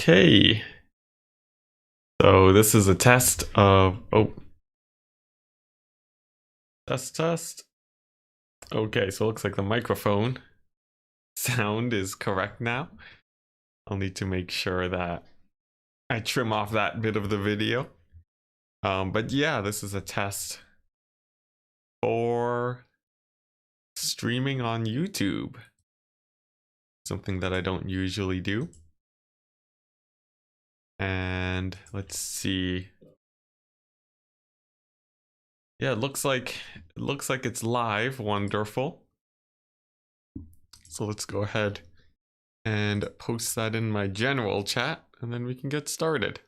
Okay, so this is a test of, test. Okay, so it looks like the microphone sound is correct now. I'll need to make sure that I trim off that bit of the video. But yeah, this is a test for streaming on YouTube. Something that I don't usually do. And let's see. Yeah, it looks like it's live. Wonderful. So let's go ahead and post that in my general chat, and then we can get started.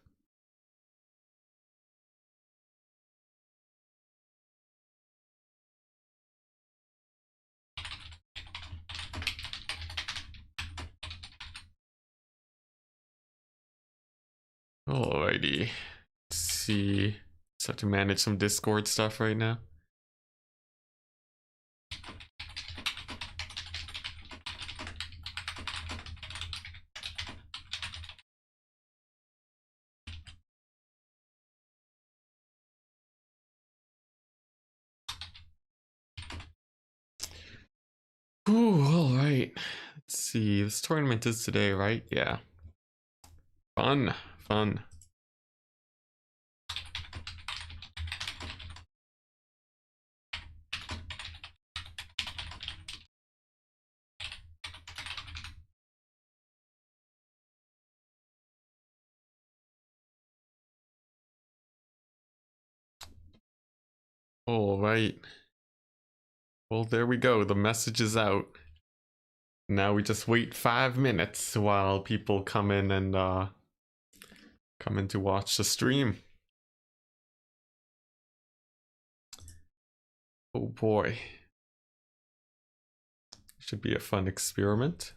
Alrighty. Let's see. Just have to manage some Discord stuff right now. Ooh, alright. Let's see. This tournament is today, right? Yeah. Fun. Alright. Well, there we go. The message is out. Now we just wait 5 minutes while people come in and come in to watch the stream. Oh boy. Should be a fun experiment.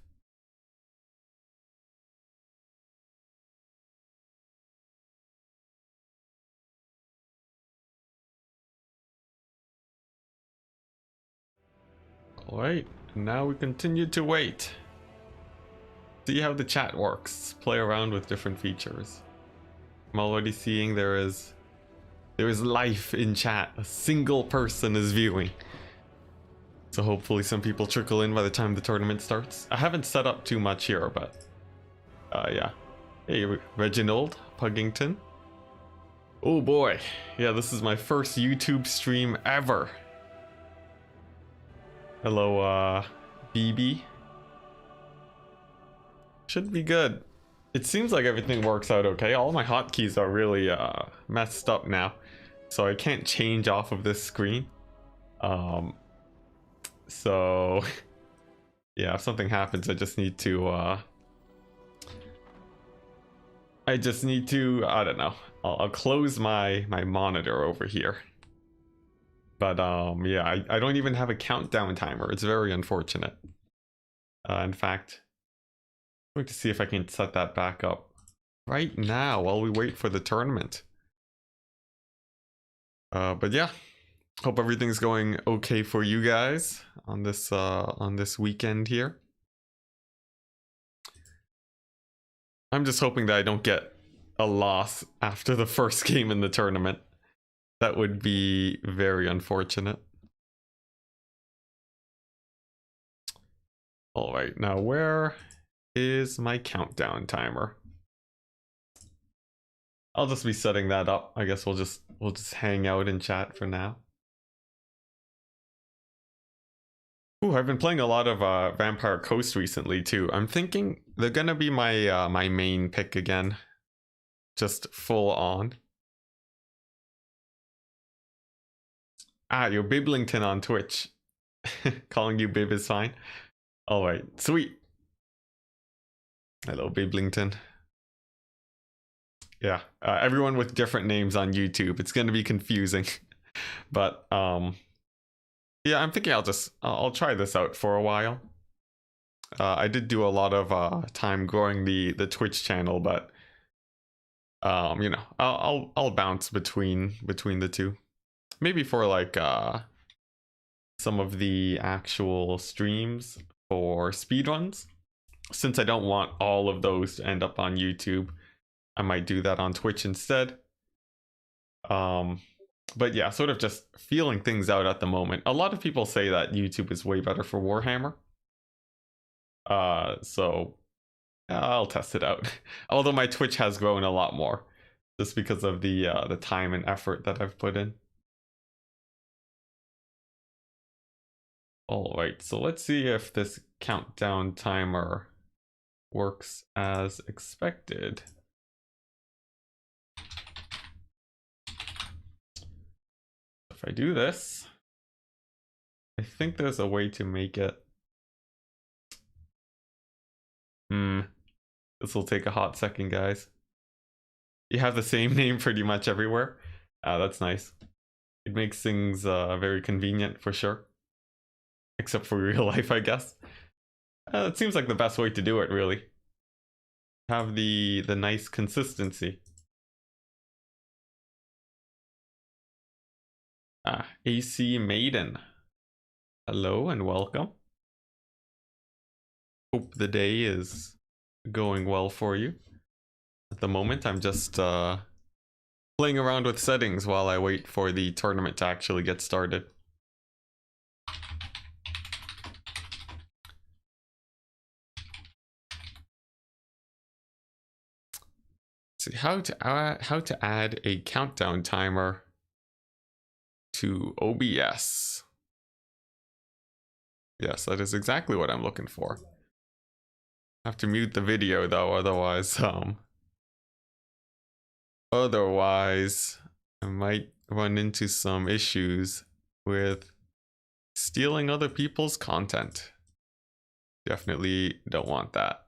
Alright, now we continue to wait. See how the chat works. Play around with different features. I'm already seeing there is life in chat. A single person is viewing. So hopefully some people trickle in by the time the tournament starts. I haven't set up too much here, but yeah. Hey, Reginald Puggington. Oh boy. Yeah, this is my first YouTube stream ever. Hello, BB. Should be good. It seems like everything works out okay. All my hotkeys are really messed up now, so I can't change off of this screen. So yeah, if something happens, I just need to I don't know. I'll close my monitor over here. But yeah, I don't even have a countdown timer. It's very unfortunate. In fact, I'm going to see if I can set that back up right now while we wait for the tournament. But yeah, hope everything's going okay for you guys on this weekend here. I'm just hoping that I don't get a loss after the first game in the tournament. That would be very unfortunate. All right, now where is my countdown timer? I'll just be setting that up. I guess we'll just hang out and chat for now. Ooh, I've been playing a lot of Vampire Coast recently too. I'm thinking they're gonna be my my main pick again. Just full on. Ah, you're Biblington on Twitch. Calling you Bib is fine. Alright, sweet. Hello, Biblington. Yeah, everyone with different names on YouTube. It's gonna be confusing. But yeah, I'm thinking I'll try this out for a while. I did do a lot of time growing the Twitch channel, but you know, I'll bounce between the two. Maybe for like some of the actual streams for speedruns, since I don't want all of those to end up on YouTube, I might do that on Twitch instead. But yeah, sort of just feeling things out at the moment. A lot of people say that YouTube is way better for Warhammer. So I'll test it out. Although my Twitch has grown a lot more, just because of the time and effort that I've put in. All right, so let's see if this countdown timer works as expected. If I do this, I think there's a way to make it. This will take a hot second, guys. You have the same name pretty much everywhere. That's nice. It makes things very convenient for sure. Except for real life, I guess. It seems like the best way to do it, really. Have the nice consistency. AC Maiden. Hello and welcome. Hope the day is going well for you. At the moment, I'm just playing around with settings while I wait for the tournament to actually get started. See how to add a countdown timer to OBS. Yes, that is exactly what I'm looking for. I have to mute the video though, otherwise I might run into some issues with stealing other people's content. Definitely don't want that.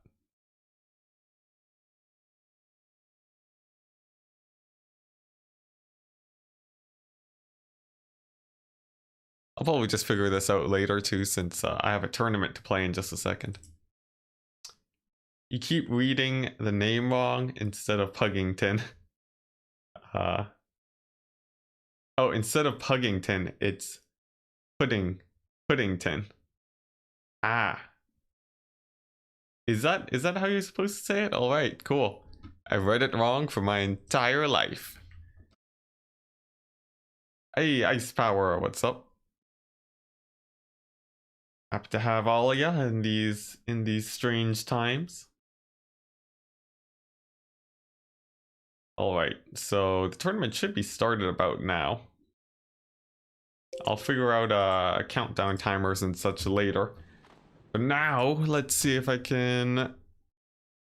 I'll probably just figure this out later too, since I have a tournament to play in just a second. You keep reading the name wrong instead of Puggington. Oh, instead of Puggington, it's Puddington. Is that how you're supposed to say it? All right, cool. I've read it wrong for my entire life. Hey, Ice Power, what's up? Happy to have all of you in these strange times. All right, so the tournament should be started about now. I'll figure out countdown timers and such later. But now, let's see if I can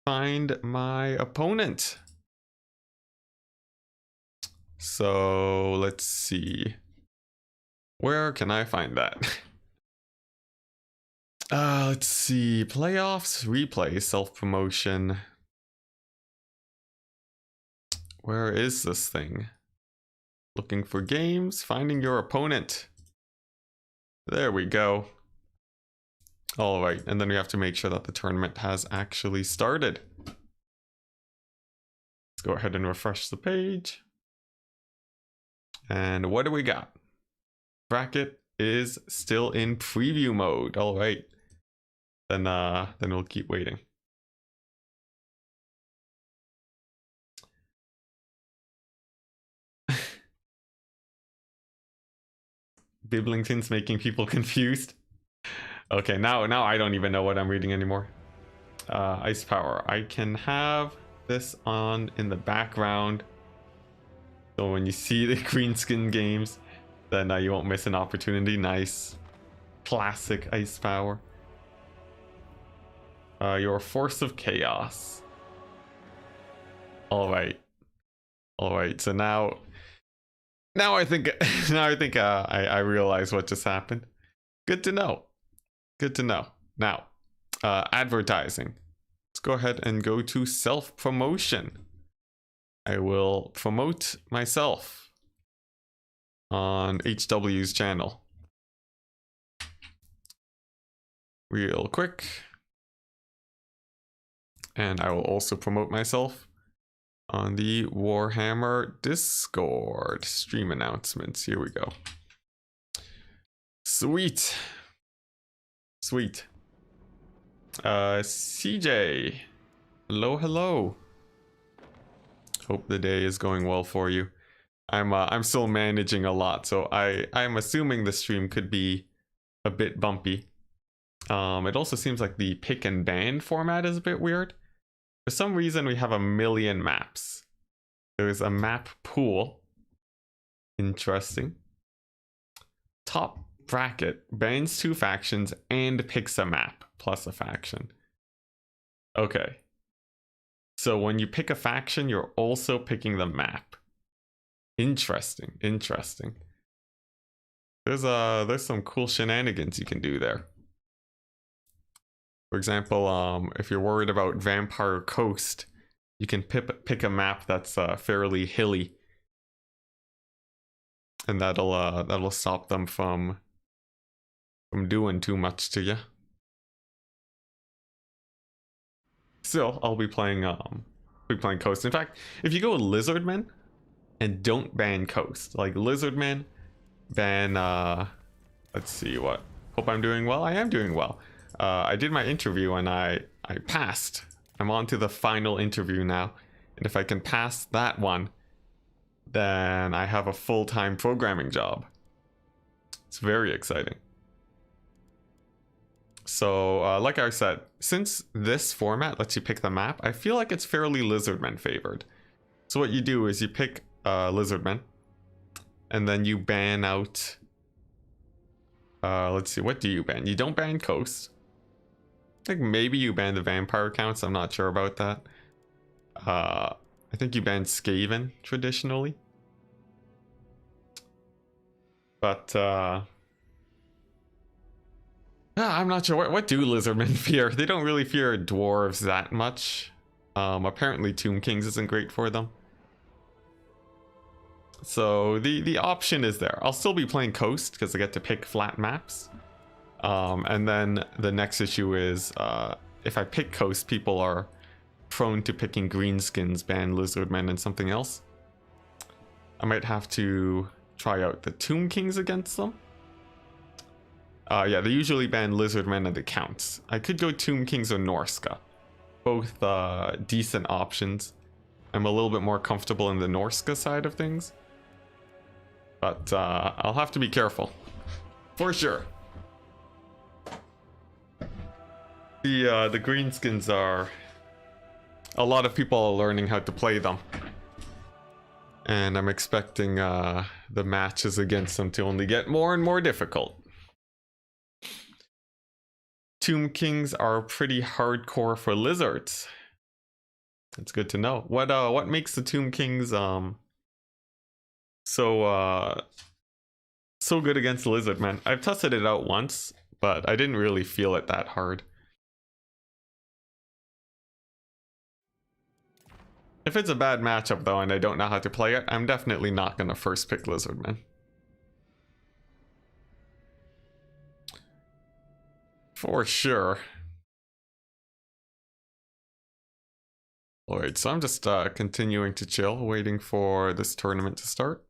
find my opponent. So let's see. Where can I find that? Let's see. Playoffs, replay, self-promotion. Where is this thing? Looking for games, finding your opponent. There we go. All right, and then we have to make sure that the tournament has actually started. Let's go ahead and refresh the page. And what do we got? Bracket is still in preview mode. All right. Then we'll keep waiting. Biblington's making people confused. Okay, now I don't even know what I'm reading anymore. Ice Power. I can have this on in the background, so when you see the green skin games, then you won't miss an opportunity. Nice. Classic Ice Power. Your Force of Chaos. All right. So now I think I realize what just happened. Good to know. Now, advertising. Let's go ahead and go to self-promotion. I will promote myself on HW's channel. Real quick. And I will also promote myself on the Warhammer Discord stream announcements. Here we go. Sweet. CJ. Hello, hello. Hope the day is going well for you. I'm still managing a lot, so I'm assuming the stream could be a bit bumpy. It also seems like the pick and ban format is a bit weird. For some reason, we have a million maps. There's a map pool. Interesting. Top bracket bans 2 factions and picks a map plus a faction. Okay. So when you pick a faction, you're also picking the map. Interesting, interesting. There's some cool shenanigans you can do there. For example, if you're worried about Vampire Coast, you can pick a map that's fairly hilly, and that'll stop them from doing too much to you. Still, I'll be playing Coast. In fact, if you go Lizardmen and don't ban Coast, like Lizardmen ban let's see what. Hope I'm doing well. I am doing well. I did my interview and I passed. I'm on to the final interview now. And if I can pass that one, then I have a full-time programming job. It's very exciting. So, like I said, since this format lets you pick the map, I feel like it's fairly Lizardmen favored. So what you do is you pick Lizardmen, and then you ban out... let's see, what do you ban? You don't ban Coast. I think maybe you ban the Vampire counts, I'm not sure about that. I think you ban Skaven, traditionally. But, I'm not sure. What do Lizardmen fear? They don't really fear dwarves that much. Apparently Tomb Kings isn't great for them. So the option is there. I'll still be playing Coast because I get to pick flat maps. And then the next issue is if I pick Coast, people are prone to picking greenskins, ban Lizardmen, and something else. I might have to try out the Tomb Kings against them. Yeah, they usually ban Lizardmen and the Counts. I could go Tomb Kings or Norska. Both decent options. I'm a little bit more comfortable in the Norska side of things. But I'll have to be careful. For sure. The greenskins are... A lot of people are learning how to play them. And I'm expecting the matches against them to only get more and more difficult. Tomb Kings are pretty hardcore for lizards. That's good to know. What makes the Tomb Kings so good against Lizardmen? I've tested it out once, but I didn't really feel it that hard. If it's a bad matchup though and I don't know how to play it, I'm definitely not gonna first pick Lizardmen. For sure. Alright, so I'm just continuing to chill, waiting for this tournament to start.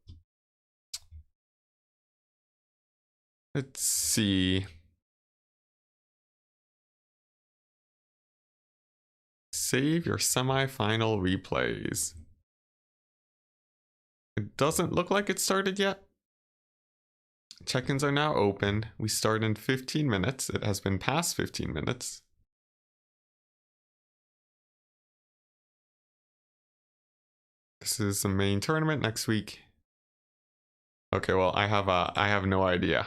Let's see. Save your semi-final replays. It doesn't look like it started yet. Check-ins are now open. We start in 15 minutes. It has been past 15 minutes. This is the main tournament next week. Okay, well, I have no idea.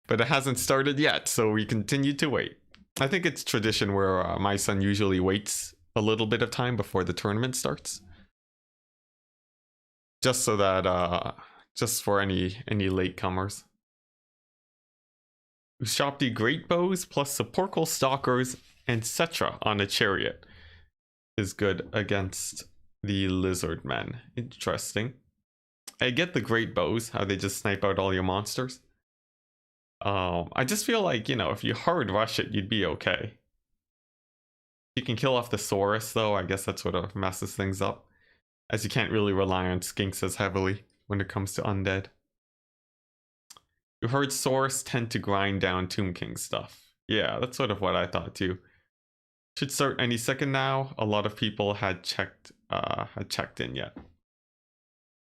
But it hasn't started yet, so we continue to wait. I think it's tradition where my son usually waits a little bit of time before the tournament starts. Just so that, just for any latecomers. Ushopti Great Bows plus Sepulchral Stalkers and Cetra on a Chariot is good against the Lizardmen. Interesting. I get the Great Bows, how they just snipe out all your monsters. I just feel like, you know, if you hard rush it, you'd be okay. You can kill off the Saurus, though. I guess that sort of messes things up, as you can't really rely on Skinks as heavily when it comes to undead. You heard Saurus tend to grind down Tomb King stuff. Yeah, that's sort of what I thought too. Should start any second now. A lot of people had checked in yet.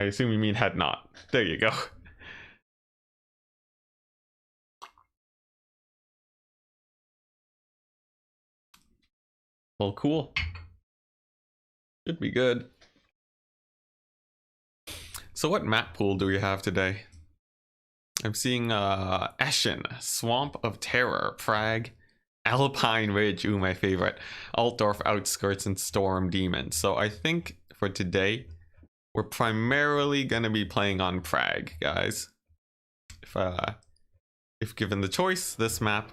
I assume you mean had not. There you go. Well, cool. Should be good. So what map pool do we have today? I'm seeing Eschen, Swamp of Terror, Prague, Alpine Ridge, ooh, my favorite, Altdorf Outskirts, and Storm Demon. So I think for today, we're primarily going to be playing on Prague, guys. If given the choice, this map,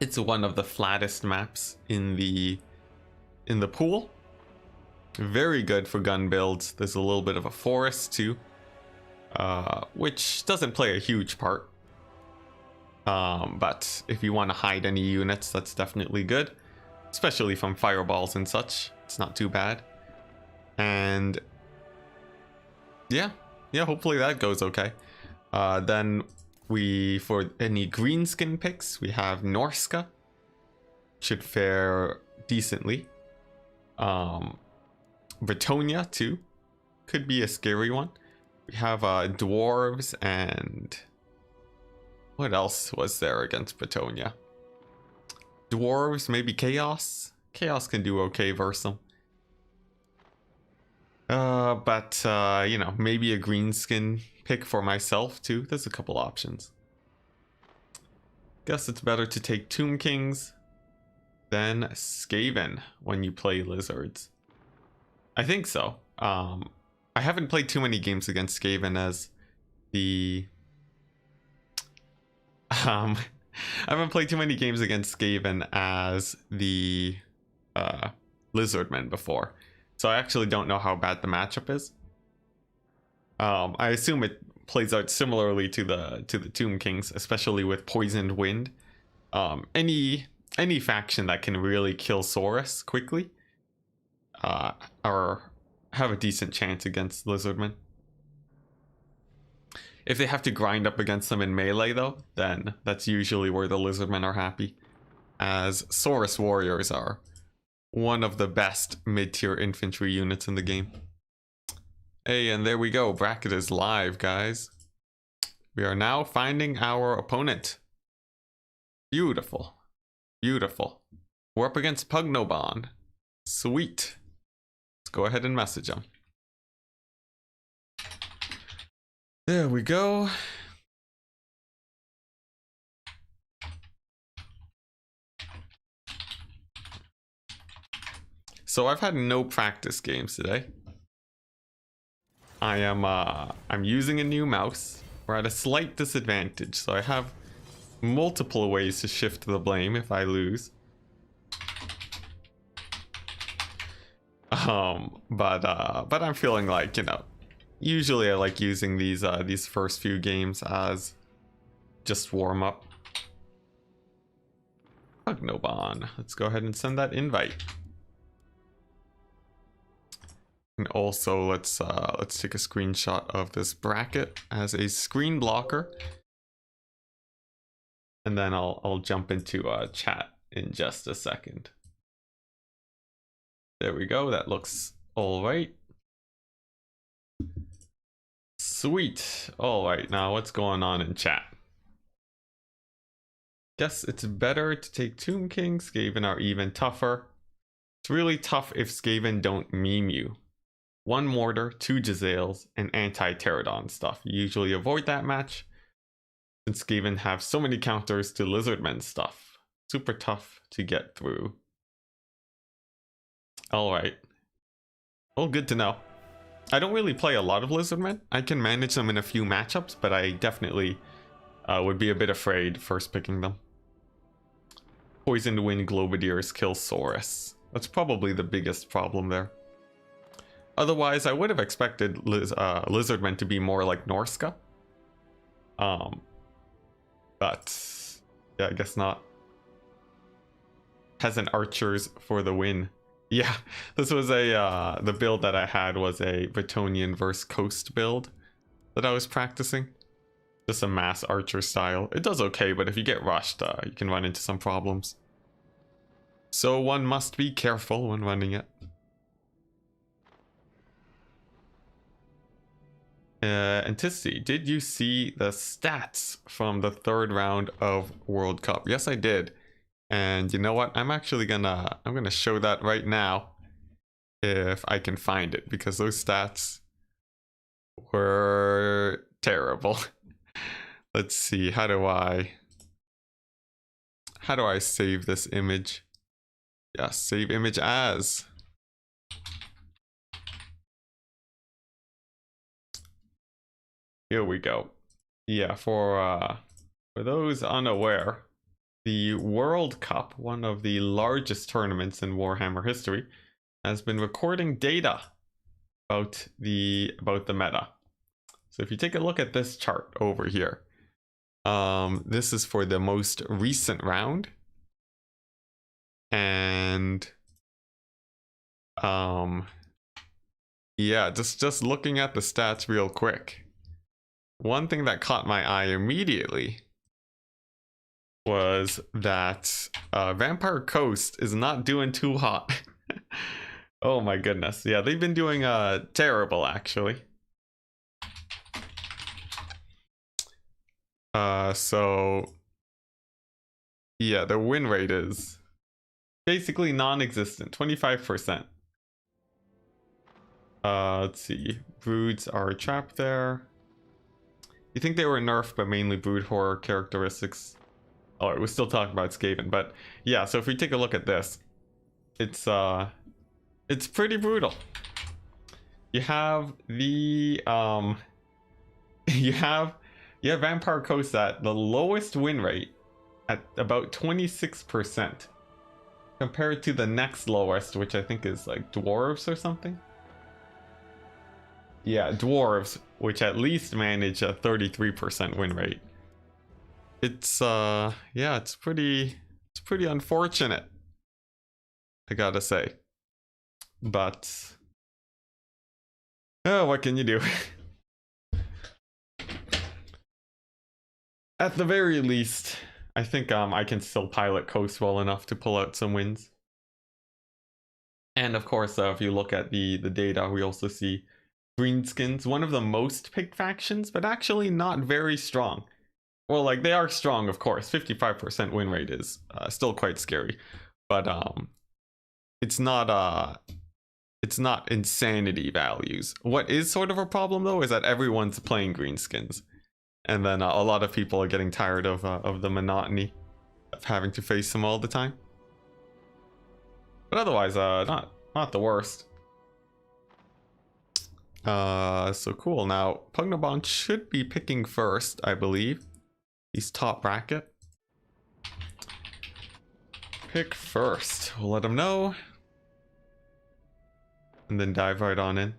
it's one of the flattest maps in the pool. Very good for gun builds. There's a little bit of a forest too, which doesn't play a huge part. But if you want to hide any units, that's definitely good, especially from fireballs and such. It's not too bad. And yeah, hopefully that goes okay. Then for any green skin picks, we have Norska. Should fare decently. Bretonia too. Could be a scary one. We have dwarves, and what else was there against Bretonia? Dwarves, maybe Chaos. Chaos can do okay versus them. But you know, maybe a green skin pick for myself too. There's a couple options. Guess it's better to take Tomb Kings than Skaven when you play lizards. I think so. I haven't played too many games against Skaven as the I haven't played too many games against Skaven as the Lizardmen before. So I actually don't know how bad the matchup is. I assume it plays out similarly to the Tomb Kings, especially with Poisoned Wind. Any faction that can really kill Saurus quickly or have a decent chance against Lizardmen. If they have to grind up against them in melee though, then that's usually where the Lizardmen are happy, as Saurus Warriors are one of the best mid-tier infantry units in the game. Hey, and there we go. Bracket is live, guys. We are now finding our opponent. Beautiful. Beautiful. We're up against Pugnobon. Sweet. Let's go ahead and message him. There we go. So I've had no practice games today. I'm using a new mouse. We're at a slight disadvantage, so I have multiple ways to shift the blame if I lose. But I'm feeling like, you know, usually I like using these first few games as just warm up. Pugnobon. Let's go ahead and send that invite. And also let's take a screenshot of this bracket as a screen blocker. And then I'll jump into chat in just a second. There we go. That looks all right. Sweet. All right. Now what's going on in chat? Guess it's better to take Tomb King. Skaven are even tougher. It's really tough if Skaven don't meme you. 1 mortar, 2 Jezzails, and anti-Pterodon stuff. You usually avoid that match, since Skaven have so many counters to Lizardmen stuff. Super tough to get through. Alright. Well, good to know. I don't really play a lot of Lizardmen. I can manage them in a few matchups, but I definitely would be a bit afraid first picking them. Poisoned Wind Globadiers kill Saurus. That's probably the biggest problem there. Otherwise, I would have expected Lizardmen to be more like Norska. But yeah, I guess not. Peasant Archers for the win. Yeah, this was the build that I had was a Bretonian versus Coast build that I was practicing. Just a mass archer style. It does okay, but if you get rushed, you can run into some problems. So one must be careful when running it. Anticity, did you see the stats from the third round of World Cup? Yes, I did. And you know what? I'm gonna show that right now if I can find it, because those stats were terrible. Let's see, how do I save this image? Yeah, save image as. Here we go. Yeah, for those unaware, the World Cup, one of the largest tournaments in Warhammer history, has been recording data about the meta. So if you take a look at this chart over here, this is for the most recent round, and yeah, just looking at the stats real quick. One thing that caught my eye immediately was that Vampire Coast is not doing too hot. Oh my goodness. Yeah, they've been doing terrible actually. So yeah, the win rate is basically non-existent, 25%. Let's see. Broods are trapped there. You think they were nerfed, but mainly brood horror characteristics. Oh, we're still talking about Skaven, but yeah, so if we take a look at this, it's pretty brutal. You have the you have Vampire Coast at the lowest win rate at about 26%, compared to the next lowest, which I think is like dwarves or something. Yeah, dwarves, which at least manage a 33% win rate. It's yeah, it's pretty unfortunate, I gotta say. But oh, what can you do? At the very least, I think I can still pilot Coast well enough to pull out some wins. And of course, if you look at the data, we also see Greenskins, one of the most picked factions, but actually not very strong. Well, like, they are strong, of course. 55% win rate is still quite scary, but it's not insanity values. What is sort of a problem though is that everyone's playing Greenskins, and then a lot of people are getting tired of the monotony of having to face them all the time. But otherwise, not the worst. So cool. Now, Pugnabon should be picking first, I believe. He's top bracket. Pick first. We'll let him know. And then dive right on in.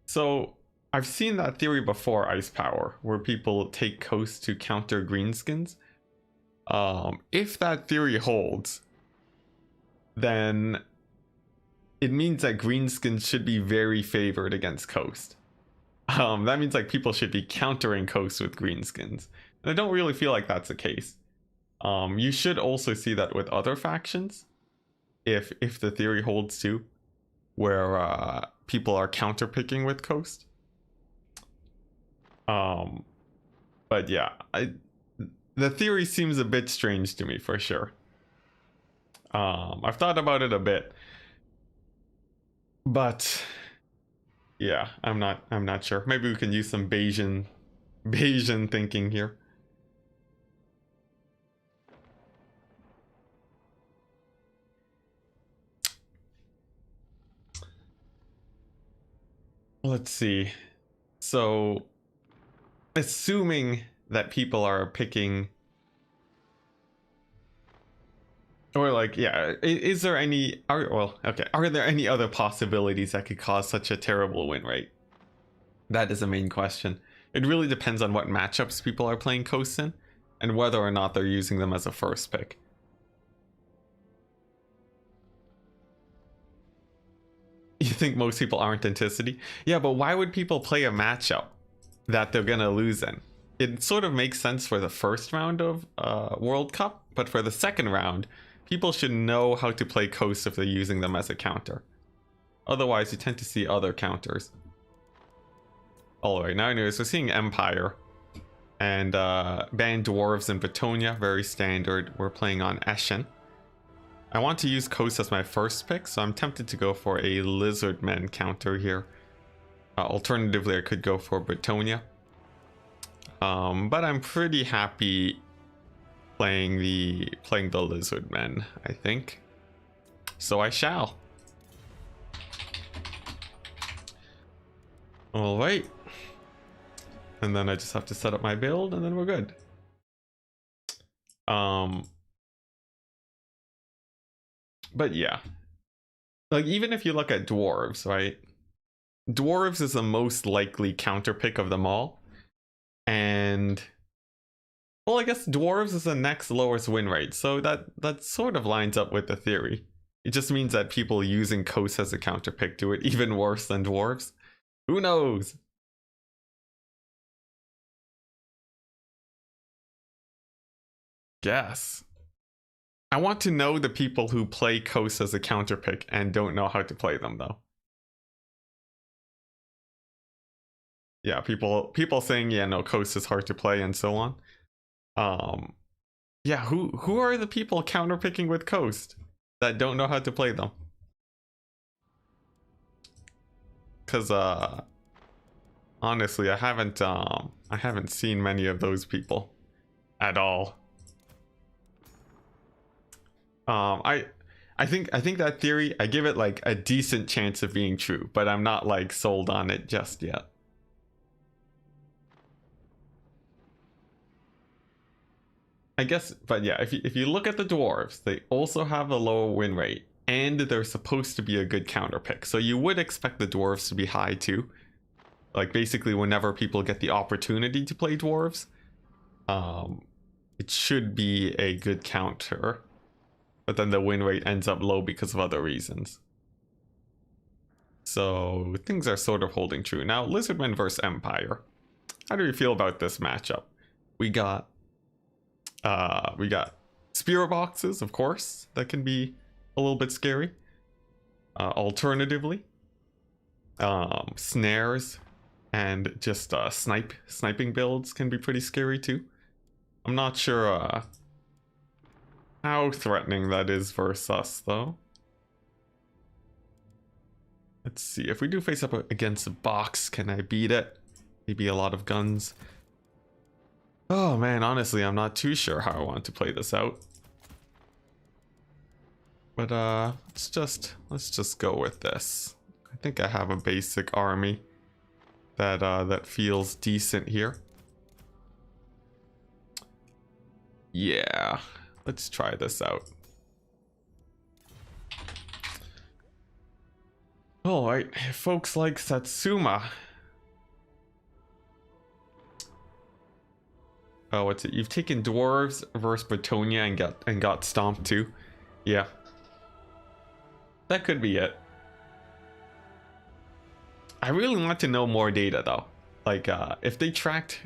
So, I've seen that theory before, Ice Power, where people take Coast to counter Greenskins. If that theory holds, then it means that Greenskins should be very favored against Coast. That means like people should be countering Coast with Greenskins. And I don't really feel like that's the case. You should also see that with other factions, if the theory holds too, where people are counterpicking with Coast. But yeah, the theory seems a bit strange to me for sure. I've thought about it a bit, but yeah, I'm not sure. Maybe we can use some Bayesian thinking here. Let's see. So, assuming that people are picking, or like, yeah, is there any, are there any other possibilities that could cause such a terrible win rate? That is the main question. It really depends on what matchups people are playing Coast in, and whether or not they're using them as a first pick. You think most people aren't Anticity? Yeah, but why would people play a matchup that they're gonna lose in? it sort of makes sense for the first round of World Cup, but for the second round, people should know how to play coasts if they're using them as a counter. Otherwise, you tend to see other counters. Alright, now anyways, we're seeing Empire. And banned Dwarves and Bretonia, very standard. We're playing on Eschen. I want to use Coast as my first pick, so I'm tempted to go for a Lizardmen counter here. Alternatively, I could go for Bretonia. But I'm pretty happy playing the Lizardmen, I think. So I shall. Alright. And then I just have to set up my build and then we're good. But yeah. Like, even if you look at Dwarves, right? Dwarves is the most likely counter pick of them all. And well, I guess Dwarves is the next lowest win rate, so that sort of lines up with the theory. It just means that people using Coast as a counter pick do it even worse than Dwarves. Who knows? Guess. I want to know the people who play Coast as a counter pick and don't know how to play them though. Yeah, people saying, yeah, no, Coast is hard to play and so on. Yeah, who are the people counterpicking with Coast that don't know how to play them? Cause honestly, I haven't seen many of those people at all. I think that theory, I give it like a decent chance of being true, but I'm not like sold on it just yet. I guess, but yeah, if you look at the Dwarves, they also have a lower win rate, and they're supposed to be a good counter pick. So you would expect the Dwarves to be high too. Like basically whenever people get the opportunity to play Dwarves, it should be a good counter. But then the win rate ends up low because of other reasons. So things are sort of holding true. Now, Lizardmen versus Empire. How do we feel about this matchup? We got spear boxes, of course, that can be a little bit scary. Alternatively, snares and just sniping builds can be pretty scary too. I'm not sure how threatening that is versus us though. Let's see, if we do face up against a box, can I beat it? Maybe a lot of guns. Oh man, honestly, I'm not too sure how I want to play this out. But let's just go with this. I think I have a basic army that feels decent here. Yeah, let's try this out. Alright, if folks like Satsuma. Oh, what's it? You've taken Dwarves versus Bretonia and got stomped too. Yeah. That could be it. I really want to know more data though. Like, if they tracked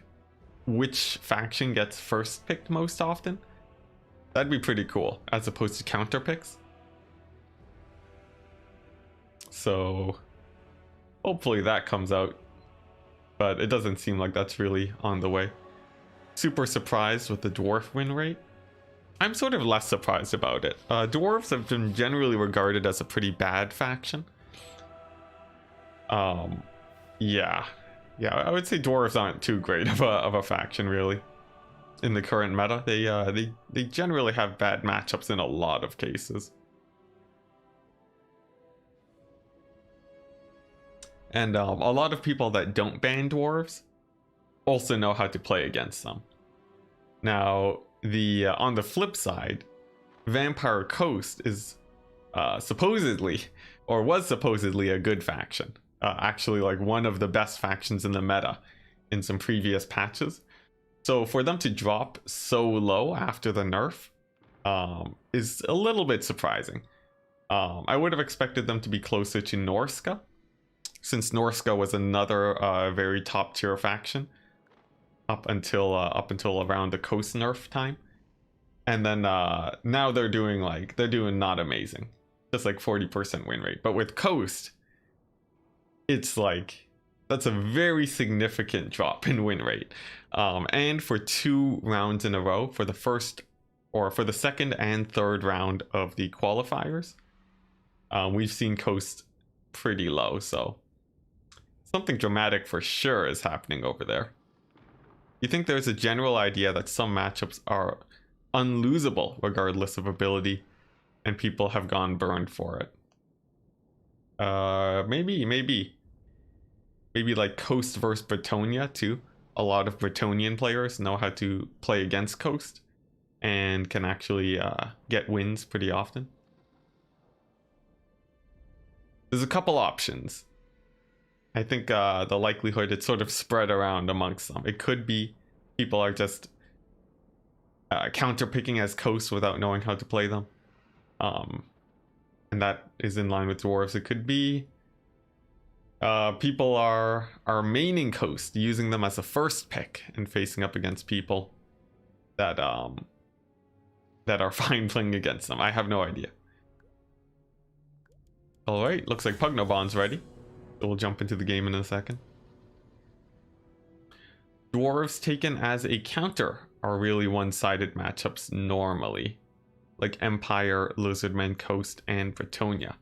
which faction gets first picked most often, that'd be pretty cool, as opposed to counter picks. So, hopefully that comes out. But it doesn't seem like that's really on the way. Super surprised with the dwarf win rate. I'm sort of less surprised about it. Dwarves have been generally regarded as a pretty bad faction. Yeah, I would say dwarves aren't too great of a faction really. In the current meta, they generally have bad matchups in a lot of cases. And a lot of people that don't ban dwarves also know how to play against them. Now, on the flip side, Vampire Coast is supposedly, or was supposedly, a good faction. Actually, like one of the best factions in the meta in some previous patches. So for them to drop so low after the nerf is a little bit surprising. I would have expected them to be closer to Norska, since Norska was another very top tier faction. up until around the coast nerf time. And then now they're doing not amazing. Just like 40% win rate. But with coast, it's like that's a very significant drop in win rate. And for 2 rounds in a row, for the first or for the second and third round of the qualifiers, we've seen coast pretty low. So something dramatic for sure is happening over there. You think there's a general idea that some matchups are unlosable regardless of ability, and people have gone burned for it. Maybe like Coast versus Bretonia too. A lot of Bretonian players know how to play against Coast and can actually get wins pretty often. There's a couple options. I think the likelihood it's sort of spread around amongst them. It could be people are just counter picking as Coast without knowing how to play them. And that is in line with dwarves. It could be people are maining Coast, using them as a first pick and facing up against people that are fine playing against them. I have no idea. All right, looks like Pugnobon's ready. So we'll jump into the game in a second. Dwarves taken as a counter are really one-sided matchups normally, like Empire, Lizardmen, Coast, and Bretonia.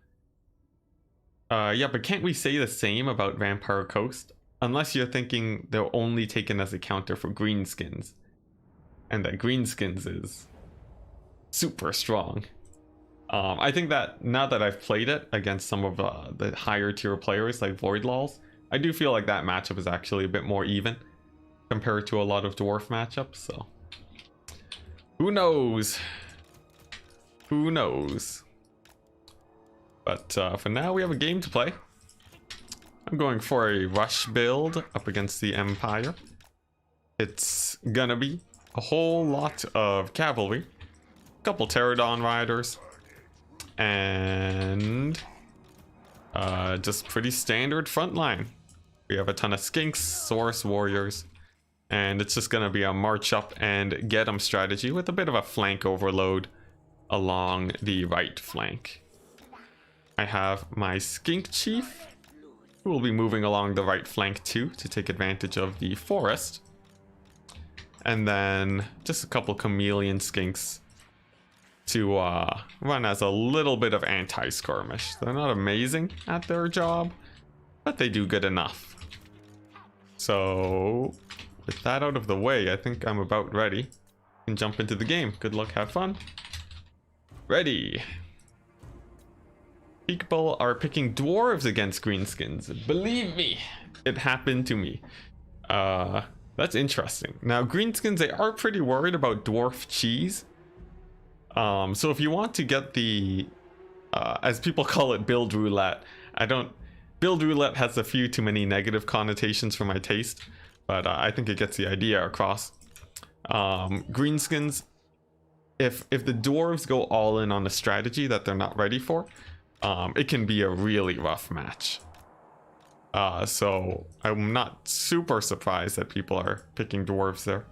Yeah, but can't we say the same about Vampire Coast? Unless you're thinking they're only taken as a counter for Greenskins, and that Greenskins is super strong. I think that now that I've played it against some of the higher tier players like Voidlaws, I do feel like that matchup is actually a bit more even compared to a lot of dwarf matchups. So who knows? Who knows? But for now, we have a game to play. I'm going for a rush build up against the Empire. It's gonna be a whole lot of cavalry, a couple Pterodon riders, and just pretty standard frontline. We have a ton of skinks, Saurus warriors, and it's just gonna be a march up and get them strategy with a bit of a flank overload along the right flank. I have my skink chief, who will be moving along the right flank too to take advantage of the forest, and then just a couple chameleon skinks to run as a little bit of anti-skirmish. They're not amazing at their job, but they do good enough. So with that out of the way, I think I'm about ready. Can jump into the game. Good luck, have fun. Ready. People are picking dwarves against greenskins. Believe me, it happened to me. That's interesting. Now, greenskins, they are pretty worried about dwarf cheese. So if you want to get the, as people call it, build roulette, build roulette has a few too many negative connotations for my taste, but I think it gets the idea across. Greenskins, if the dwarves go all in on a strategy that they're not ready for, it can be a really rough match. So I'm not super surprised that people are picking dwarves there.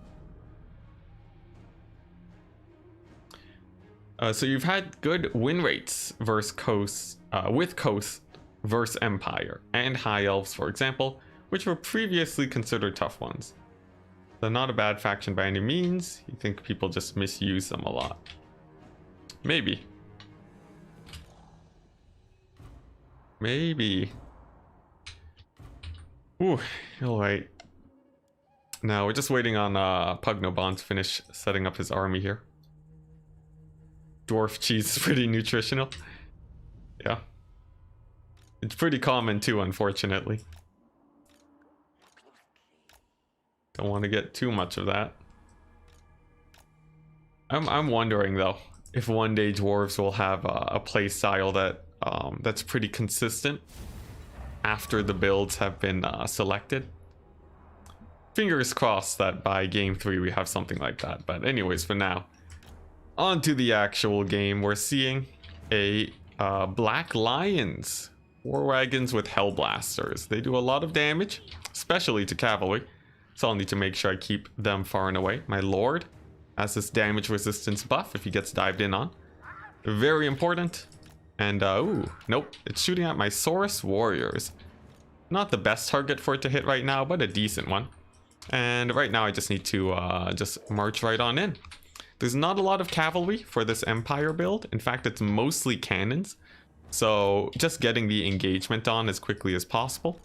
So you've had good win rates versus Coast, with Coast versus Empire and High Elves, for example, which were previously considered tough ones. They're not a bad faction by any means. You think people just misuse them a lot. Maybe. Maybe. Ooh, alright. Now we're just waiting on Pugnobon to finish setting up his army here. Dwarf cheese is pretty nutritional. Yeah. It's pretty common too, unfortunately. Don't want to get too much of that. I'm wondering though, if one day dwarves will have a play style that that's pretty consistent after the builds have been selected. Fingers crossed that by game 3 we have something like that. But anyways, for now, on to the actual game. We're seeing a Black Lions war wagons with Hellblasters. They do a lot of damage, especially to cavalry. So I'll need to make sure I keep them far and away. My Lord has this damage resistance buff if he gets dived in on. Very important. And, ooh, nope. It's shooting at my Saurus Warriors. Not the best target for it to hit right now, but a decent one. And right now I just need to just march right on in. There's not a lot of cavalry for this Empire build. In fact, it's mostly cannons. So just getting the engagement on as quickly as possible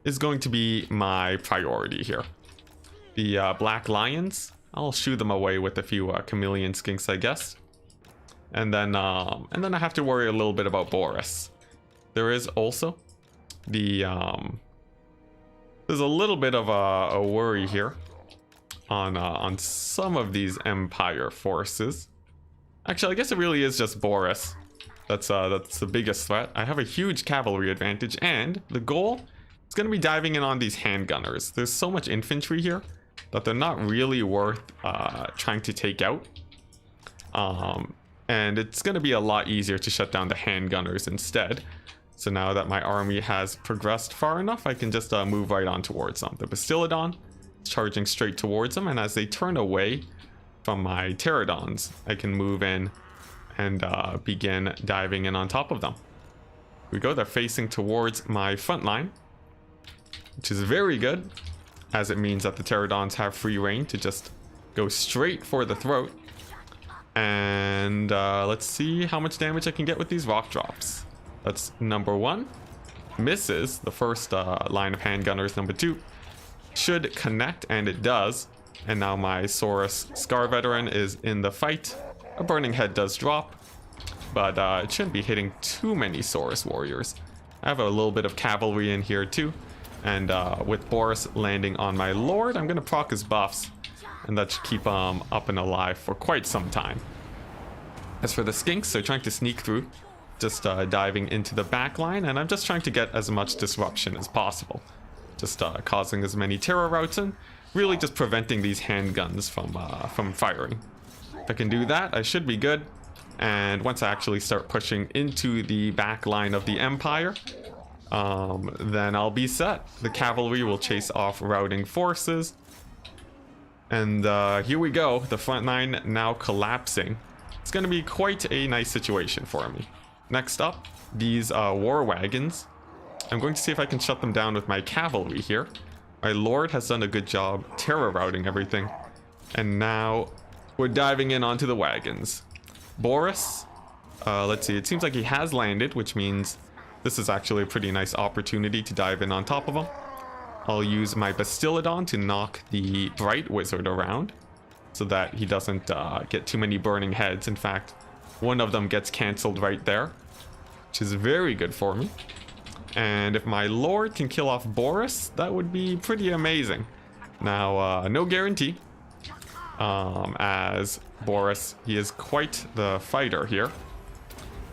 is going to be my priority here. The Black Lions, I'll shoo them away with a few chameleon skinks, I guess. And then I have to worry a little bit about Boris. There is also the there's a little bit of a worry here on some of these Empire forces. Actually, I guess it really is just Boris that's the biggest threat. I have a huge cavalry advantage, and the goal is going to be diving in on these handgunners. There's so much infantry here that they're not really worth trying to take out. And it's going to be a lot easier to shut down the handgunners instead. So now that my army has progressed far enough, I can just move right on towards them. The Bastiladon is charging straight towards them, and as they turn away from my Pterodons, I can move in and begin diving in on top of them. Here we go, they're facing towards my front line, which is very good, as it means that the Pterodons have free reign to just go straight for the throat. And let's see how much damage I can get with these rock drops. That's number one. Misses the first line of handgunners. Number two should connect, and it does. And now my Saurus Scar Veteran is in the fight. A burning head does drop, but it shouldn't be hitting too many Saurus warriors. I have a little bit of cavalry in here too. And with Boris landing on my Lord, I'm going to proc his buffs. And that should keep up and alive for quite some time. As for the skinks, they're trying to sneak through. Just diving into the back line, and I'm just trying to get as much disruption as possible. Just causing as many terror routes and really just preventing these handguns from firing. If I can do that, I should be good. And once I actually start pushing into the back line of the Empire, then I'll be set. The cavalry will chase off routing forces. And here we go, the front line now collapsing. It's going to be quite a nice situation for me. Next up, these war wagons. I'm going to see if I can shut them down with my cavalry here. My Lord has done a good job terror routing everything. And now we're diving in onto the wagons. Boris, let's see, it seems like he has landed, which means this is actually a pretty nice opportunity to dive in on top of him. I'll use my Bastiladon to knock the Bright Wizard around so that he doesn't get too many burning heads. In fact, one of them gets cancelled right there, which is very good for me. And if my Lord can kill off Boris, that would be pretty amazing. Now, no guarantee, as Boris, he is quite the fighter here.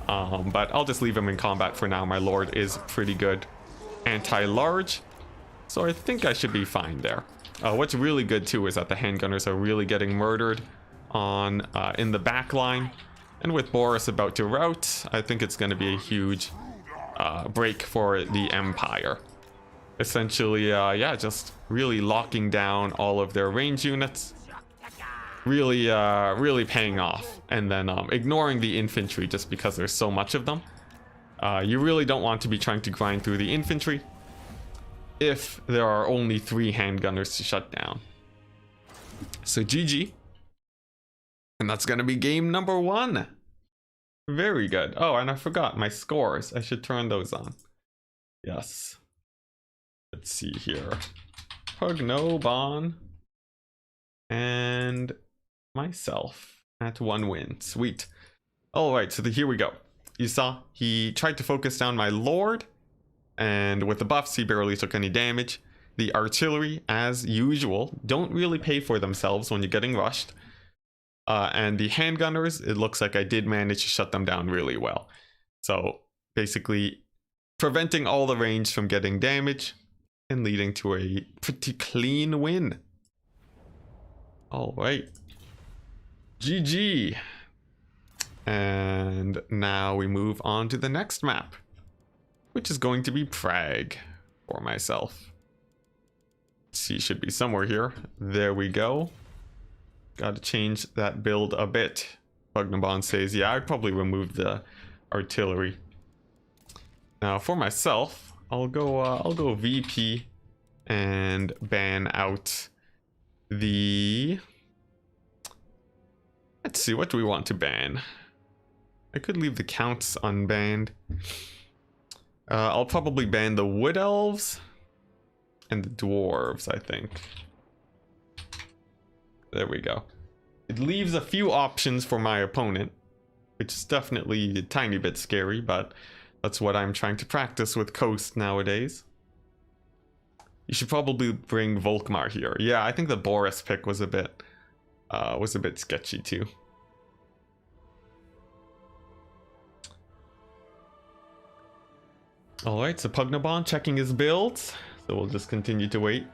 But I'll just leave him in combat for now. My Lord is pretty good anti-large. So I think I should be fine there. What's really good too is that the handgunners are really getting murdered on in the back line. And with Boris about to rout, I think it's going to be a huge break for the Empire. Essentially, yeah, just really locking down all of their range units. Really paying off. And then ignoring the infantry just because there's so much of them. You really don't want to be trying to grind through the infantry if there are only 3 handgunners to shut down. So GG. And that's going to be game number 1. Very good. Oh, and I forgot my scores. I should turn those on. Yes. Let's see here. Pugnoban and myself at 1 win. Sweet. All right, so here we go. You saw he tried to focus down my Lord, and with the buffs, he barely took any damage. The artillery, as usual, don't really pay for themselves when you're getting rushed. And the handgunners, it looks like I did manage to shut them down really well. So basically, preventing all the range from getting damage and leading to a pretty clean win. All right. GG. And now we move on to the next map, which is going to be Prague for myself. Let's see, should be somewhere here. There we go. Gotta change that build a bit. Bugnabon says, yeah, I'd probably remove the artillery. Now for myself, I'll go VP and ban out the... Let's see, what do we want to ban? I could leave the counts unbanned. I'll probably ban the wood elves and the dwarves, I think. There we go. It leaves a few options for my opponent, which is definitely a tiny bit scary, but that's what I'm trying to practice with Coast nowadays. You should probably bring Volkmar here. Yeah, I think the Boris pick was a bit sketchy too. Alright, so Pugnabon checking his builds. So we'll just continue to wait.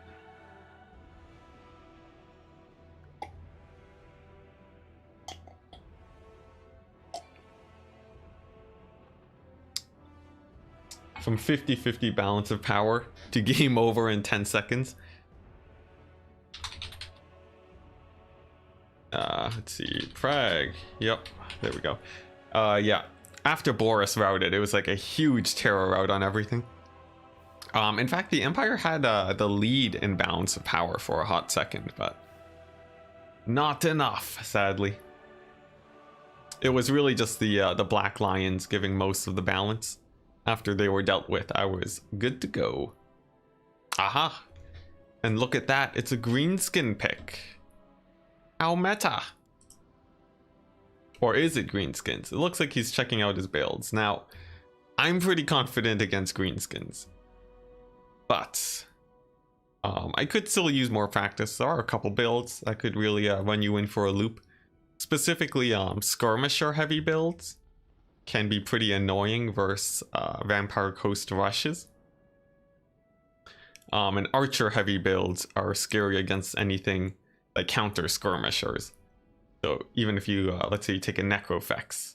From 50-50 balance of power to game over in 10 seconds. Let's see, Prague. Yep, there we go. Yeah, after Boris routed, it was like a huge terror rout on everything. In fact, the Empire had the lead in balance of power for a hot second, but not enough, sadly. It was really just the Black Lions giving most of the balance. After they were dealt with, I was good to go. Aha! And look at that, it's a green skin pick. How meta! Or is it greenskins? It looks like he's checking out his builds. Now, I'm pretty confident against greenskins. But I could still use more practice. There are a couple builds that could really run you in for a loop. Specifically, skirmisher heavy builds can be pretty annoying versus Vampire Coast rushes. And archer heavy builds are scary against anything like counter skirmishers. So even if you, let's say you take a Necrofex,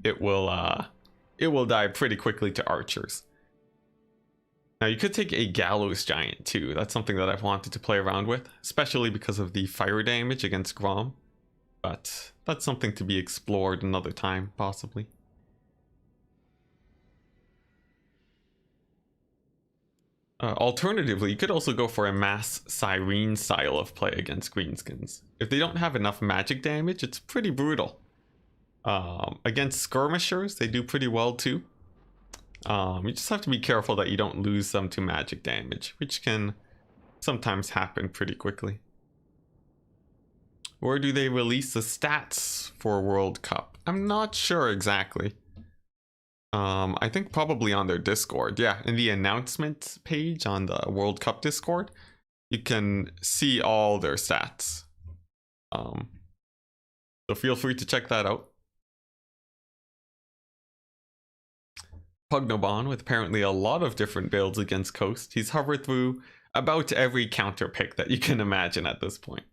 it will die pretty quickly to archers. Now you could take a Gallows Giant too. That's something that I've wanted to play around with, especially because of the fire damage against Grom. But that's something to be explored another time, possibly. Alternatively, you could also go for a mass Cyrene style of play against greenskins. If they don't have enough magic damage, it's pretty brutal. Against skirmishers, they do pretty well too. You just have to be careful that you don't lose them to magic damage, which can sometimes happen pretty quickly. Where do they release the stats for World Cup? I'm not sure exactly. I think probably on their Discord. Yeah, in the announcement page on the World Cup Discord, you can see all their stats. So feel free to check that out. Pugnabon with apparently a lot of different builds against Coast. He's hovered through about every counter pick that you can imagine at this point.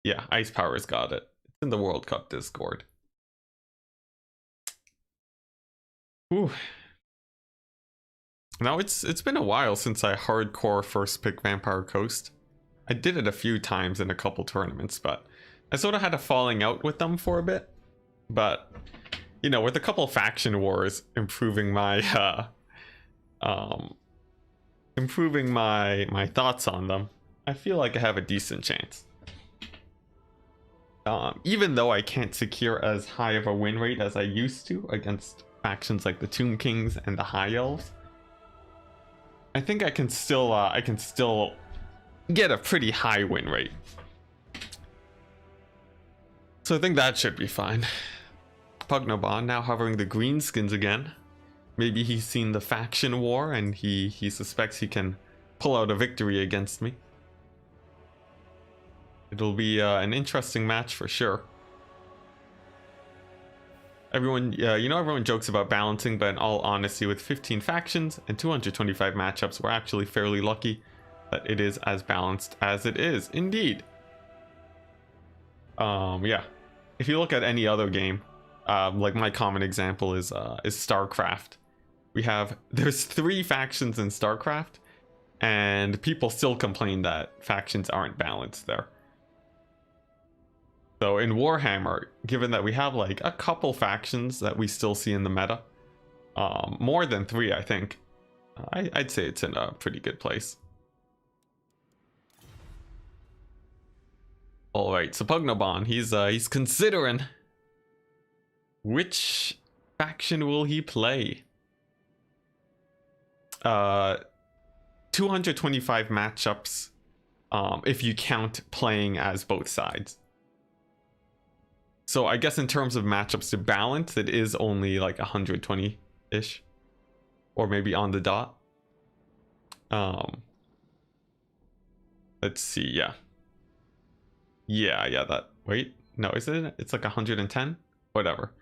Yeah, Ice Power's got it. It's in the World Cup Discord. Ooh. Now it's been a while since I hardcore first pick Vampire Coast. I did it a few times in a couple tournaments, but I sort of had a falling out with them for a bit. But you know, with a couple faction wars improving my my thoughts on them, I feel like I have a decent chance. Even though I can't secure as high of a win rate as I used to against factions like the Tomb Kings and the High Elves, I think I can still get a pretty high win rate. So I think that should be fine. Pugnabon now hovering the greenskins again. Maybe he's seen the faction war and he suspects he can pull out a victory against me. It'll be an interesting match for sure. Everyone, you know, everyone jokes about balancing, but in all honesty, with 15 factions and 225 matchups, we're actually fairly lucky that it is as balanced as it is. Indeed. Yeah. If you look at any other game, like my common example is StarCraft, there's 3 factions in StarCraft, and people still complain that factions aren't balanced there. So in Warhammer, given that we have like a couple factions that we still see in the meta, more than 3, I think, I'd say it's in a pretty good place. All right, so Pugnaban, he's considering which faction will he play. 225 matchups, if you count playing as both sides. So I guess in terms of matchups to balance, it is only like 120-ish, or maybe on the dot. Let's see, yeah, that, wait, no, is it? It's like 110, whatever.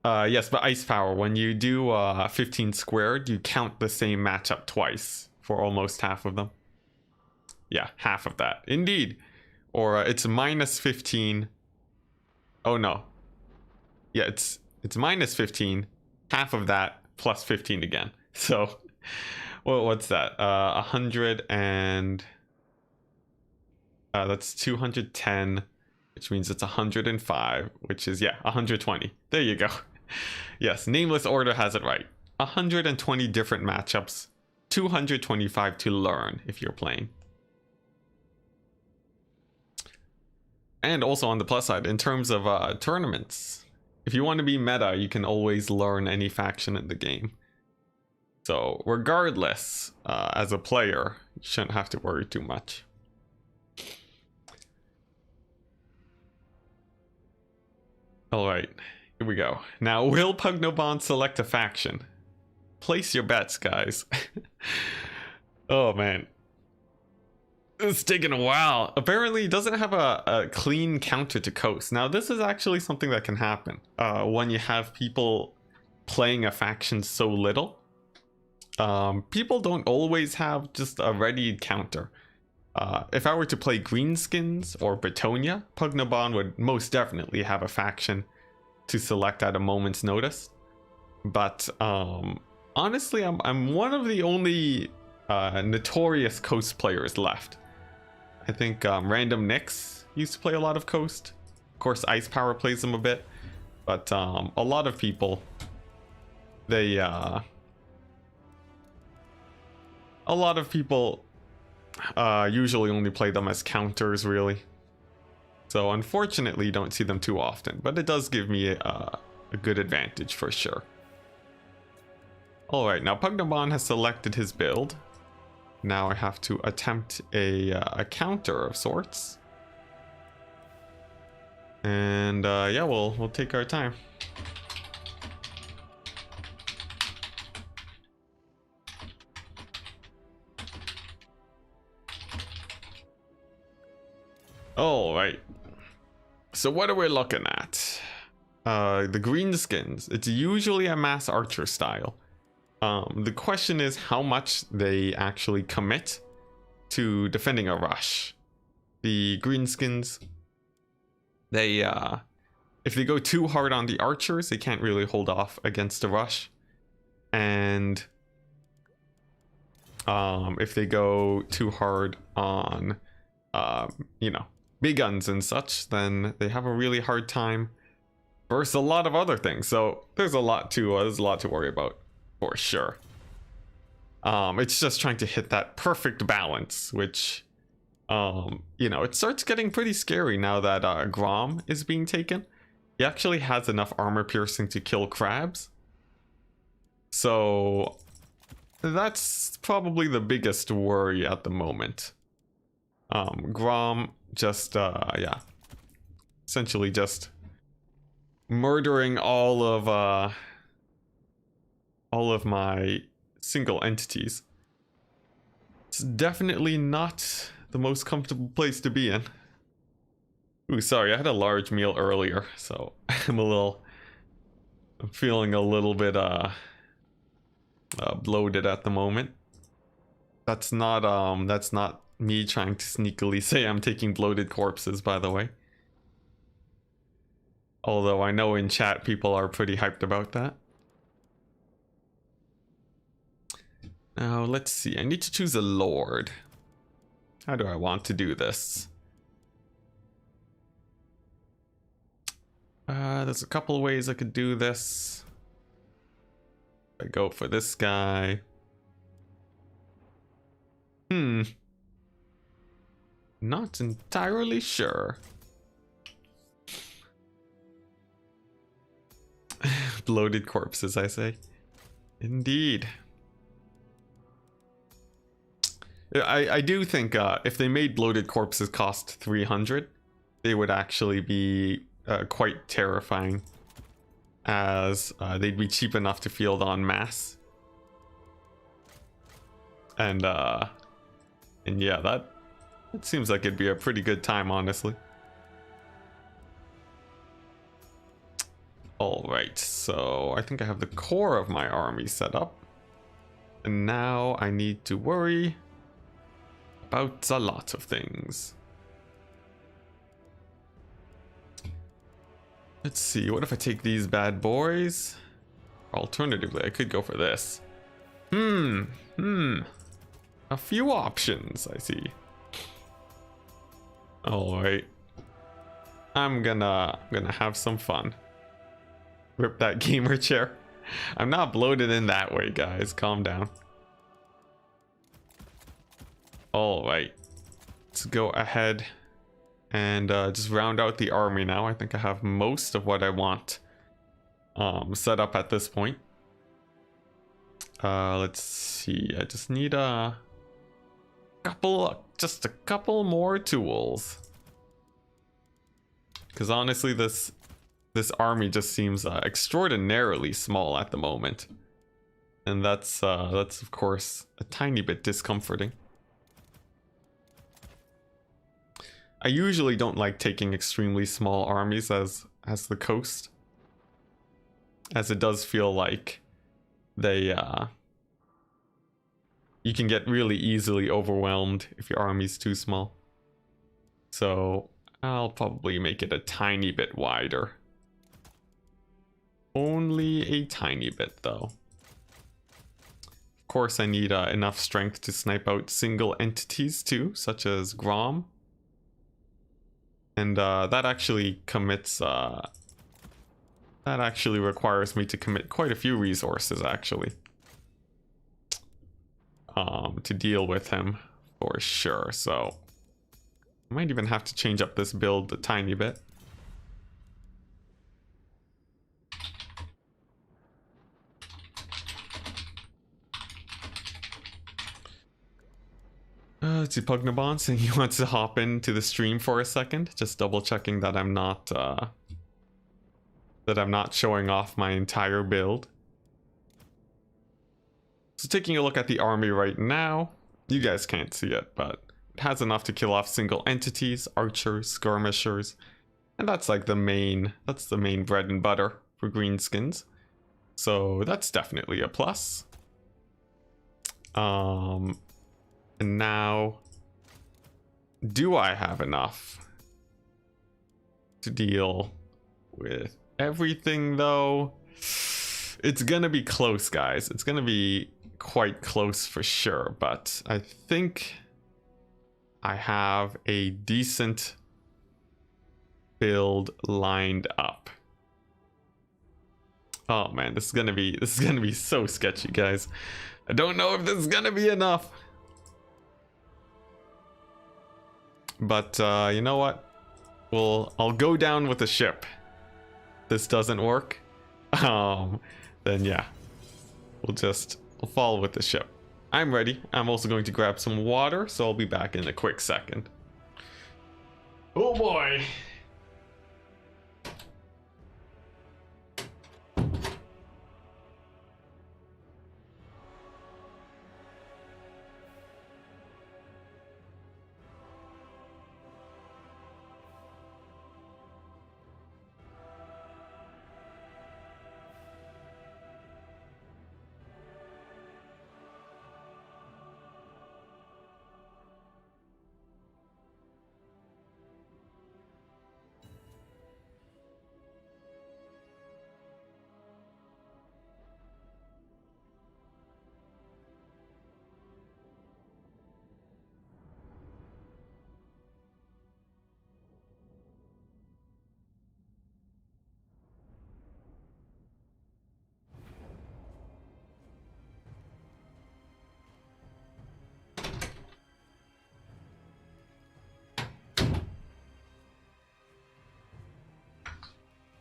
Yes, but Ice Power, when you do 15 squared, you count the same matchup twice for almost half of them. Yeah, half of that, indeed. Or it's minus 15. Oh no. Yeah, it's minus 15, half of that plus 15 again. So, well, what's that? 100 and that's 210, which means it's 105, which is, yeah, 120. There you go. Yes, Nameless Order has it right. 120 different matchups, 225 to learn if you're playing. And also on the plus side, in terms of tournaments, if you want to be meta, you can always learn any faction in the game. So regardless, as a player, you shouldn't have to worry too much. All right, here we go. Now, will Pugnaban select a faction? Place your bets, guys. Oh man. It's taking a while. Apparently, he doesn't have a clean counter to coast. Now, this is actually something that can happen when you have people playing a faction so little. People don't always have just a ready counter. If I were to play Greenskins or Bretonia, Pugnaban would most definitely have a faction to select at a moment's notice. But honestly, I'm one of the only notorious coast players left. I think Random Nix used to play a lot of coast. Of course, Ice Power plays them a bit, but a lot of people, they usually only play them as counters, really. So unfortunately, you don't see them too often, but it does give me a good advantage for sure. All right, now Pugnaban has selected his build. Now I have to attempt a counter of sorts. And yeah, we'll take our time. All right. So what are we looking at? The Greenskins. It's usually a mass archer style. The question is how much they actually commit to defending a rush. The Greenskins, they if they go too hard on the archers, they can't really hold off against a rush. And if they go too hard on you know, big guns and such, then they have a really hard time versus a lot of other things. So there's a lot to worry about. For sure. It's just trying to hit that perfect balance, which, you know, it starts getting pretty scary now that Grom is being taken. He actually has enough armor piercing to kill crabs. So that's probably the biggest worry at the moment. Grom just, yeah, essentially just murdering all of my single entities. It's definitely not the most comfortable place to be in. Ooh, sorry, I had a large meal earlier, so I'm feeling a little bit bloated at the moment. That's not me trying to sneakily say I'm taking bloated corpses, by the way. Although I know in chat people are pretty hyped about that. Now, let's see. I need to choose a lord. How do I want to do this? There's a couple of ways I could do this. I go for this guy. Not entirely sure. Bloated corpses, I say. Indeed. I do think if they made bloated corpses cost 300, they would actually be quite terrifying, as they'd be cheap enough to field en masse. And yeah, that seems like it'd be a pretty good time, honestly. Alright, so I think I have the core of my army set up. And now I need to worry about a lot of things. Let's see, what if I take these bad boys? Alternatively, I could go for this. A few options, I see. Alright. I'm gonna have some fun. Rip that gamer chair. I'm not bloated in that way, guys. Calm down. Alright. Let's go ahead and just round out the army now. I think I have most of what I want set up at this point. Let's see. I just need just a couple more tools. Because honestly, this army just seems extraordinarily small at the moment, and that's of course a tiny bit discomforting. I usually don't like taking extremely small armies as the coast, as it does feel like they you can get really easily overwhelmed if your army's too small. So I'll probably make it a tiny bit wider. Only a tiny bit, though. Of course, I need enough strength to snipe out single entities too, such as Grom. And that actually commits... that actually requires me to commit quite a few resources, actually. To deal with him, for sure. So I might even have to change up this build a tiny bit. Let's see, Pugnabon saying he wants to hop into the stream for a second. Just double checking that I'm not showing off my entire build. So taking a look at the army right now, you guys can't see it, but it has enough to kill off single entities, archers, skirmishers, and that's like the main bread and butter for greenskins. So that's definitely a plus. And now, do I have enough to deal with everything, though? It's gonna be close, guys. It's gonna be quite close for sure, but I think I have a decent build lined up. Oh man, this is gonna be so sketchy, guys. I don't know if this is gonna be enough. But you know what? I'll go down with the ship. This doesn't work. Then yeah, we'll follow with the ship. I'm ready. I'm also going to grab some water, so I'll be back in a quick second. Oh boy.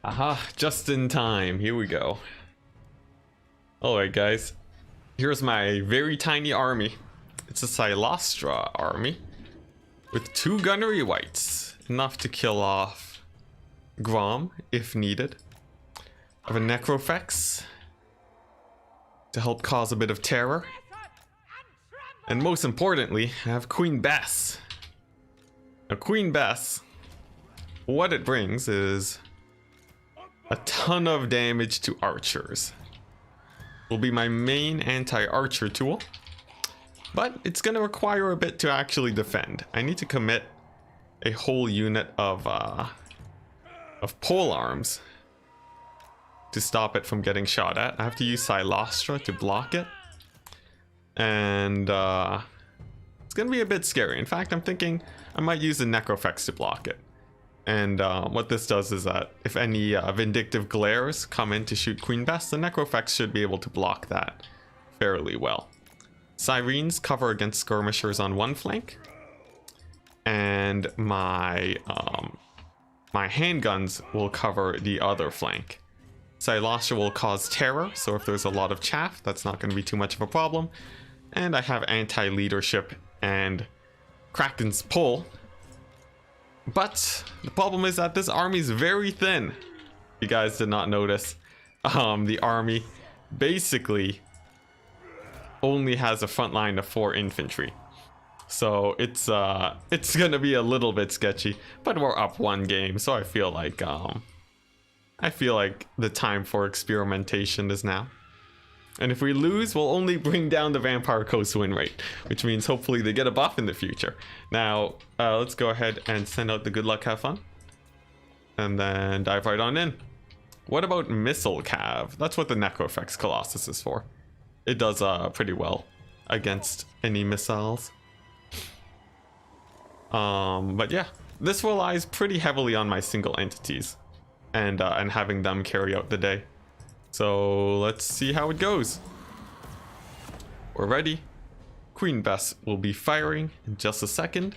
Aha, just in time. Here we go. Alright guys, here's my very tiny army. It's a Silostra army with 2 gunnery wights, enough to kill off Grom if needed. I have a Necrofex to help cause a bit of terror. And most importantly, I have Queen Bess. Now Queen Bess, what it brings is a ton of damage to archers. Will be my main anti-archer tool, but it's going to require a bit to actually defend. I need to commit a whole unit of pole arms to stop it from getting shot at. I have to use Silostra to block it, and it's going to be a bit scary. In fact, I'm thinking I might use the Necrofex to block it. And what this does is that if any vindictive glares come in to shoot Queen Bess, the Necrofex should be able to block that fairly well. Sirens cover against skirmishers on one flank, and my handguns will cover the other flank. Silostra will cause terror, so if there's a lot of chaff, that's not going to be too much of a problem. And I have anti-leadership and Kraken's pull. But the problem is that this army is very thin. If you guys did not notice, the army basically only has a front line of 4 infantry. So it's gonna be a little bit sketchy, but we're up 1 game, so I feel like the time for experimentation is now. And if we lose, we'll only bring down the Vampire Coast win rate, which means hopefully they get a buff in the future. Now, let's go ahead and send out the good luck, have fun. And then dive right on in. What about Missile Cav? That's what the Necrofex Colossus is for. It does pretty well against any missiles. But yeah, this relies pretty heavily on my single entities and having them carry out the day. So let's see how it goes. We're ready. Queen Bess will be firing in just a second.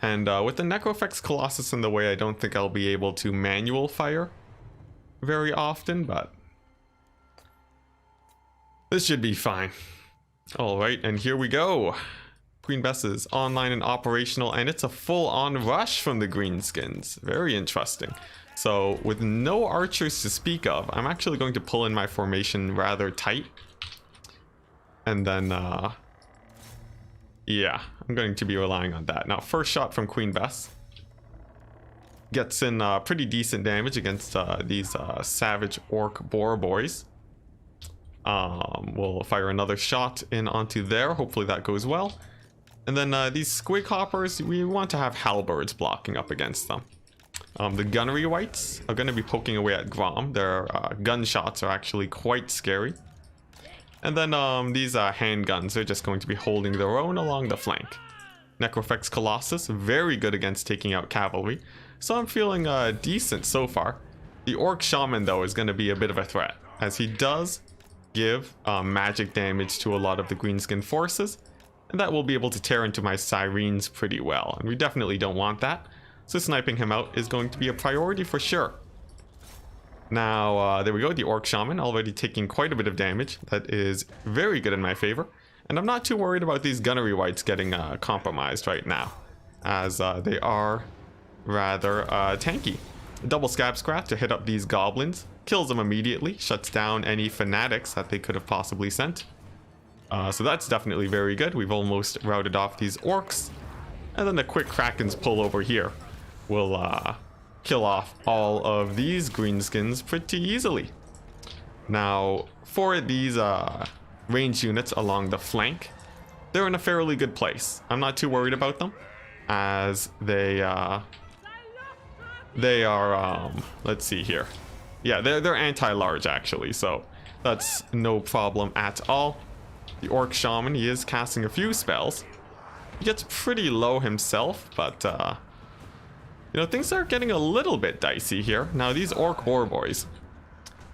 And with the Necrofex Colossus in the way, I don't think I'll be able to manual fire very often, but this should be fine. Alright, and here we go. Queen Bess is online and operational, and it's a full-on rush from the Greenskins. Very interesting. So with no archers to speak of, I'm actually going to pull in my formation rather tight. And then, yeah, I'm going to be relying on that. Now, first shot from Queen Bess gets in pretty decent damage against these savage orc boar boys. We'll fire another shot in onto there. Hopefully that goes well. And then these squig hoppers, we want to have halberds blocking up against them. The gunnery wights are going to be poking away at Grom. Their gunshots are actually quite scary. And then these handguns are just going to be holding their own along the flank. Necrofex Colossus, very good against taking out cavalry. So I'm feeling decent so far. The Orc Shaman, though, is going to be a bit of a threat, as he does give magic damage to a lot of the greenskin forces. And that will be able to tear into my sirens pretty well. And we definitely don't want that. So sniping him out is going to be a priority for sure. Now, there we go. The Orc Shaman already taking quite a bit of damage. That is very good in my favor. And I'm not too worried about these gunnery wights getting compromised right now, as they are rather tanky. A double Scab Scrat to hit up these goblins. Kills them immediately. Shuts down any fanatics that they could have possibly sent. So that's definitely very good. We've almost routed off these orcs. And then a quick Kraken's pull over here will kill off all of these greenskins pretty easily. Now, for these range units along the flank, they're in a fairly good place. I'm not too worried about them, as they are, let's see here. Yeah, they're anti-large actually, so that's no problem at all. The Orc Shaman, he is casting a few spells. He gets pretty low himself, but you know, things are getting a little bit dicey here. Now these Orc Boar Boys,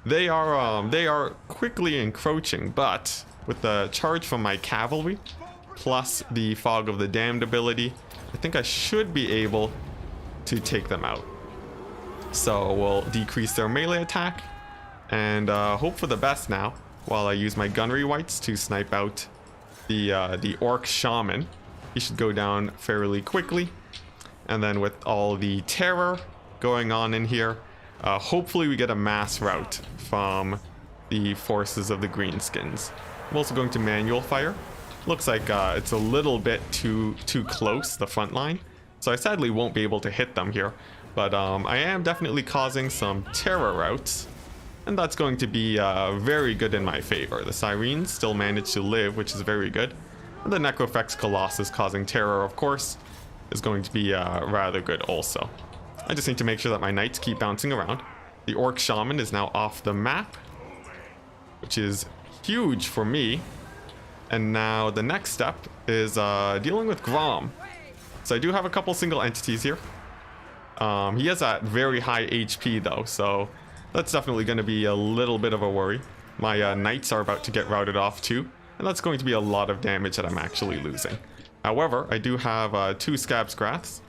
they are quickly encroaching, but with the charge from my cavalry plus the Fog of the Damned ability, I think I should be able to take them out. So we'll decrease their melee attack and hope for the best now while I use my gunnery wights to snipe out the orc shaman. He should go down fairly quickly. And then with all the terror going on in here, hopefully we get a mass rout from the forces of the greenskins. I'm also going to manual fire. Looks like it's a little bit too close, the front line. So I sadly won't be able to hit them here. But I am definitely causing some terror routs. And that's going to be very good in my favor. The Sirens still manage to live, which is very good. And the Necrofex Colossus causing terror, of course, is going to be rather good also. I just need to make sure that my knights keep bouncing around. The Orc Shaman is now off the map, which is huge for me. And now the next step is dealing with Grom. So I do have a couple single entities here. He has a very high HP though, so that's definitely going to be a little bit of a worry. My knights are about to get routed off too, and that's going to be a lot of damage that I'm actually losing. However, I do have 2 Scabscraths.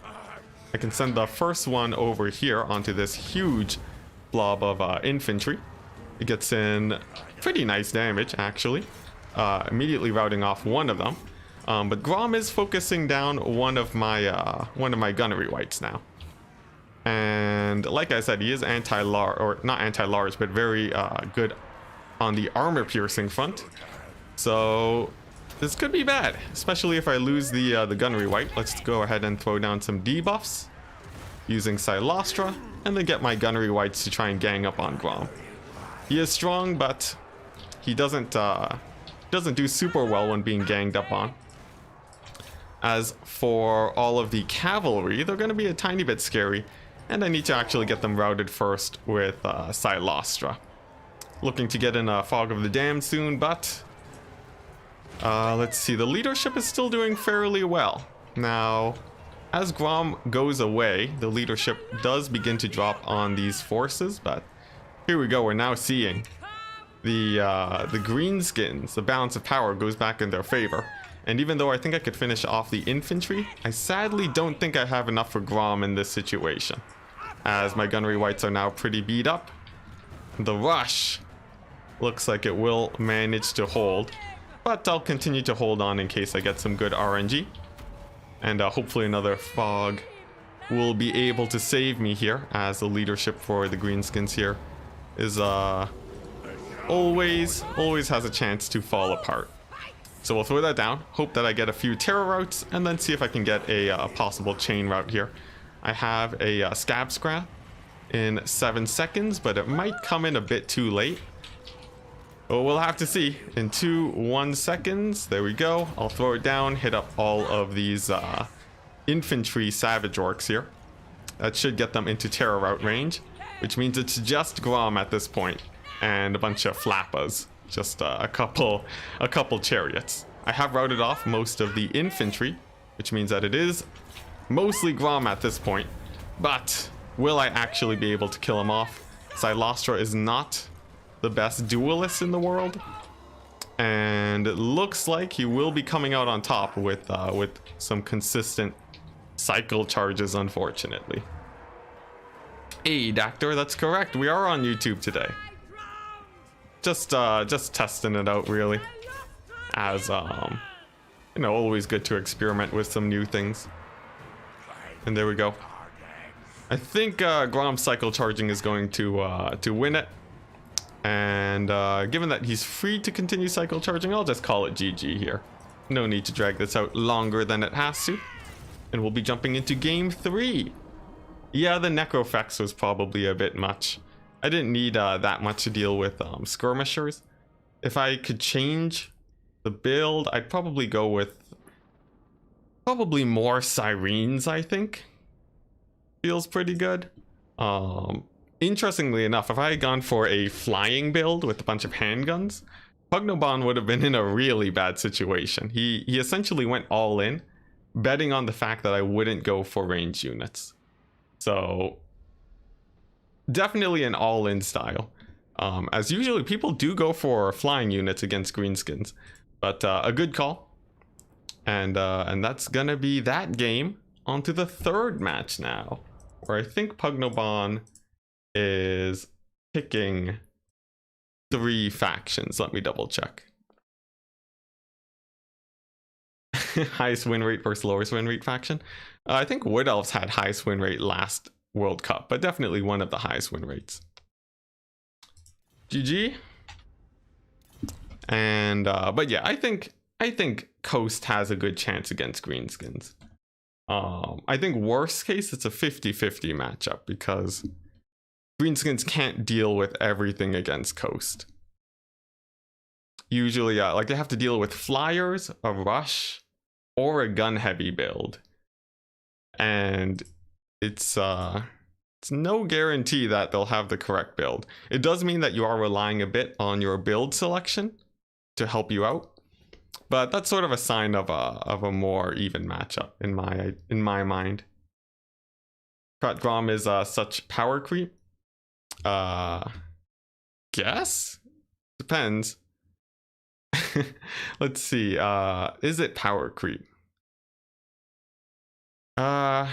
I can send the first one over here onto this huge blob of infantry. It gets in pretty nice damage actually, immediately routing off one of them. But Grom is focusing down one of my gunnery wights now. And like I said, he is anti-large, or not anti-large, but very good on the armor piercing front. So this could be bad, especially if I lose the gunnery wight. Let's go ahead and throw down some debuffs using Silostra, and then get my gunnery wights to try and gang up on Grom. He is strong, but he doesn't do super well when being ganged up on. As for all of the cavalry, they're going to be a tiny bit scary. And I need to actually get them routed first with Silostra. Looking to get in a Fog of the Damned soon, but let's see. The leadership is still doing fairly well. Now, as Grom goes away, the leadership does begin to drop on these forces, but here we go. We're now seeing the greenskins. The balance of power goes back in their favor. And even though I think I could finish off the infantry, I sadly don't think I have enough for Grom in this situation, as my gunnery wights are now pretty beat up. The rush looks like it will manage to hold, but I'll continue to hold on in case I get some good RNG. And hopefully another fog will be able to save me here, as the leadership for the greenskins here is always has a chance to fall apart. So we'll throw that down, hope that I get a few terror routes, and then see if I can get a possible chain route here. I have a Scabscrath in 7 seconds, but it might come in a bit too late. But we'll have to see. In 1 seconds, there we go. I'll throw it down, hit up all of these infantry savage orcs here. That should get them into terror route range, which means it's just Grom at this point, and a bunch of flappas. Just a couple chariots. I have routed off most of the infantry, which means that it is mostly Grom at this point. But will I actually be able to kill him off? Silostra is not the best duelist in the world, and it looks like he will be coming out on top with some consistent cycle charges, unfortunately. Hey, Doctor, that's correct. We are on YouTube today. Just testing it out, really. As you know, always good to experiment with some new things. And there we go. I think Grom cycle charging is going to win it. And given that he's free to continue cycle charging, I'll just call it GG here. No need to drag this out longer than it has to. And we'll be jumping into game 3. Yeah, the Necrofex was probably a bit much. I didn't need that much to deal with skirmishers. If I could change the build, I'd probably go with more Sirens, I think. Feels pretty good. Interestingly enough, if I had gone for a flying build with a bunch of handguns, Pugnoban would have been in a really bad situation. He essentially went all in, betting on the fact that I wouldn't go for range units. So definitely an all-in style. As usually people do go for flying units against greenskins, but a good call. And that's gonna be that game. On to the third match now, where I think Pugnoban is picking 3 factions. Let me double check. Highest win rate versus lowest win rate faction. I think Wood Elves had highest win rate last World Cup, but definitely one of the highest win rates. GG. And but yeah, I think Coast has a good chance against Greenskins. I think worst case it's a 50-50 matchup because Greenskins can't deal with everything against Coast. Usually, like they have to deal with flyers, a rush, or a gun heavy build, and it's no guarantee that they'll have the correct build. It does mean that you are relying a bit on your build selection to help you out, but that's sort of a sign of a more even matchup in my mind. Pratt Grom is such power creep. Guess? Depends. Let's see. Is it power creep? I'm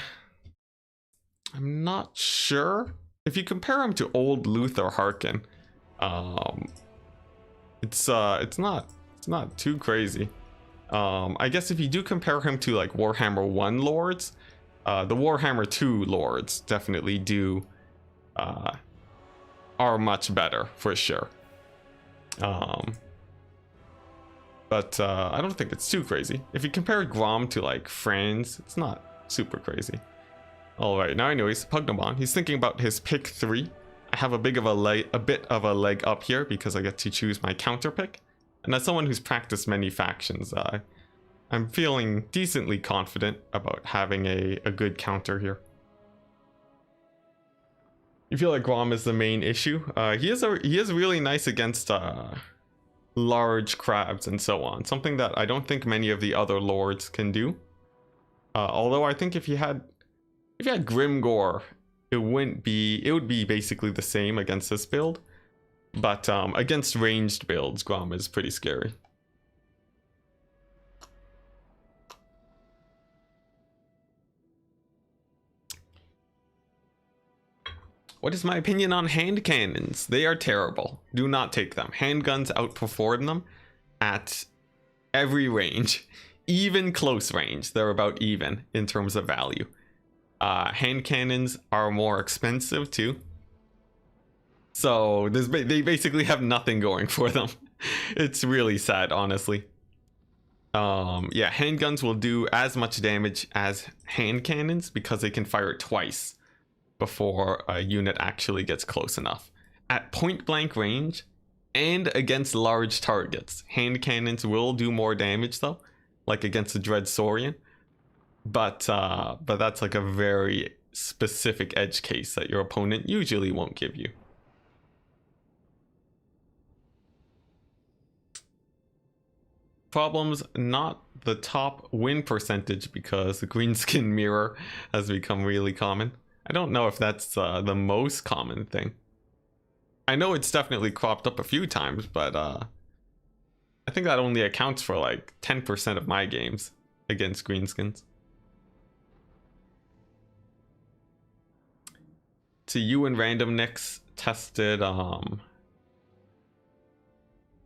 not sure. If you compare him to old Luther Harkin, it's not too crazy. I guess if you do compare him to like Warhammer 1 lords, the Warhammer 2 lords definitely do are much better for sure. But I don't think it's too crazy. If you compare Grom to like Franz, it's not super crazy. All right, now anyways, Pugnabon, he's thinking about his pick 3. I have a bit of a leg up here because I get to choose my counter pick. And as someone who's practiced many factions, I'm feeling decently confident about having a good counter here. You feel like Grom is the main issue? He is really nice against large crabs and so on. Something that I don't think many of the other lords can do. Although I think if you had Grimgore, it would be basically the same against this build. But against ranged builds, Grom is pretty scary. What is my opinion on hand cannons? They are terrible. Do not take them. Handguns outperform them at every range. Even close range, they're about even in terms of value. Hand cannons are more expensive too. So they basically have nothing going for them. It's really sad, honestly. Yeah, handguns will do as much damage as hand cannons because they can fire twice before a unit actually gets close enough. At point blank range and against large targets, hand cannons will do more damage though, like against the Dread Saurian. But that's like a very specific edge case that your opponent usually won't give you. Problems, not the top win percentage because the greenskin mirror has become really common. I don't know if that's the most common thing. I know it's definitely cropped up a few times, but I think that only accounts for like 10% of my games against greenskins. To you and Random Nicks tested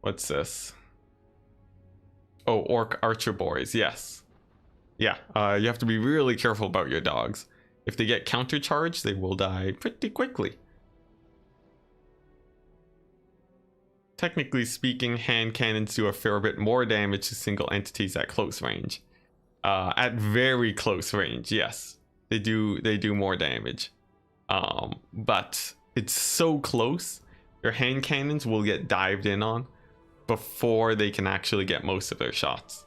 what's this? Oh, Orc Archer Boys, yes. Yeah, you have to be really careful about your dogs. If they get countercharged, they will die pretty quickly. Technically speaking, hand cannons do a fair bit more damage to single entities at close range. At very close range, yes, they do more damage. But it's so close, your hand cannons will get dived in on before they can actually get most of their shots.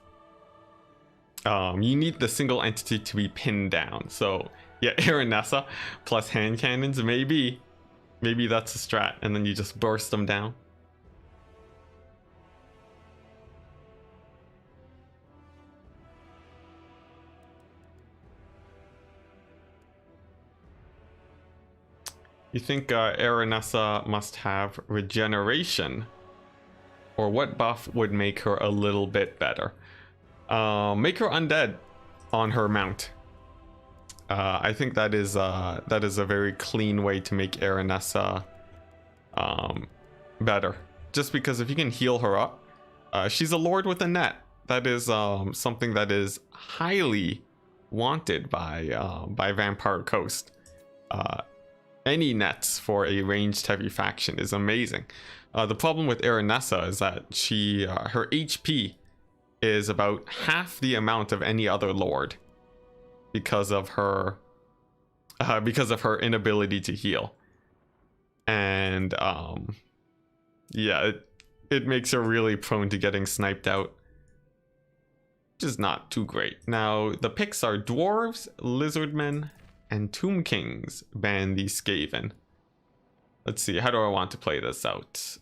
You need the single entity to be pinned down. So yeah, Aranessa plus hand cannons, maybe that's a strat, and then you just burst them down. You think Aranessa must have regeneration? Or what buff would make her a little bit better? Make her undead on her mount. I think that is a very clean way to make Aranessa better. Just because if you can heal her up, she's a lord with a net. That is something that is highly wanted by Vampire Coast. Any nets for a ranged heavy faction is amazing. The problem with Aranessa is that she her HP is about half the amount of any other lord because of her inability to heal. And yeah, it makes her really prone to getting sniped out, which is not too great. Now the picks are dwarves, lizardmen, and tomb kings ban the Skaven. Let's see, how do I want to play this out?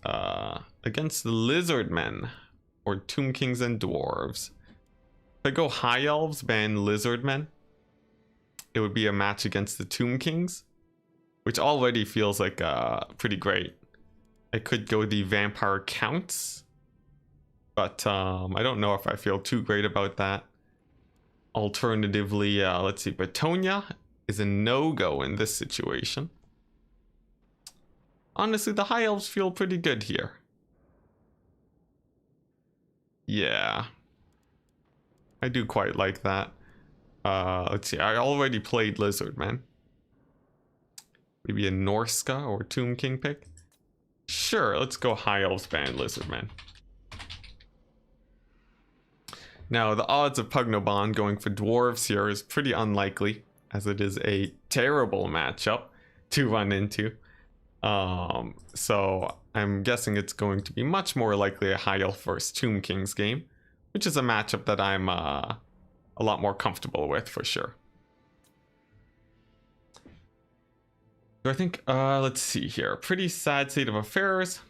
Against the lizardmen or tomb kings and dwarves. If I go high elves, ban lizardmen, it would be a match against the tomb kings, which already feels like pretty great. I could go the vampire counts, but I don't know if I feel too great about that. Alternatively, let's see, Bretonia is a no-go in this situation. Honestly, the high elves feel pretty good here. Yeah, I do quite like that. Let's see, I already played Lizardman. Maybe a Norska or Tomb King pick? Sure, let's go high elves ban Lizardman. Now, the odds of Pugnoban going for dwarves here is pretty unlikely, as it is a terrible matchup to run into. So I'm guessing it's going to be much more likely a high elf versus Tomb Kings game, which is a matchup that I'm a lot more comfortable with for sure. So I think, let's see here. Pretty sad state of affairs.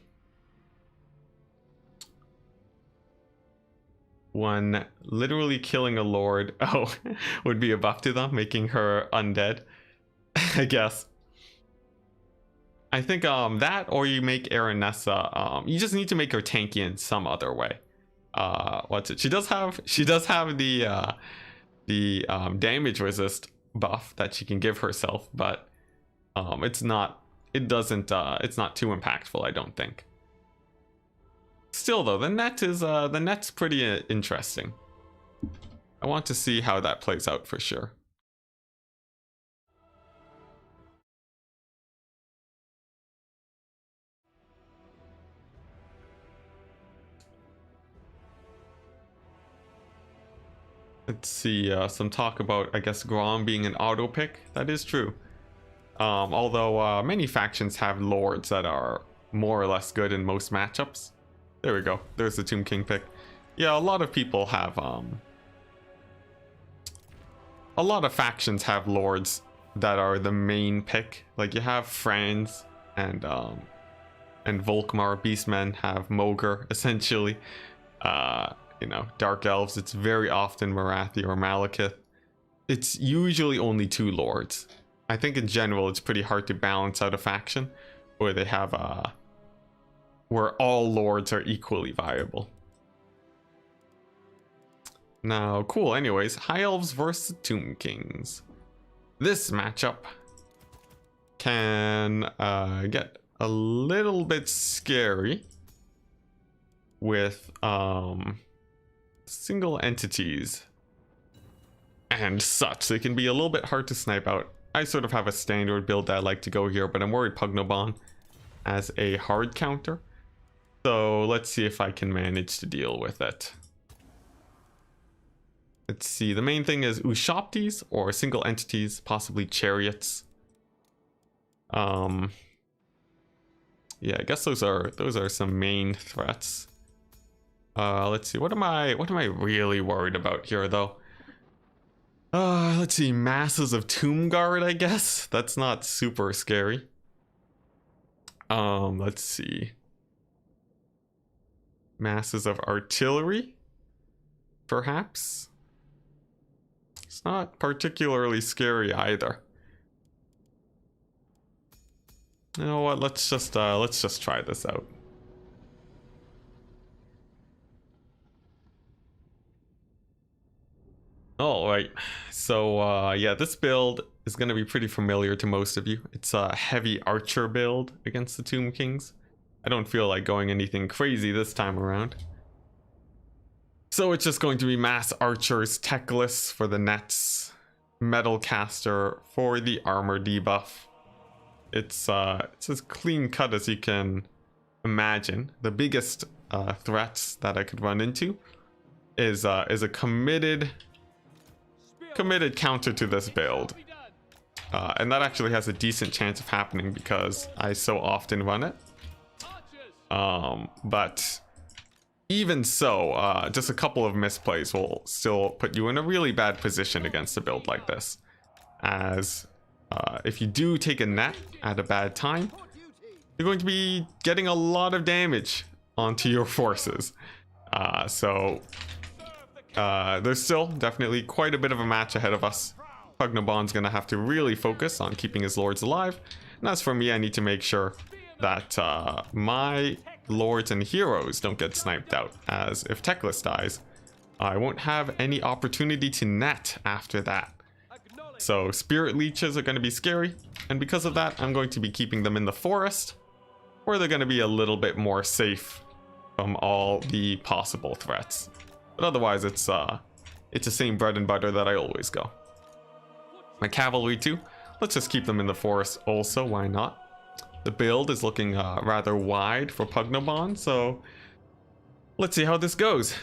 One literally killing a lord, would be a buff to them, making her undead, I guess. I think that, or you make Aranessa, you just need to make her tanky in some other way. What's it? She does have the damage resist buff that she can give herself, but it's not too impactful, I don't think. Still though, the net's pretty interesting. I want to see how that plays out for sure. Let's see, some talk about, I guess, Grom being an auto pick. That is true. Although many factions have lords that are more or less good in most matchups. There we go. There's the Tomb King pick. Yeah, a lot of people have a lot of factions have lords that are the main pick. Like you have Franz and Volkmar. Beastmen have Mogr essentially. You know, Dark Elves, it's very often Marathi or Malekith. It's usually only two lords. I think in general it's pretty hard to balance out a faction where they have where all lords are equally viable. Now, cool, anyways, High Elves versus Tomb Kings. This matchup can get a little bit scary with single entities and such. They can be a little bit hard to snipe out. I sort of have a standard build that I like to go here, but I'm worried Pugnoban as a hard counter. So let's see if I can manage to deal with it. Let's see, the main thing is Ushoptis or single entities, possibly chariots. Yeah, I guess those are some main threats. Let's see, what am I really worried about here though? Let's see, masses of Tomb Guard, I guess. That's not super scary. Let's see. Masses of artillery, perhaps. It's not particularly scary either. You know what? Let's just try this out. All right, so yeah, this build is going to be pretty familiar to most of you. It's a heavy archer build against the Tomb Kings. I don't feel like going anything crazy this time around. So it's just going to be mass archers, techless for the nets, metal caster for the armor debuff. It's as clean cut as you can imagine. The biggest threats that I could run into is a committed counter to this build, and that actually has a decent chance of happening because I so often run it. But even so, just a couple of misplays will still put you in a really bad position against a build like this, as if you do take a net at a bad time, you're going to be getting a lot of damage onto your forces. So there's still definitely quite a bit of a match ahead of us. Pugnabon's gonna have to really focus on keeping his lords alive, and as for me, I need to make sure that my lords and heroes don't get sniped out, as if Techless dies, I won't have any opportunity to net after that. So spirit leeches are going to be scary, and because of that, I'm going to be keeping them in the forest, where they're going to be a little bit more safe from all the possible threats. But otherwise, it's the same bread and butter that I always go. My cavalry too, let's just keep them in the forest also, why not? The build is looking rather wide for Pugnabon, so let's see how this goes.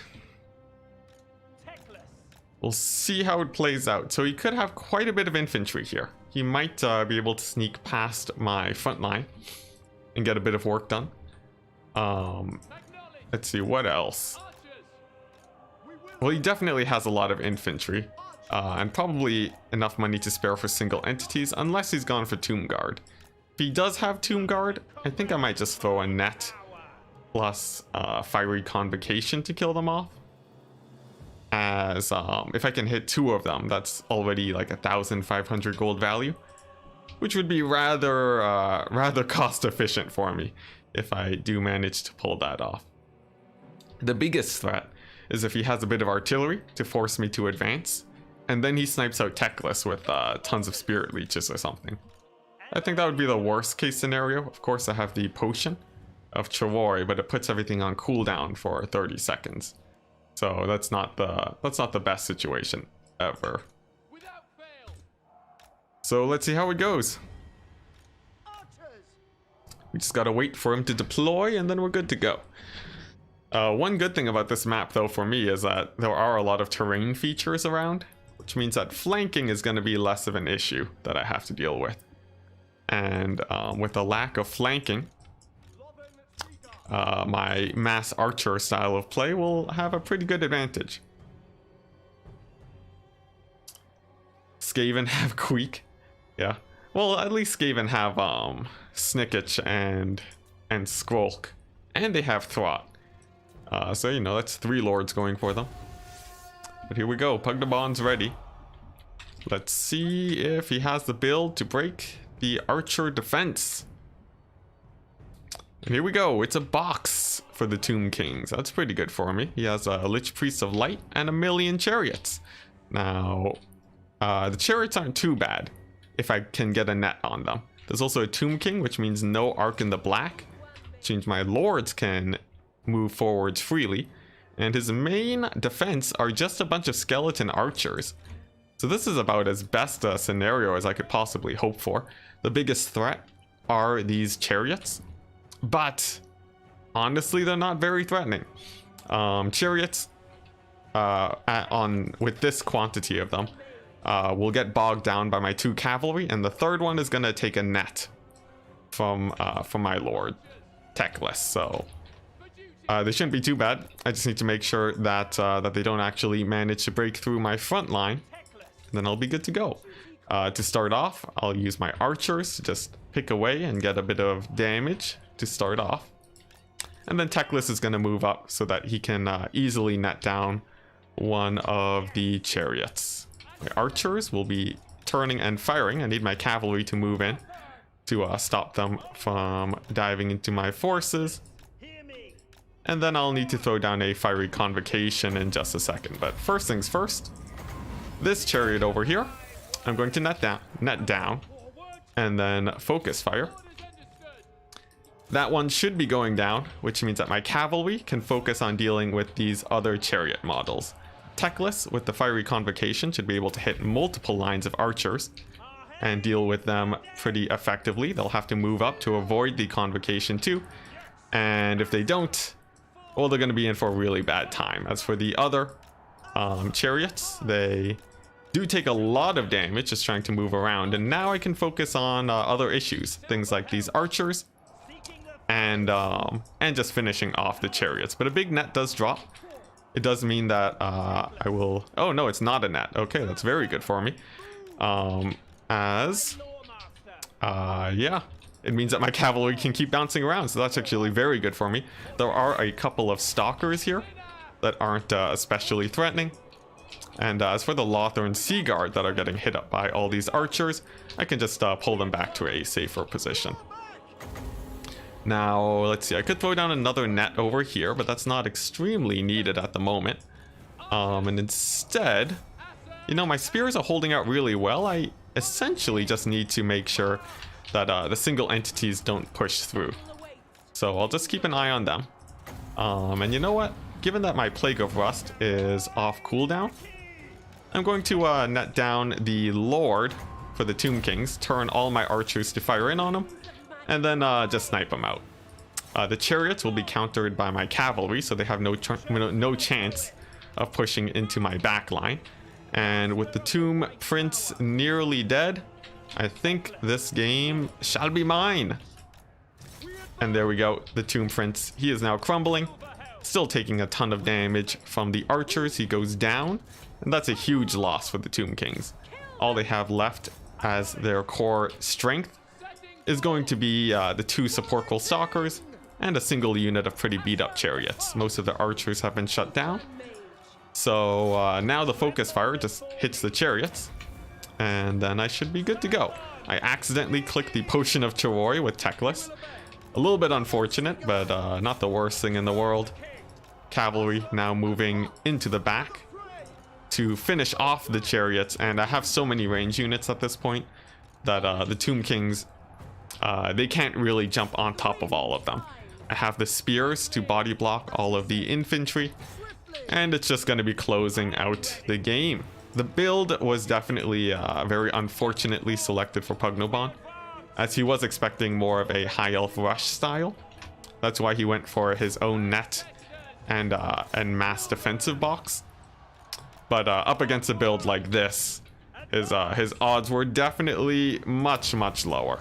We'll see how it plays out. So he could have quite a bit of infantry here. He might be able to sneak past my front line and get a bit of work done. Let's see, what else? Well, he definitely has a lot of infantry, and probably enough money to spare for single entities, unless he's gone for Tomb Guard. If he does have Tomb Guard, I think I might just throw a net plus Fiery Convocation to kill them off. As if I can hit 2 of them, that's already like 1,500 gold value, which would be rather cost efficient for me if I do manage to pull that off. The biggest threat is if he has a bit of artillery to force me to advance, and then he snipes out Techless with tons of spirit leeches or something. I think that would be the worst case scenario. Of course, I have the potion of Chivori, but it puts everything on cooldown for 30 seconds. So that's not the best situation ever. So let's see how it goes. We just gotta wait for him to deploy, and then we're good to go. One good thing about this map, though, for me, is that there are a lot of terrain features around, which means that flanking is going to be less of an issue that I have to deal with. And with a lack of flanking, my mass archer style of play will have a pretty good advantage. Skaven have Queek. Yeah. Well, at least Skaven have Snicketch and Skrolk. And they have Throt. So, you know, that's 3 lords going for them. But here we go. Pugnabon's ready. Let's see if he has the build to break the archer defense. And here we go. It's a box for the Tomb Kings. That's pretty good for me. He has a Lich Priest of Light and 1,000,000 chariots. Now, the chariots aren't too bad if I can get a net on them. There's also a Tomb King, which means no Arc in the Black, which means my lords can move forwards freely. And his main defense are just a bunch of skeleton archers. So this is about as best a scenario as I could possibly hope for. The biggest threat are these chariots, but honestly, they're not very threatening. Chariots, with this quantity of them, will get bogged down by my 2 cavalry, and the third one is gonna take a net from my lord, Techless. So they shouldn't be too bad. I just need to make sure that that they don't actually manage to break through my front line, and then I'll be good to go. To start off, I'll use my archers to just pick away and get a bit of damage to start off. And then Techless is going to move up so that he can easily net down one of the chariots. My archers will be turning and firing. I need my cavalry to move in to stop them from diving into my forces. And then I'll need to throw down a Fiery Convocation in just a second. But first things first, this chariot over here, I'm going to net down, and then focus fire. That one should be going down, which means that my cavalry can focus on dealing with these other chariot models. Techless with the fiery convocation should be able to hit multiple lines of archers and deal with them pretty effectively. They'll have to move up to avoid the convocation too. And if they don't, well, they're going to be in for a really bad time. As for the other chariots, they do take a lot of damage just trying to move around. And now I can focus on other issues, things like these archers and just finishing off the chariots. But a big net does drop. It does mean that I will... Oh, no, it's not a net. Okay, that's very good for me. Yeah, it means that my cavalry can keep bouncing around, so that's actually very good for me. There are a couple of stalkers here that aren't especially threatening. And as for the Lothern Sea Guard that are getting hit up by all these archers, I can just pull them back to a safer position. Now, let's see, I could throw down another net over here, but that's not extremely needed at the moment. And instead, you know, my spears are holding out really well. I essentially just need to make sure that the single entities don't push through. So I'll just keep an eye on them. And you know what? Given that my Plague of Rust is off cooldown, I'm going to net down the Lord for the Tomb Kings, turn all my archers to fire in on them, and then just snipe them out. The chariots will be countered by my cavalry, so they have no chance of pushing into my back line. And with the Tomb Prince nearly dead, I think this game shall be mine. And there we go, the Tomb Prince. He is now crumbling, still taking a ton of damage from the archers. He goes down, and that's a huge loss for the Tomb Kings. All they have left as their core strength is going to be the 2 sepulchral stalkers and a single unit of pretty beat up chariots. Most of the archers have been shut down. So now the focus fire just hits the chariots, and then I should be good to go. I accidentally clicked the Potion of Terror with Techless. A little bit unfortunate, but not the worst thing in the world. Cavalry now moving into the back to finish off the chariots, and I have so many range units at this point that the Tomb Kings, they can't really jump on top of all of them. I have the spears to body block all of the infantry, and it's just going to be closing out the game. The build was definitely very unfortunately selected for Pugnoban, as he was expecting more of a high elf rush style. That's why he went for his own net and mass defensive box. But up against a build like this, his odds were definitely much lower.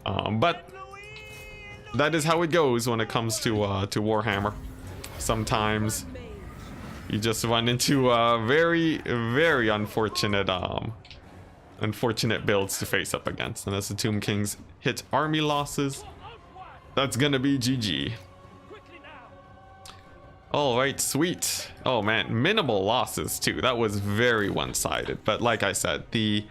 But that is how it goes when it comes to Warhammer. Sometimes you just run into very unfortunate builds to face up against. And as the Tomb Kings hit army losses, that's gonna be GG. Alright, sweet. Oh man, minimal losses too. That was very one-sided. But like I said, the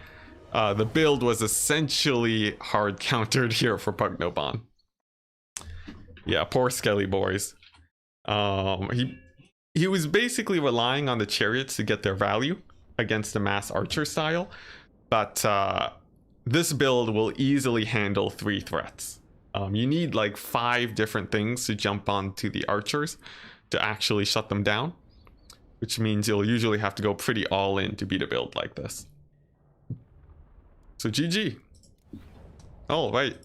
build was essentially hard countered here for Pugnoban. Yeah, poor Skelly boys. He was basically relying on the chariots to get their value against the mass archer style, but this build will easily handle 3 threats. You need like 5 different things to jump onto the archers to actually shut them down, which means you'll usually have to go pretty all in to beat a build like this. So GG. All right.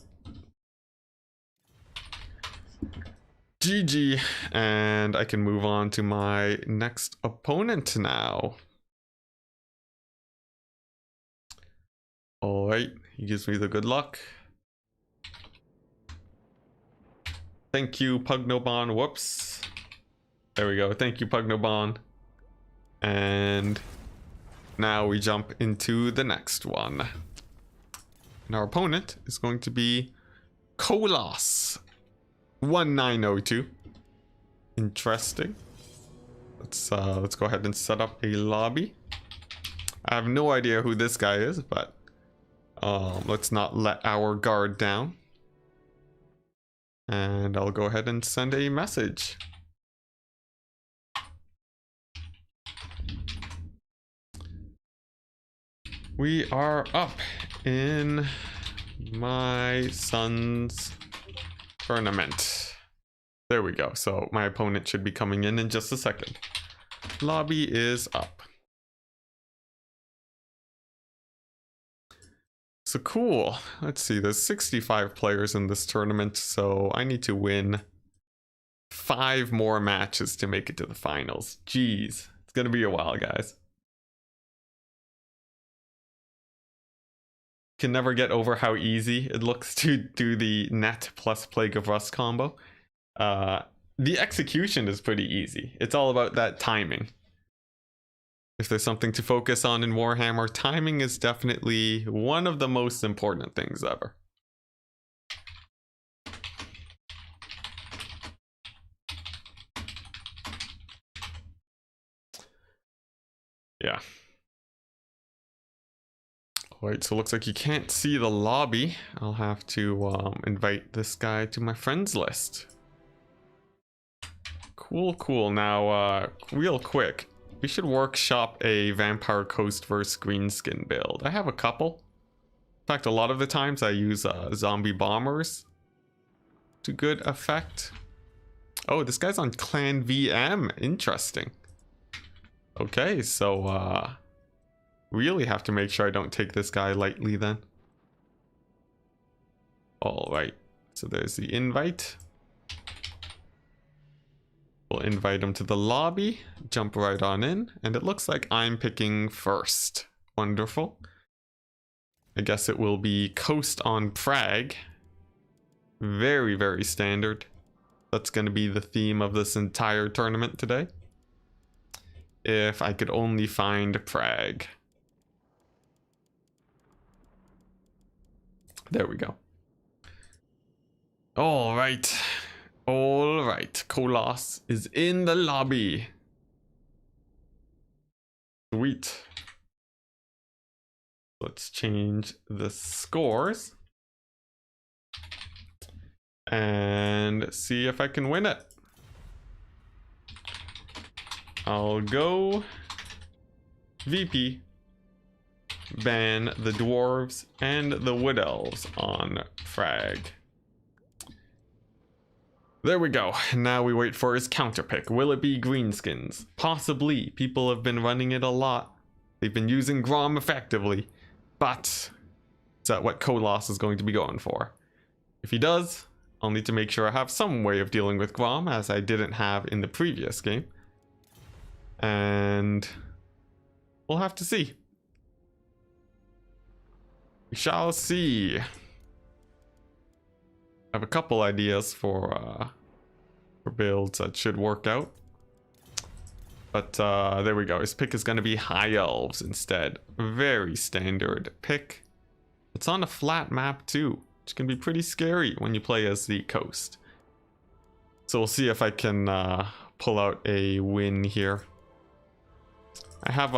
GG, and I can move on to my next opponent now. All right, he gives me the good luck. Thank you, Pugnoban. Whoops. There we go. Thank you, Pugnoban. And now we jump into the next one. And our opponent is going to be Kolos 1902. Interesting. Let's go ahead and set up a lobby. I have no idea who this guy is, but let's not let our guard down. And I'll go ahead and send a message. We are up in my son's tournament. There we go. So my opponent should be coming in just a second. Lobby is up. So cool. Let's see. There's 65 players in this tournament, so I need to win 5 more matches to make it to the finals. Jeez. It's gonna be a while, guys. Can never get over how easy it looks to do the net plus Plague of Rust combo. The execution is pretty easy. It's all about that timing. If there's something to focus on in Warhammer, timing is definitely one of the most important things ever. Yeah. Alright, so it looks like you can't see the lobby. I'll have to invite this guy to my friends list. Cool. Now, real quick, we should workshop a Vampire Coast vs. Greenskin build. I have a couple. In fact, a lot of the times I use zombie bombers to good effect. Oh, this guy's on Clan VM. Interesting. Okay, so really have to make sure I don't take this guy lightly then. Alright, so there's the invite. We'll invite him to the lobby, jump right on in, and it looks like I'm picking first. Wonderful. I guess it will be Coast on Prague. Very standard. That's going to be the theme of this entire tournament today. If I could only find Prague. There we go. Alright, Kolos is in the lobby. Sweet. Let's change the scores. And see if I can win it. I'll go VP. Ban the dwarves and the wood elves on Frag. There we go. Now we wait for his counter pick. Will it be greenskins? Possibly. People have been running it a lot. They've been using Grom effectively. But is that what Kolos is going to be going for? If he does, I'll need to make sure I have some way of dealing with Grom, as I didn't have in the previous game. And we'll have to see. We shall see. I have a couple ideas for builds that should work out. But there we go. His pick is going to be High Elves instead. Very standard pick. It's on a flat map too, which can be pretty scary when you play as the coast. So we'll see if I can pull out a win here. I have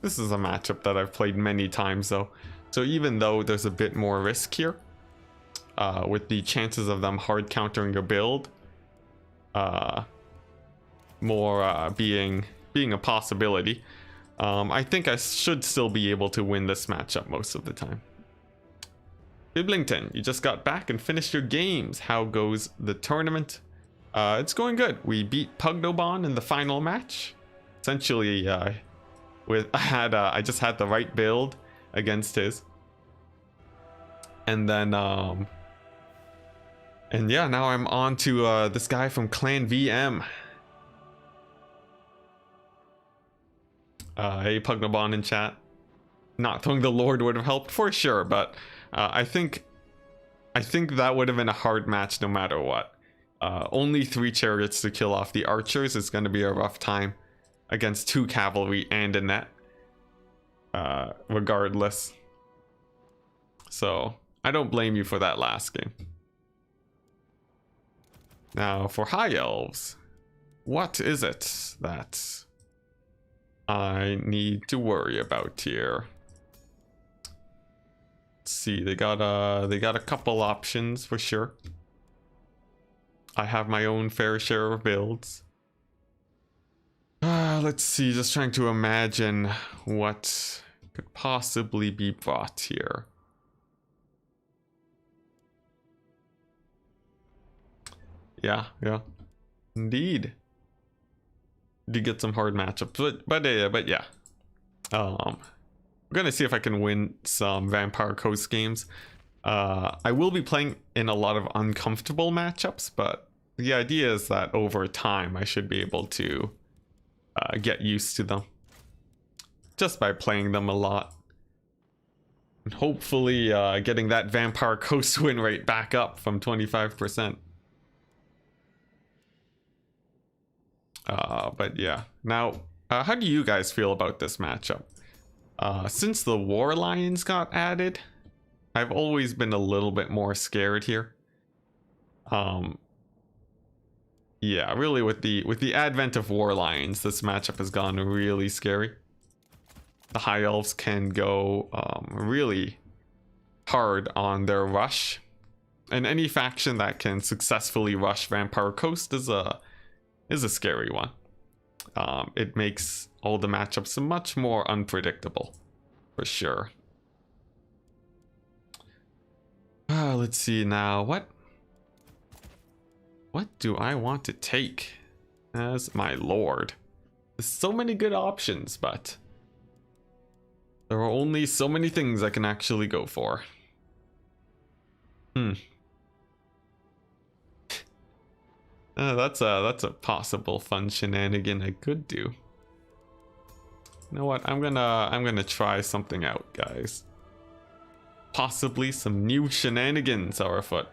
this is a matchup that I've played many times though. So even though there's a bit more risk here, with the chances of them hard countering your build, being a possibility, I think I should still be able to win this matchup most of the time. Biblington, you just got back and finished your games. How goes the tournament? It's going good. We beat Pugnobon in the final match. Essentially, I just had the right build against his, and then and yeah, now I'm on to this guy from Clan VM. Hey, Pugnobon in chat. Not throwing the Lord would have helped for sure, but I think that would have been a hard match no matter what. Only 3 chariots to kill off the archers is going to be a rough time against 2 cavalry and a net, regardless. So I don't blame you for that last game. Now for High Elves, what is it that I need to worry about here? Let's see, they got a couple options for sure. I have my own fair share of builds. Let's see, just trying to imagine what could possibly be Bret here. Yeah, indeed. Did get some hard matchups, but yeah. I'm gonna see if I can win some Vampire Coast games. I will be playing in a lot of uncomfortable matchups, but the idea is that over time I should be able to get used to them just by playing them a lot. And hopefully getting that Vampire Coast win rate back up from 25%. But yeah, now how do you guys feel about this matchup? Since the War Lions got added, I've always been a little bit more scared here. Yeah, really with the advent of War Lions, this matchup has gone really scary. The High Elves can go really hard on their rush, and any faction that can successfully rush Vampire Coast is a scary one. It makes all the matchups much more unpredictable, for sure. Let's see now. What do I want to take as my lord? There's so many good options, but there are only so many things I can actually go for. That's a possible fun shenanigan I could do. You know what? I'm gonna try something out, guys. Possibly some new shenanigans are afoot.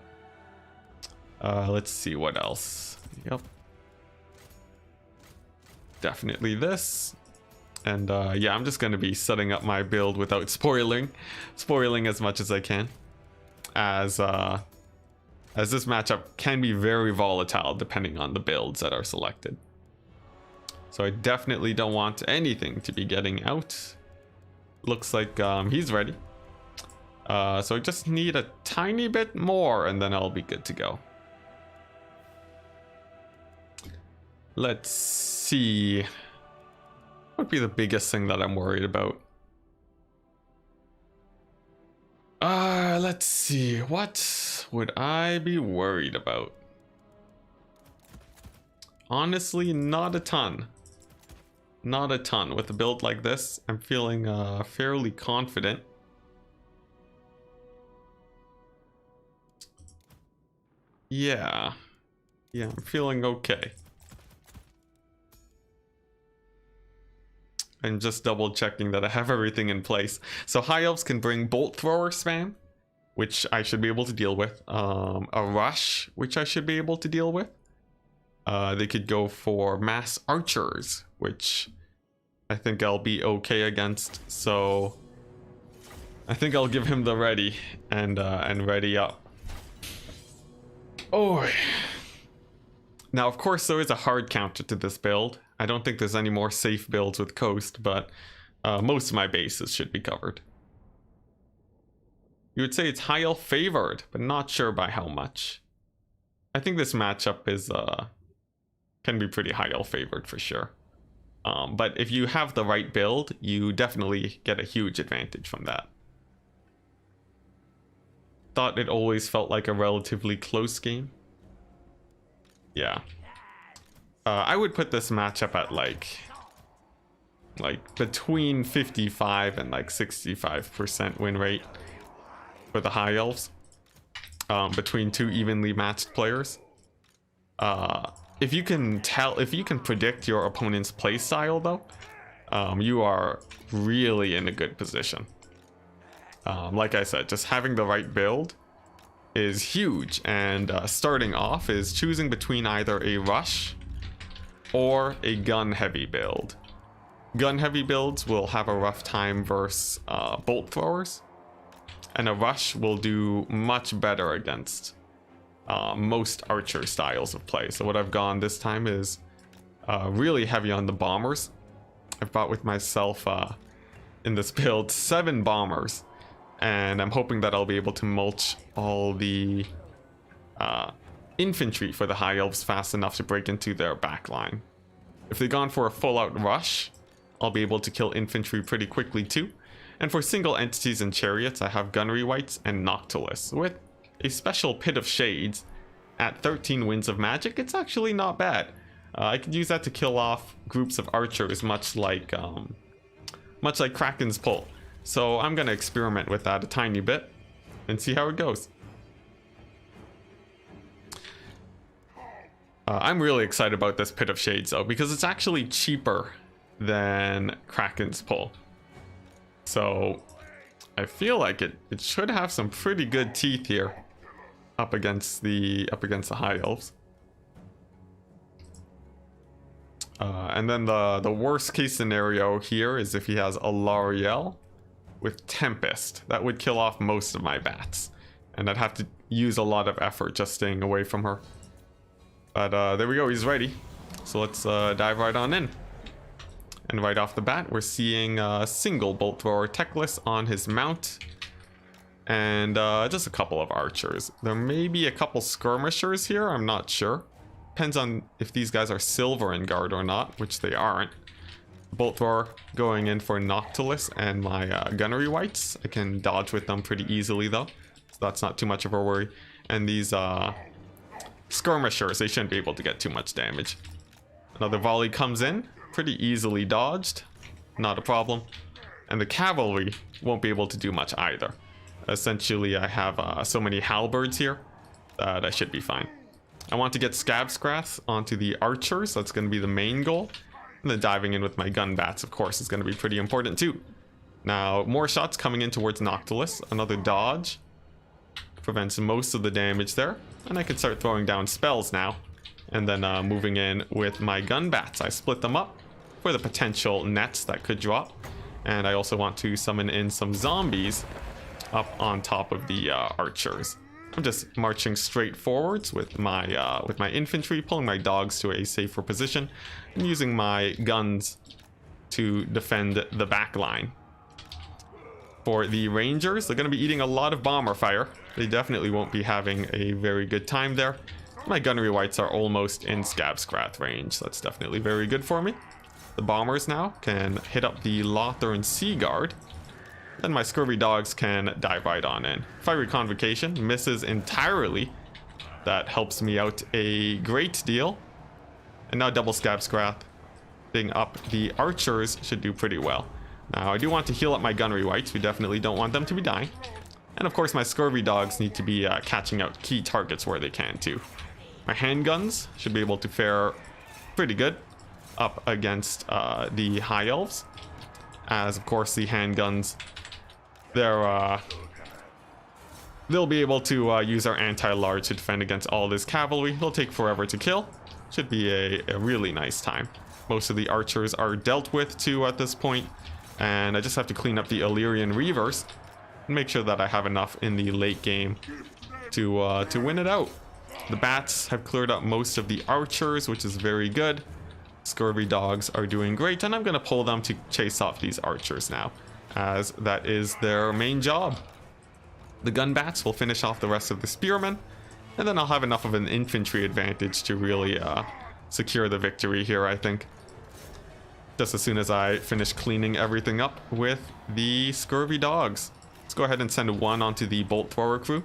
Let's see what else. Yep. Definitely this. And yeah, I'm just gonna be setting up my build without spoiling as much as I can. As this matchup can be very volatile depending on the builds that are selected. So I definitely don't want anything to be getting out. Looks like he's ready. So I just need a tiny bit more and then I'll be good to go. Let's see. What would be the biggest thing that I'm worried about? Let's see. What would I be worried about? Honestly, not a ton. Not a ton. With a build like this, I'm feeling fairly confident. Yeah, I'm feeling okay. I'm just double checking that I have everything in place. So High Elves can bring Bolt Thrower spam, which I should be able to deal with. A Rush, which I should be able to deal with. They could go for Mass Archers, which I think I'll be okay against. So I think I'll give him the ready and ready up. Oh. Now, of course, there is a hard counter to this build. I don't think there's any more safe builds with Coast, but most of my bases should be covered. You would say it's High Elf favored, but not sure by how much. I think this matchup is can be pretty High Elf favored for sure. But if you have the right build, you definitely get a huge advantage from that. Thought it always felt like a relatively close game. Yeah. I would put this matchup at like between 55 and like 65% win rate for the High Elves, between two evenly matched players. If you can predict your opponent's playstyle though, you are really in a good position. Like I said, just having the right build is huge, and starting off is choosing between either a rush or a gun heavy build. Gun heavy builds will have a rough time versus bolt throwers, and a rush will do much better against most archer styles of play. So what I've gone this time is really heavy on the bombers. I've bought with myself in this build 7 bombers, and I'm hoping that I'll be able to mulch all the infantry for the High Elves fast enough to break into their backline. If they've gone for a full-out rush, I'll be able to kill infantry pretty quickly too, And for single entities and chariots, I have Gunnery Wights and Noctilus. With a special Pit of Shades at 13 Winds of Magic, it's actually not bad. I could use that to kill off groups of archers, much like Kraken's Pull. So I'm gonna experiment with that a tiny bit and see how it goes. I'm really excited about this Pit of Shades though, because it's actually cheaper than Kraken's Pull. So I feel like it should have some pretty good teeth here up against the High Elves. And then the worst case scenario here is if he has a L'Ariel with Tempest. That would kill off most of my bats, and I'd have to use a lot of effort just staying away from her. But there we go, he's ready. So let's dive right on in. And right off the bat, we're seeing a single Bolt Thrower Teclis on his mount. And just a couple of archers. There may be a couple skirmishers here, I'm not sure. Depends on if these guys are silver in guard or not, which they aren't. Bolt Thrower going in for Noctilus and my Gunnery Wights. I can dodge with them pretty easily though, so that's not too much of a worry. And these skirmishers, they shouldn't be able to get too much damage. Another volley comes in, pretty easily dodged, not a problem. And the cavalry won't be able to do much either. Essentially, I have so many halberds here that I should be fine. I want to get Scabscrath onto the archers, that's going to be the main goal. And then diving in with my gun bats, of course, is going to be pretty important too. Now, more shots coming in towards Noctilus. Another dodge prevents most of the damage there. And I can start throwing down spells now. And then moving in with my gun bats. I split them up for the potential nets that could drop. And I also want to summon in some zombies up on top of the archers. I'm just marching straight forwards with my infantry, pulling my dogs to a safer position, and using my guns to defend the back line. For the Rangers, they're going to be eating a lot of bomber fire. They definitely won't be having a very good time there. My Gunnery Wights are almost in Scabscrath range. That's definitely very good for me. The bombers now can hit up the Lothern Sea Guard. Then my Scurvy Dogs can dive right on in. Fiery Convocation misses entirely. That helps me out a great deal. And now double Scabscrath being up the archers should do pretty well. Now I do want to heal up my Gunnery Wights. We definitely don't want them to be dying. And of course my Scurvy Dogs need to be catching out key targets where they can too. My handguns should be able to fare pretty good up against the High Elves. As of course the handguns, they'll be able to use our anti-large to defend against all this cavalry. They'll take forever to kill. Should be a really nice time. Most of the archers are dealt with too at this point, and I just have to clean up the Illyrian Reavers and make sure that I have enough in the late game to win it out. The bats have cleared up most of the archers, which is very good. Scurvy Dogs are doing great, and I'm going to pull them to chase off these archers now, as that is their main job. The gun bats will finish off the rest of the spearmen, and then I'll have enough of an infantry advantage to really secure the victory here, I think. Just as soon as I finish cleaning everything up with the Scurvy Dogs. Let's go ahead and send one onto the Bolt Thrower crew.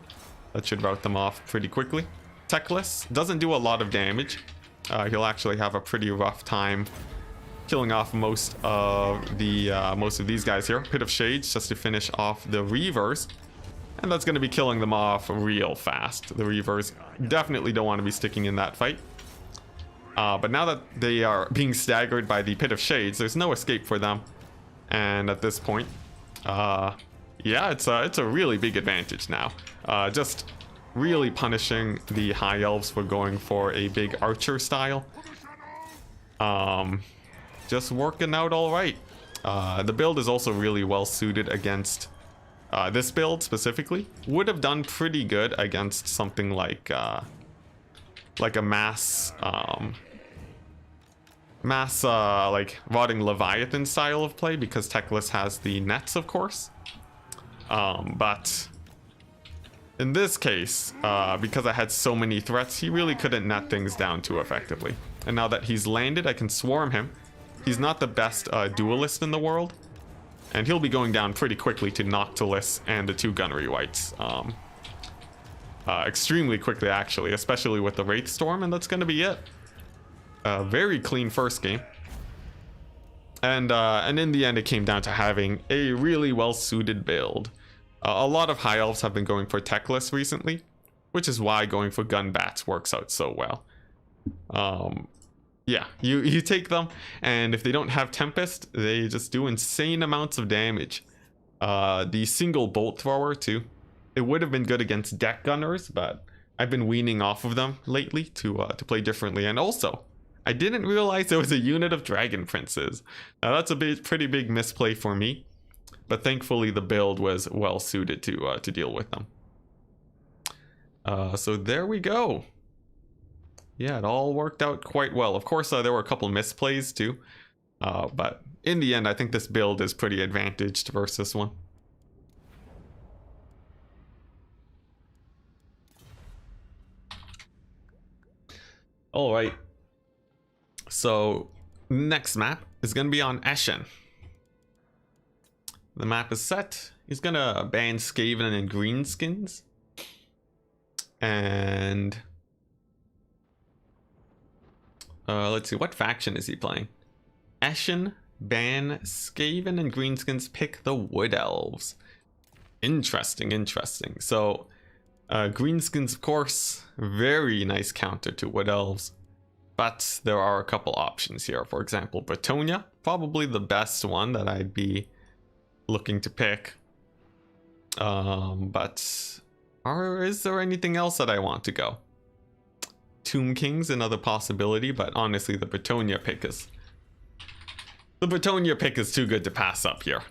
That should rout them off pretty quickly. Teclis doesn't do a lot of damage. He'll actually have a pretty rough time killing off most of these guys here. Pit of Shades just to finish off the Reavers, and that's going to be killing them off real fast. The Reavers definitely don't want to be sticking in that fight. But now that they are being staggered by the Pit of Shades, there's no escape for them. And at this point, yeah, it's a really big advantage now. Just really punishing the High Elves for going for a big archer style. Just working out all right. The build is also really well suited against this build specifically. Would have done pretty good against something like a mass like Rotting Leviathan style of play, because Teclis has the nets, of course. But in this case, because I had so many threats, he really couldn't net things down too effectively. And now that he's landed, I can swarm him. He's not the best duelist in the world, And he'll be going down pretty quickly to Noctilus and the 2 gunnery wights. Extremely quickly, actually, especially with the Wraith Storm, and that's going to be it. Very clean first game. And in the end, it came down to having a really well-suited build. A lot of High Elves have been going for Techless recently, which is why going for Gun Bats works out so well. Yeah, you take them, and if they don't have Tempest, they just do insane amounts of damage. The single Bolt Thrower, too. It would have been good against deck gunners, but I've been weaning off of them lately to play differently. And also, I didn't realize there was a unit of Dragon Princes. Now that's a pretty big misplay for me, but thankfully the build was well suited to deal with them. So there we go. Yeah, it all worked out quite well. Of course, there were a couple misplays too, but in the end, I think this build is pretty advantaged versus this one. All right. So next map is going to be on Eschen. The map is set. He's going to ban Skaven and Greenskins. And let's see, what faction is he playing? Eschen, ban Skaven and Greenskins, pick the Wood Elves. Interesting, interesting. So Greenskins, of course, very nice counter to Wood Elves. But there are a couple options here. For example, Bretonia, probably the best one that I'd be looking to pick. But is there anything else that I want to go? Tomb King's another possibility, but honestly, the Bretonia pick is too good to pass up here.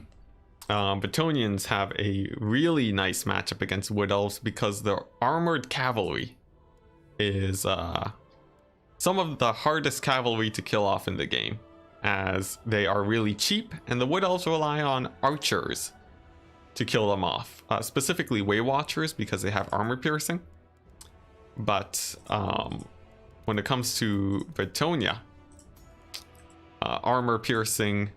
Bretonians have a really nice matchup against Wood Elves because their armored cavalry is some of the hardest cavalry to kill off in the game, as they are really cheap, and the Wood Elves rely on archers to kill them off, specifically Way Watchers because they have armor piercing. But when it comes to Bretonia, armor piercing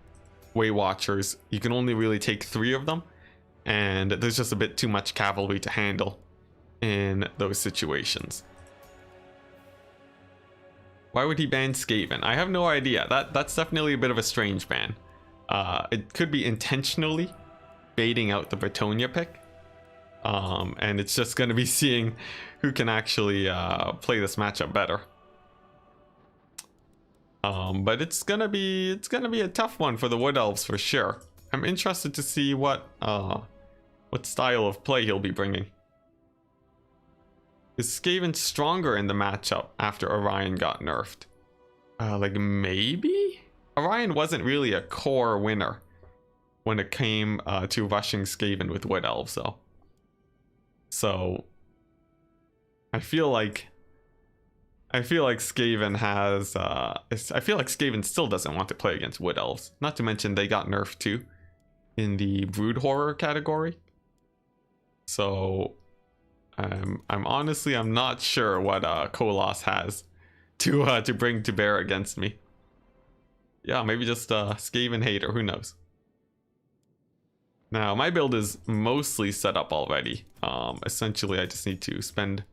Way Watchers, you can only really take 3 of them, and there's just a bit too much cavalry to handle in those situations. Why would he ban Skaven? I have no idea. That's definitely a bit of a strange ban. It could be intentionally baiting out the Bretonia pick. And it's just going to be seeing who can actually play this matchup better. But it's gonna be a tough one for the Wood Elves for sure. I'm interested to see what style of play he'll be bringing. Is Skaven stronger in the matchup after Orion got nerfed? Like maybe? Orion wasn't really a core winner when it came to rushing Skaven with Wood Elves though. So I feel like Skaven has I feel like Skaven still doesn't want to play against Wood Elves. Not to mention they got nerfed too in the Brood Horror category. So I'm not sure what Kolos has to bring to bear against me. Yeah, maybe just Skaven hater, who knows. Now my build is mostly set up already. Essentially I just need to spend,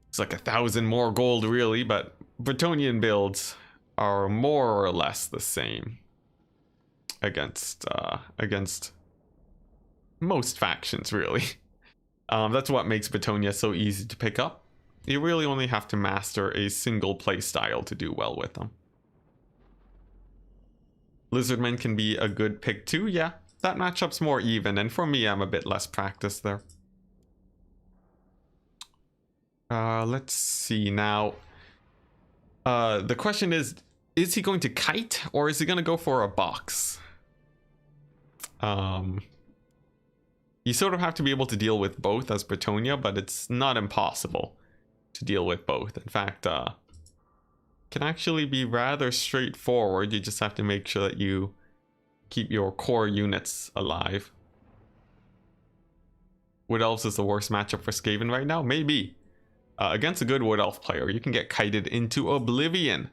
it's like 1,000 more gold really, but Bretonian builds are more or less the same against most factions really. That's what makes Bretonia so easy to pick up. You really only have to master a single play style to do well with them. Lizardmen can be a good pick too, yeah. That matchup's more even, and for me, I'm a bit less practiced there. Let's see now. The question is he going to kite or is he going to go for a box? You sort of have to be able to deal with both as Bretonia, but it's not impossible to deal with both. In fact, can actually be rather straightforward. You just have to make sure that you keep your core units alive. Wood Elves is the worst matchup for Skaven right now? Maybe. Against a good Wood Elf player, you can get kited into oblivion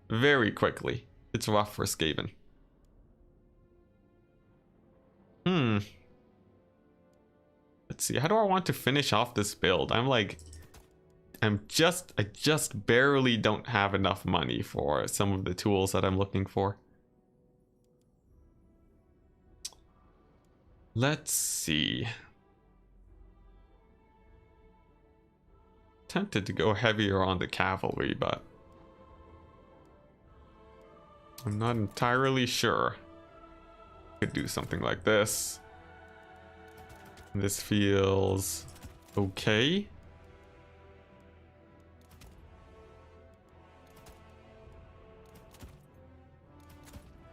very quickly. It's rough for Skaven. Let's see, how do I want to finish off this build? I just barely don't have enough money for some of the tools that I'm looking for. Let's see. Tempted to go heavier on the cavalry, but I'm not entirely sure. Could do something like this. This feels okay.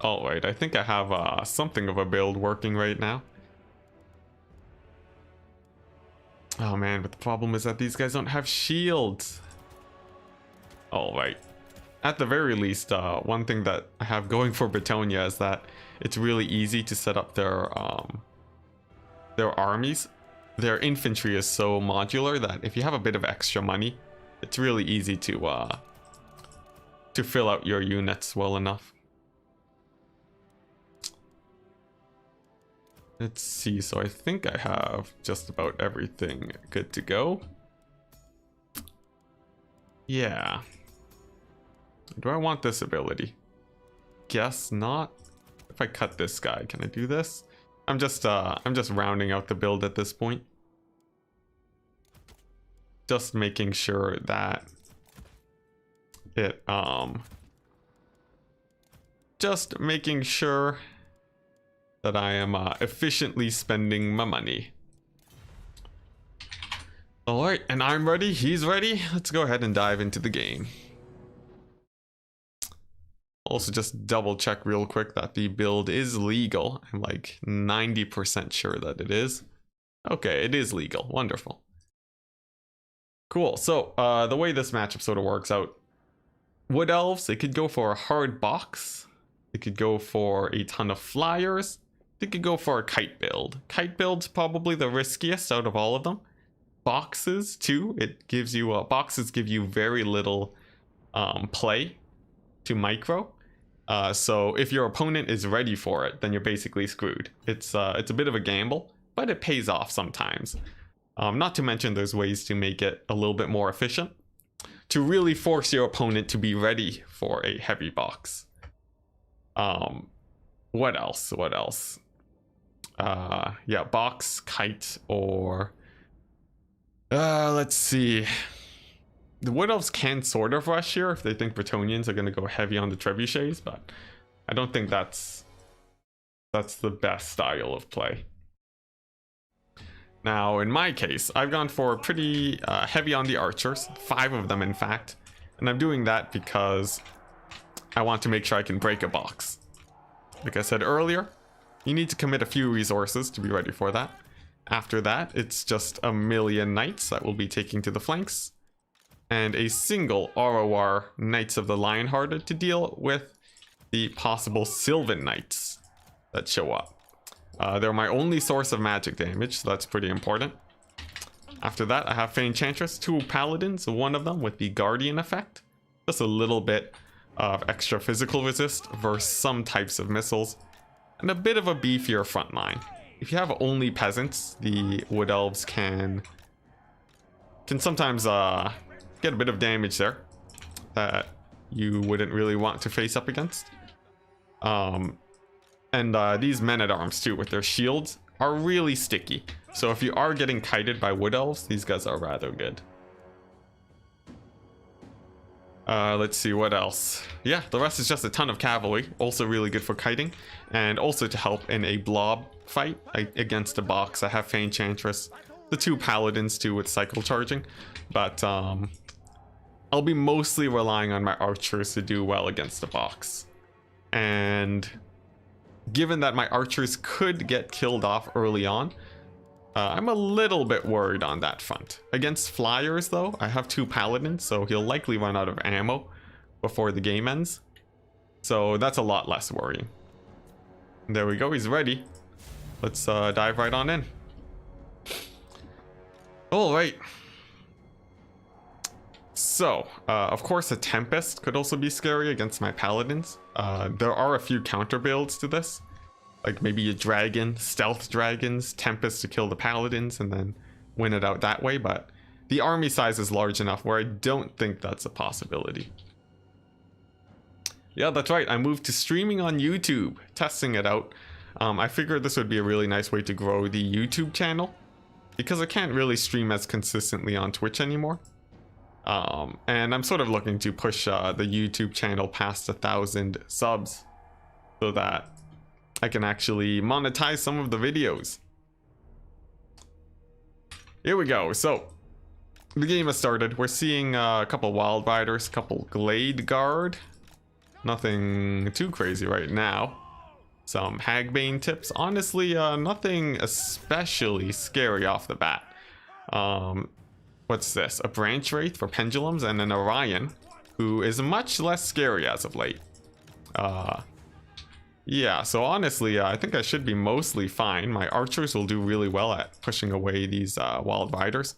Oh wait, I think I have something of a build working right now. Oh man, but the problem is that these guys don't have shields. Alright. At the very least, one thing that I have going for Bretonia is that it's really easy to set up their armies. Their infantry is so modular that if you have a bit of extra money, it's really easy to fill out your units well enough. Let's see, so I think I have just about everything good to go. Yeah. Do I want this ability? Guess not. If I cut this guy, can I do this? I'm just rounding out the build at this point. Just making sure that it just making sure that I am efficiently spending my money. Alright, and I'm ready, he's ready. Let's go ahead and dive into the game. Also, just double check real quick that the build is legal. I'm like 90% sure that it is. Okay, it is legal. Wonderful. Cool. So the way this matchup sort of works out, Wood Elves, they could go for a hard box. They could go for a ton of flyers. They could go for a kite build. Kite build's probably the riskiest out of all of them. Boxes too. It gives you boxes give you very little play to micro. So if your opponent is ready for it, then you're basically screwed. It's a bit of a gamble, but it pays off sometimes. Not to mention there's ways to make it a little bit more efficient to really force your opponent to be ready for a heavy box. What else? What else? Yeah, box, kite, or let's see. The Wood Elves can sort of rush here if they think Bretonians are going to go heavy on the trebuchets, but I don't think that's the best style of play. Now, in my case, I've gone for pretty heavy on the archers, 5 of them in fact, and I'm doing that because I want to make sure I can break a box. Like I said earlier, you need to commit a few resources to be ready for that. After that, it's just a million knights that will be taking to the flanks, and a single ROR Knights of the Lionhearted to deal with the possible Sylvan Knights that show up. They're my only source of magic damage, so that's pretty important. After that, I have Fey Enchantress, 2 Paladins, one of them with the Guardian effect. Just a little bit of extra physical resist versus some types of missiles, and a bit of a beefier front line. If you have only peasants, the Wood Elves can sometimes get a bit of damage there that you wouldn't really want to face up against. And these men-at-arms too, with their shields, are really sticky. So if you are getting kited by Wood Elves, these guys are rather good. Let's see what else. Yeah, the rest is just a ton of cavalry, also really good for kiting, and also to help in a blob fight against a box. I have Fey Enchantress, the 2 Paladins too with cycle charging, but I'll be mostly relying on my archers to do well against the box. And given that my archers could get killed off early on, I'm a little bit worried on that front. Against flyers though, I have 2 Paladins, so he'll likely run out of ammo before the game ends. So that's a lot less worrying. There we go, he's ready. Let's dive right on in. Alright. So, of course a Tempest could also be scary against my Paladins. There are a few counter builds to this like maybe a dragon, stealth dragons, Tempest to kill the paladins, and then win it out that way. But the army size is large enough where I don't think that's a possibility. Yeah, that's right. I moved to streaming on YouTube, testing it out. I figured this would be a really nice way to grow the YouTube channel, because I can't really stream as consistently on Twitch anymore. And I'm sort of looking to push the YouTube channel past 1,000 subs so that I can actually monetize some of the videos. Here we go. So the game has started. We're seeing a couple Wild Riders, a couple Glade Guard. Nothing too crazy right now. Some Hagbane tips. Honestly, nothing especially scary off the bat. What's this? A Branch Wraith for Pendulums and an Orion, who is much less scary as of late. Yeah, so honestly, I think I should be mostly fine. My archers will do really well at pushing away these Wild Riders.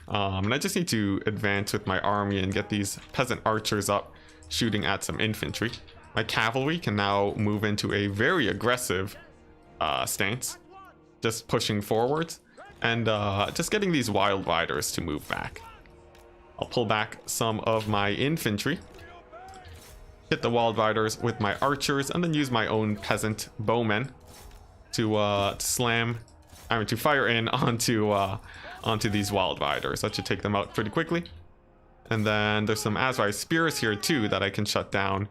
And I just need to advance with my army and get these peasant archers up, shooting at some infantry. My cavalry can now move into a very aggressive stance, just pushing forwards, and just getting these Wild Riders to move back. I'll pull back some of my infantry, hit the Wild Riders with my archers, and then use my own peasant bowmen to fire in onto these Wild Riders. That should take them out pretty quickly. And then there's some Azrai spears here too that I can shut down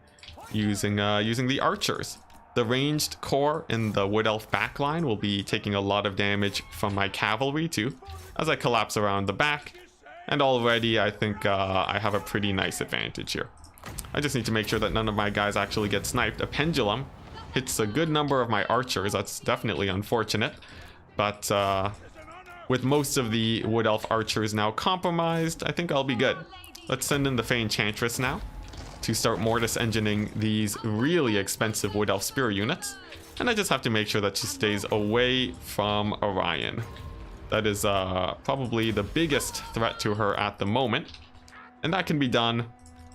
using the archers. The ranged corps in the Wood Elf backline will be taking a lot of damage from my cavalry too, as I collapse around the back. And already I think I have a pretty nice advantage here. I just need to make sure that none of my guys actually get sniped. A pendulum hits a good number of my archers. That's definitely unfortunate. But with most of the Wood Elf archers now compromised, I think I'll be good. Let's send in the Fey Enchantress now to start mortis engineering these really expensive Wood Elf spear units. And I just have to make sure that she stays away from Orion. That is probably the biggest threat to her at the moment. And that can be done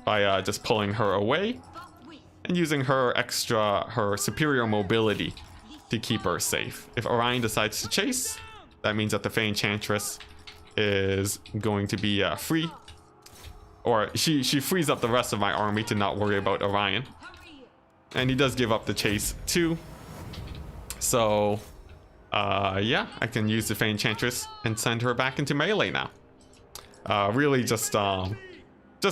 by just pulling her away and using her superior mobility to keep her safe. If Orion decides to chase, that means that the Fey Enchantress is going to be free. Or she frees up the rest of my army to not worry about Orion. And he does give up the chase too. So, yeah, I can use the Fey Enchantress and send her back into melee now. Really just a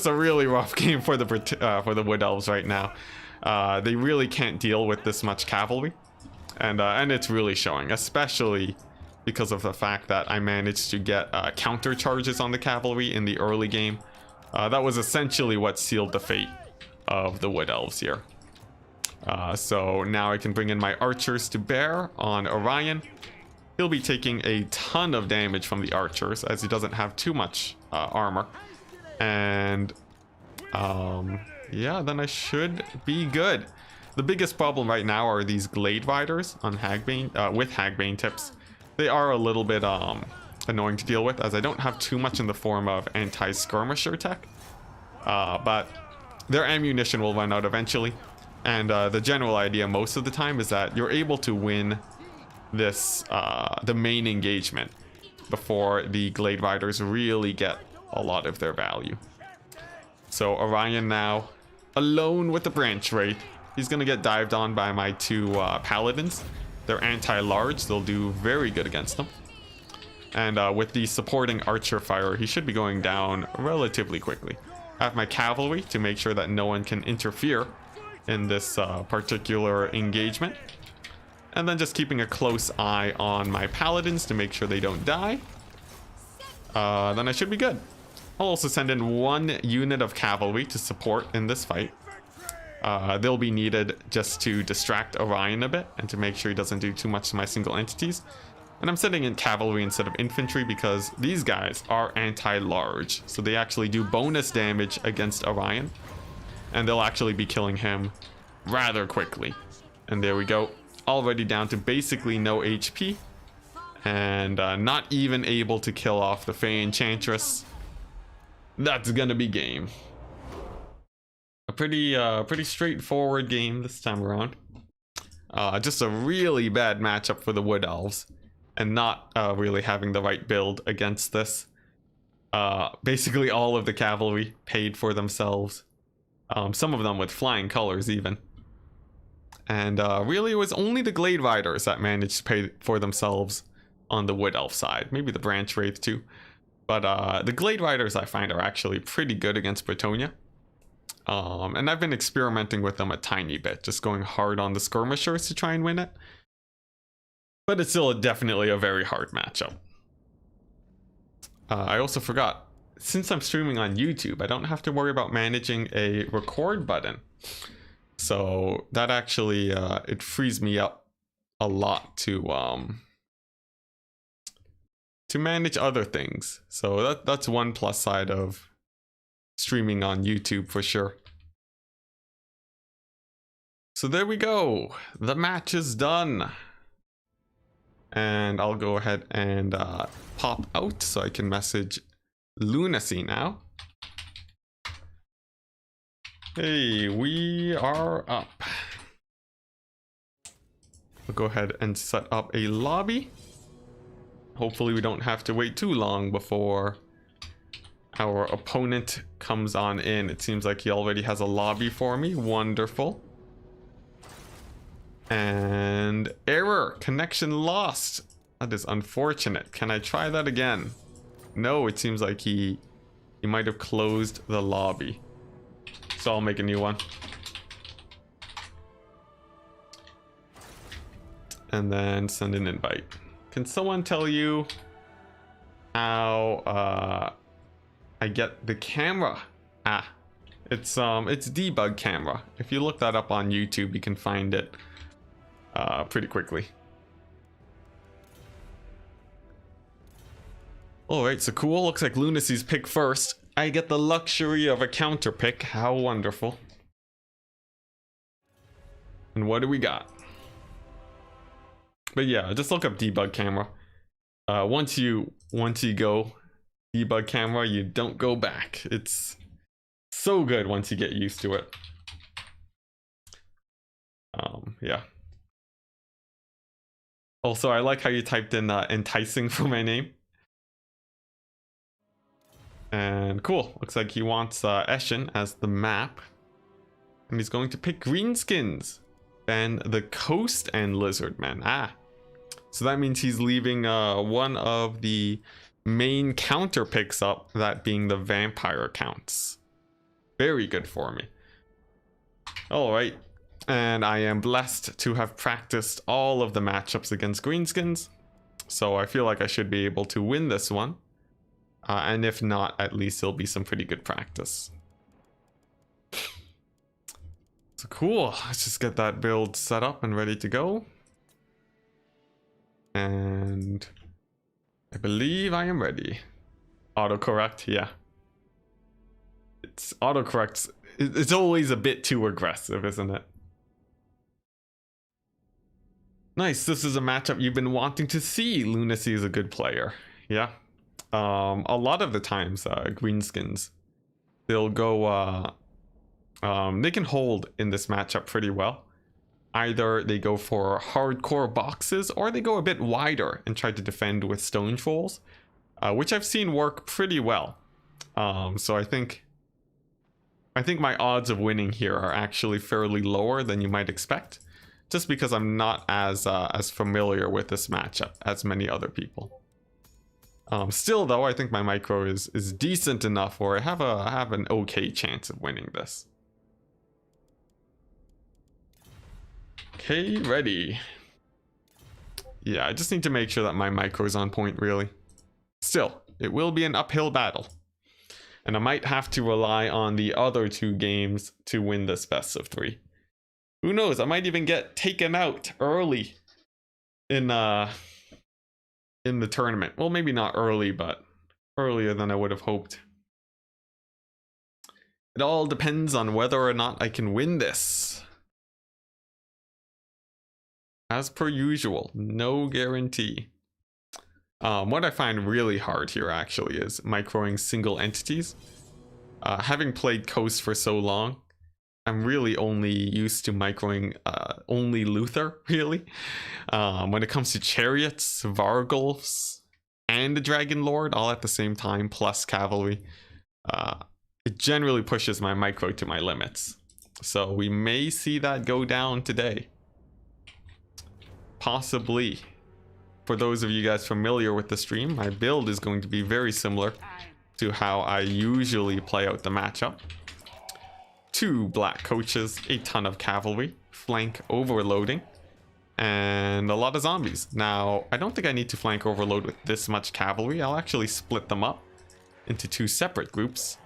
really rough game for the Wood Elves right now. They really can't deal with this much cavalry. And it's really showing, especially because of the fact that I managed to get counter charges on the cavalry in the early game. That was essentially what sealed the fate of the Wood Elves here. So now I can bring in my archers to bear on Orion. He'll be taking a ton of damage from the archers as he doesn't have too much armor. And yeah, then I should be good. The biggest problem right now are these Glade Riders on Hagbane, with Hagbane tips. They are a little bit annoying to deal with, as I don't have too much in the form of anti-skirmisher tech. But their ammunition will run out eventually. And the general idea most of the time is that you're able to win this the main engagement before the Glade Riders really get a lot of their value. So Orion now alone with the Branch Wraith. He's gonna get dived on by my two paladins. They're anti-large, they'll do very good against them. And with the supporting archer fire, he should be going down relatively quickly. I have my cavalry to make sure that no one can interfere in this particular engagement. And then just keeping a close eye on my paladins to make sure they don't die. Then I should be good. I'll also send in one unit of cavalry to support in this fight. They'll be needed just to distract Orion a bit and to make sure he doesn't do too much to my single entities. And I'm sending in cavalry instead of infantry because these guys are anti-large. So they actually do bonus damage against Orion. And they'll actually be killing him rather quickly. And there we go. Already down to basically no HP. And not even able to kill off the Fey Enchantress. That's gonna be game. A pretty straightforward game this time around. Just a really bad matchup for the Wood Elves, and not really having the right build against this. Basically all of the cavalry paid for themselves. Some of them with flying colors even. And really it was only the Glade Riders that managed to pay for themselves on the Wood Elf side. Maybe the Branch Wraith too. But the Glade Riders I find are actually pretty good against Bretonia. And I've been experimenting with them a tiny bit, just going hard on the skirmishers to try and win it. But it's still definitely a very hard matchup. I also forgot, since I'm streaming on YouTube, I don't have to worry about managing a record button. So that actually, it frees me up a lot to manage other things. So that's one plus side of streaming on YouTube for sure. So there we go. The match is done. And I'll go ahead and pop out so I can message Lunacy now. Hey, we are up. We'll go ahead and set up a lobby. Hopefully we don't have to wait too long before our opponent comes on in. It seems like he already has a lobby for me. Wonderful. And error, connection lost. That is unfortunate. Can I try that again? No, it seems like he might have closed the lobby. So I'll make a new one. And then send an invite. Can someone tell you how I get the camera? It's debug camera. If you look that up on YouTube, you can find it pretty quickly. Alright, so cool. Looks like Lunacy's pick first. I get the luxury of a counter pick. How wonderful. And what do we got? But yeah, just look up debug camera. Once you go debug camera, you don't go back. It's so good once you get used to it. Yeah. Also, I like how you typed in enticing for my name. And cool, looks like he wants Eshin as the map. And he's going to pick Greenskins. And the Coast and Lizardmen. So that means he's leaving one of the main counter picks up, that being the Vampire counts. Very good for me. Alright. And I am blessed to have practiced all of the matchups against Greenskins. So I feel like I should be able to win this one. And if not, at least it'll be some pretty good practice. So cool. Let's just get that build set up and ready to go. And I believe I am ready. Autocorrect, yeah. It's autocorrect. It's always a bit too aggressive, isn't it? Nice. This is a matchup you've been wanting to see. Lunacy is a good player. Yeah. A lot of the times, Greenskins, they'll go, they can hold in this matchup pretty well. Either they go for hardcore boxes, or they go a bit wider and try to defend with stone trolls, which I've seen work pretty well. So I think my odds of winning here are actually fairly lower than you might expect, just because I'm not as familiar with this matchup as many other people. Still though, I think my micro is decent enough where I have an okay chance of winning this. Okay, ready. Yeah, I just need to make sure that my micro is on point, really. Still, it will be an uphill battle. And I might have to rely on the other two games to win this best of 3. Who knows, I might even get taken out early in the tournament. Well, maybe not early, but earlier than I would have hoped. It all depends on whether or not I can win this. As per usual, no guarantee. What I find really hard here actually is microing single entities. Having played Coast for so long, I'm really only used to microing only Luther, really. When it comes to chariots, Vargulfs, and the Dragon Lord all at the same time, plus cavalry, it generally pushes my micro to my limits. So we may see that go down today. Possibly. For those of you guys familiar with the stream, my build is going to be very similar to how I usually play out the matchup. 2 black coaches, a ton of cavalry, flank overloading, and a lot of zombies. Now, I don't think I need to flank overload with this much cavalry. I'll actually split them up into 2 separate groups.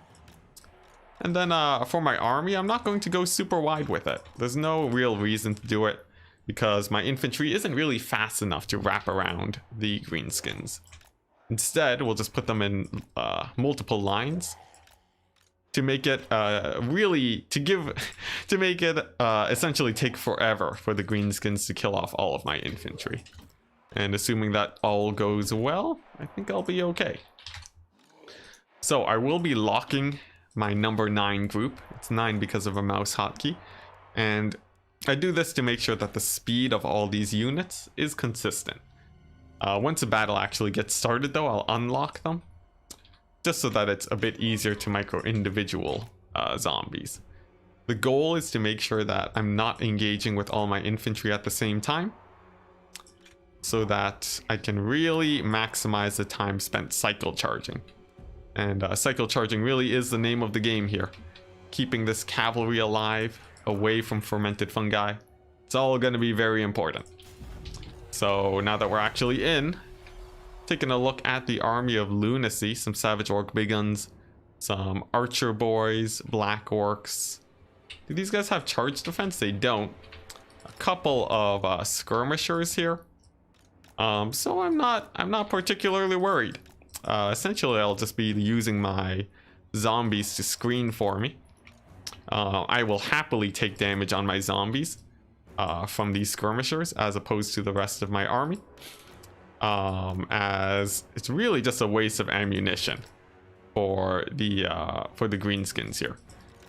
And then for my army, I'm not going to go super wide with it. There's no real reason to do it, because my infantry isn't really fast enough to wrap around the greenskins. Instead, we'll just put them in multiple lines to make it essentially take forever for the greenskins to kill off all of my infantry. And assuming that all goes well, I think I'll be okay. So I will be locking my number 9 group. It's 9 because of a mouse hotkey. And I do this to make sure that the speed of all these units is consistent. Once a battle actually gets started though, I'll unlock them, just so that it's a bit easier to micro individual zombies. The goal is to make sure that I'm not engaging with all my infantry at the same time, so that I can really maximize the time spent cycle charging. And cycle charging really is the name of the game here. Keeping this cavalry alive, away from fermented fungi. It's all going to be very important. So now that we're actually in, taking a look at the army of lunacy, some savage orc big guns, some archer boys, black orcs. Do these guys have charge defense? They don't. A couple of skirmishers here. So I'm not particularly worried. Essentially, I'll just be using my zombies to screen for me. I will happily take damage on my zombies from these skirmishers as opposed to the rest of my army, as it's really just a waste of ammunition for the greenskins here.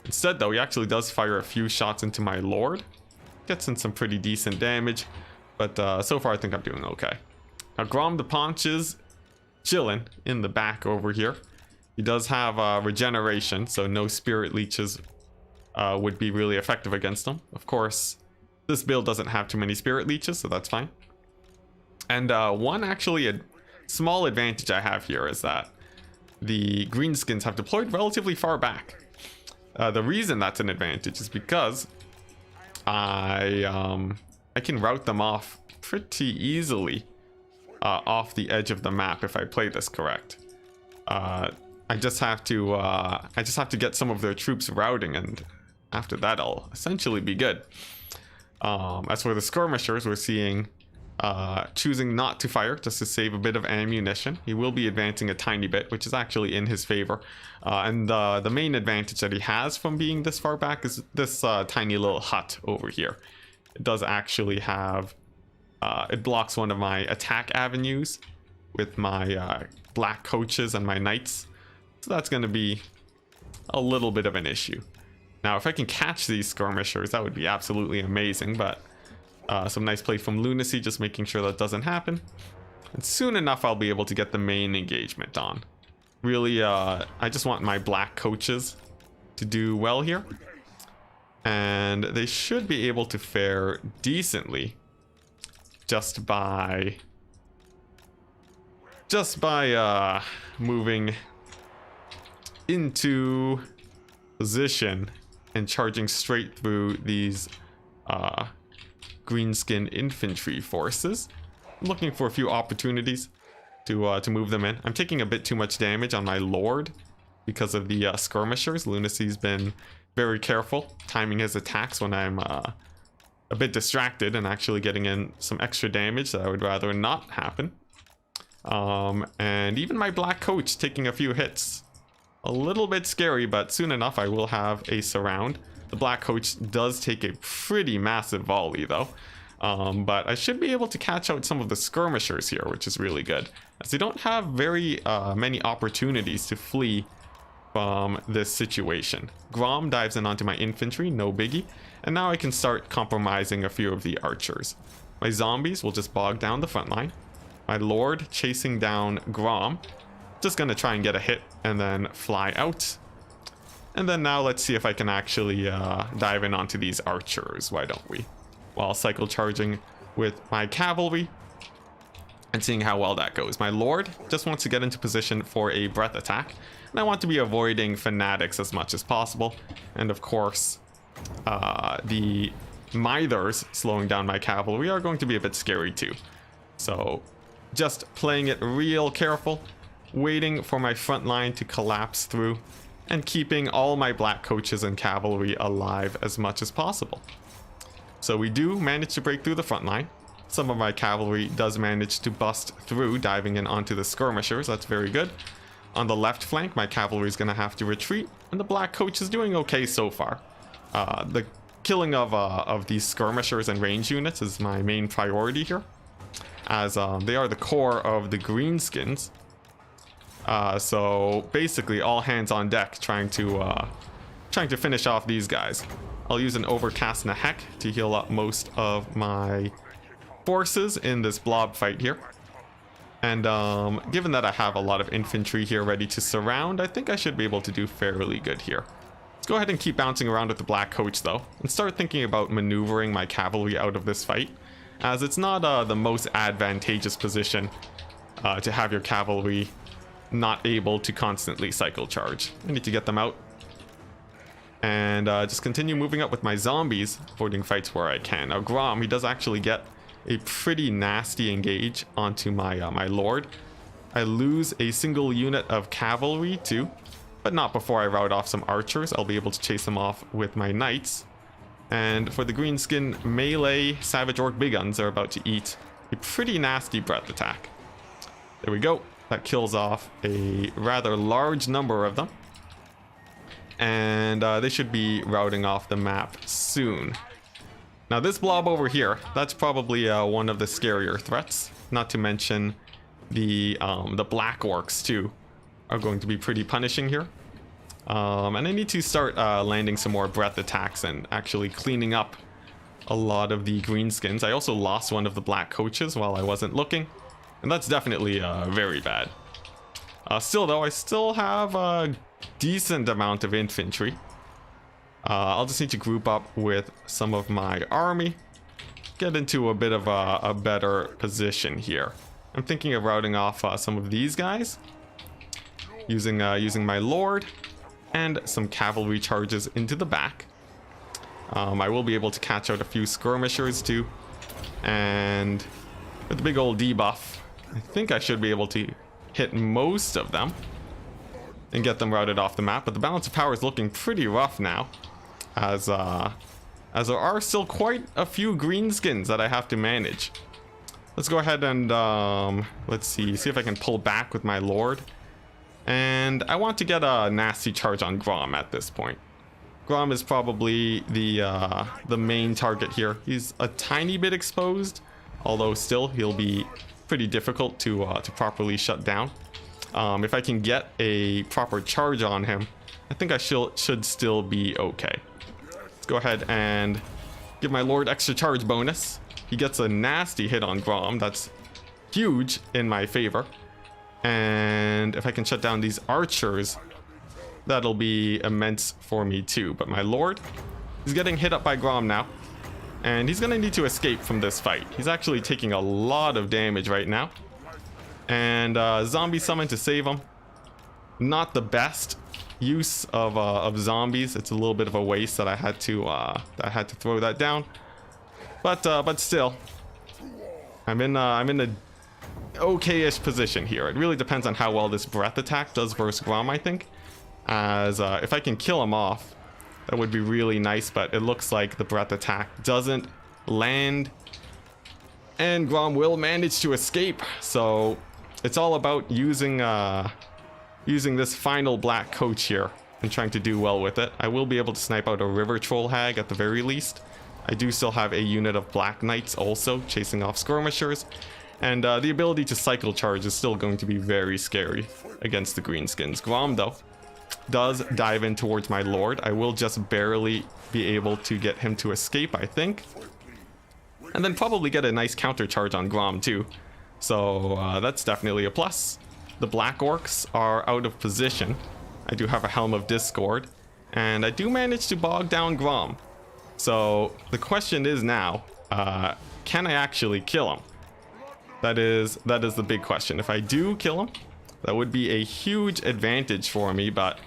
Instead though, he actually does fire a few shots into my lord, gets in some pretty decent damage, but so far I think I'm doing okay. Now Grom the Paunch is chilling in the back over here. He does have regeneration, so no spirit leeches would be really effective against him. Of course, this build doesn't have too many spirit leeches, so that's fine. And one actually a small advantage I have here is that the greenskins have deployed relatively far back. The reason that's an advantage is because I can route them off pretty easily off the edge of the map if I play this correct. I just have to get some of their troops routing, and after that I'll essentially be good. As for the skirmishers, we're seeing choosing not to fire just to save a bit of ammunition. He will be advancing a tiny bit, which is actually in his favor. And the main advantage that he has from being this far back is this tiny little hut over here. It does actually have, it blocks one of my attack avenues with my black coaches and my knights. So that's going to be a little bit of an issue. Now, if I can catch these skirmishers, that would be absolutely amazing, but some nice play from Lunacy, just making sure that doesn't happen. And soon enough, I'll be able to get the main engagement on. Really, I just want my black coaches to do well here. And they should be able to fare decently just by moving into position and charging straight through these greenskin infantry forces. I'm looking for a few opportunities to move them in. I'm taking a bit too much damage on my lord because of the skirmishers. Lunacy's been very careful timing his attacks when I'm a bit distracted and actually getting in some extra damage that I would rather not happen. And even my black coach taking a few hits. A little bit scary, but soon enough I will have a surround. The black coach does take a pretty massive volley though. But I should be able to catch out some of the skirmishers here, which is really good, as they don't have very many opportunities to flee from this situation. Grom dives in onto my infantry, no biggie. And now I can start compromising a few of the archers. My zombies will just bog down the front line. My lord chasing down Grom. Just gonna try and get a hit and then fly out. And then now let's see if I can actually dive in onto these archers. Why don't we? While cycle charging with my cavalry and seeing how well that goes. My lord just wants to get into position for a breath attack. And I want to be avoiding fanatics as much as possible. And of course, the Mithers slowing down my cavalry are going to be a bit scary too. So just playing it real careful, waiting for my front line to collapse through, and keeping all my black coaches and cavalry alive as much as possible. So we do manage to break through the front line. Some of my cavalry does manage to bust through, diving in onto the skirmishers. That's very good. On the left flank, my cavalry is going to have to retreat, and the black coach is doing okay so far. The killing of these skirmishers and range units is my main priority here, as they are the core of the greenskins. So basically all hands on deck trying to finish off these guys. I'll use an overcast and a heck to heal up most of my forces in this blob fight here. And given that I have a lot of infantry here ready to surround, I think I should be able to do fairly good here. Let's go ahead and keep bouncing around with the black coach though, and start thinking about maneuvering my cavalry out of this fight, as it's not the most advantageous position to have your cavalry not able to constantly cycle charge. I need to get them out and just continue moving up with my zombies, avoiding fights where I can. Now Grom, he does actually get a pretty nasty engage onto my my lord. I lose a single unit of cavalry too, but not before I rout off some archers. I'll be able to chase them off with my knights. And for the greenskin melee savage orc big guns, they're about to eat a pretty nasty breath attack. There we go. That kills off a rather large number of them. And they should be routing off the map soon. Now this blob over here, that's probably one of the scarier threats. Not to mention the black orcs too are going to be pretty punishing here. And I need to start landing some more breath attacks and actually cleaning up a lot of the greenskins. I also lost one of the black coaches while I wasn't looking. And that's definitely very bad. Still though, I still have a decent amount of infantry. I'll just need to group up with some of my army. Get into a bit of a better position here. I'm thinking of routing off some of these guys. Using my lord and some cavalry charges into the back. I will be able to catch out a few skirmishers too. And with the big old debuff, I think I should be able to hit most of them and get them routed off the map. But the balance of power is looking pretty rough now, as there are still quite a few greenskins that I have to manage. Let's go ahead and let's see if I can pull back with my lord. And I want to get a nasty charge on Grom at this point. Grom is probably the main target here. He's a tiny bit exposed, although still he'll be pretty difficult to properly shut down. If I can get a proper charge on him, I think I should still be okay. Let's go ahead and give my lord extra charge bonus. He gets a nasty hit on Grom. That's huge in my favor. And if I can shut down these archers, that'll be immense for me too. But my lord is getting hit up by Grom now, and he's gonna need to escape from this fight. He's actually taking a lot of damage right now. And zombie summon to save him. Not the best use of zombies. It's a little bit of a waste that I had to throw that down. But still, I'm in a okay-ish position here. It really depends on how well this breath attack does versus Grom, I think. As if I can kill him off, that would be really nice, but it looks like the breath attack doesn't land. And Grom will manage to escape, so it's all about using this final black coach here and trying to do well with it. I will be able to snipe out a river troll hag at the very least. I do still have a unit of black knights also chasing off skirmishers, and the ability to cycle charge is still going to be very scary against the greenskins. Grom though, does dive in towards my lord, I will just barely be able to get him to escape, I think. And then probably get a nice counter charge on Grom too. So that's definitely a plus. The Black Orcs are out of position. I do have a Helm of Discord, and I do manage to bog down Grom. So the question is now, can I actually kill him? That is the big question. If I do kill him, that would be a huge advantage for me, but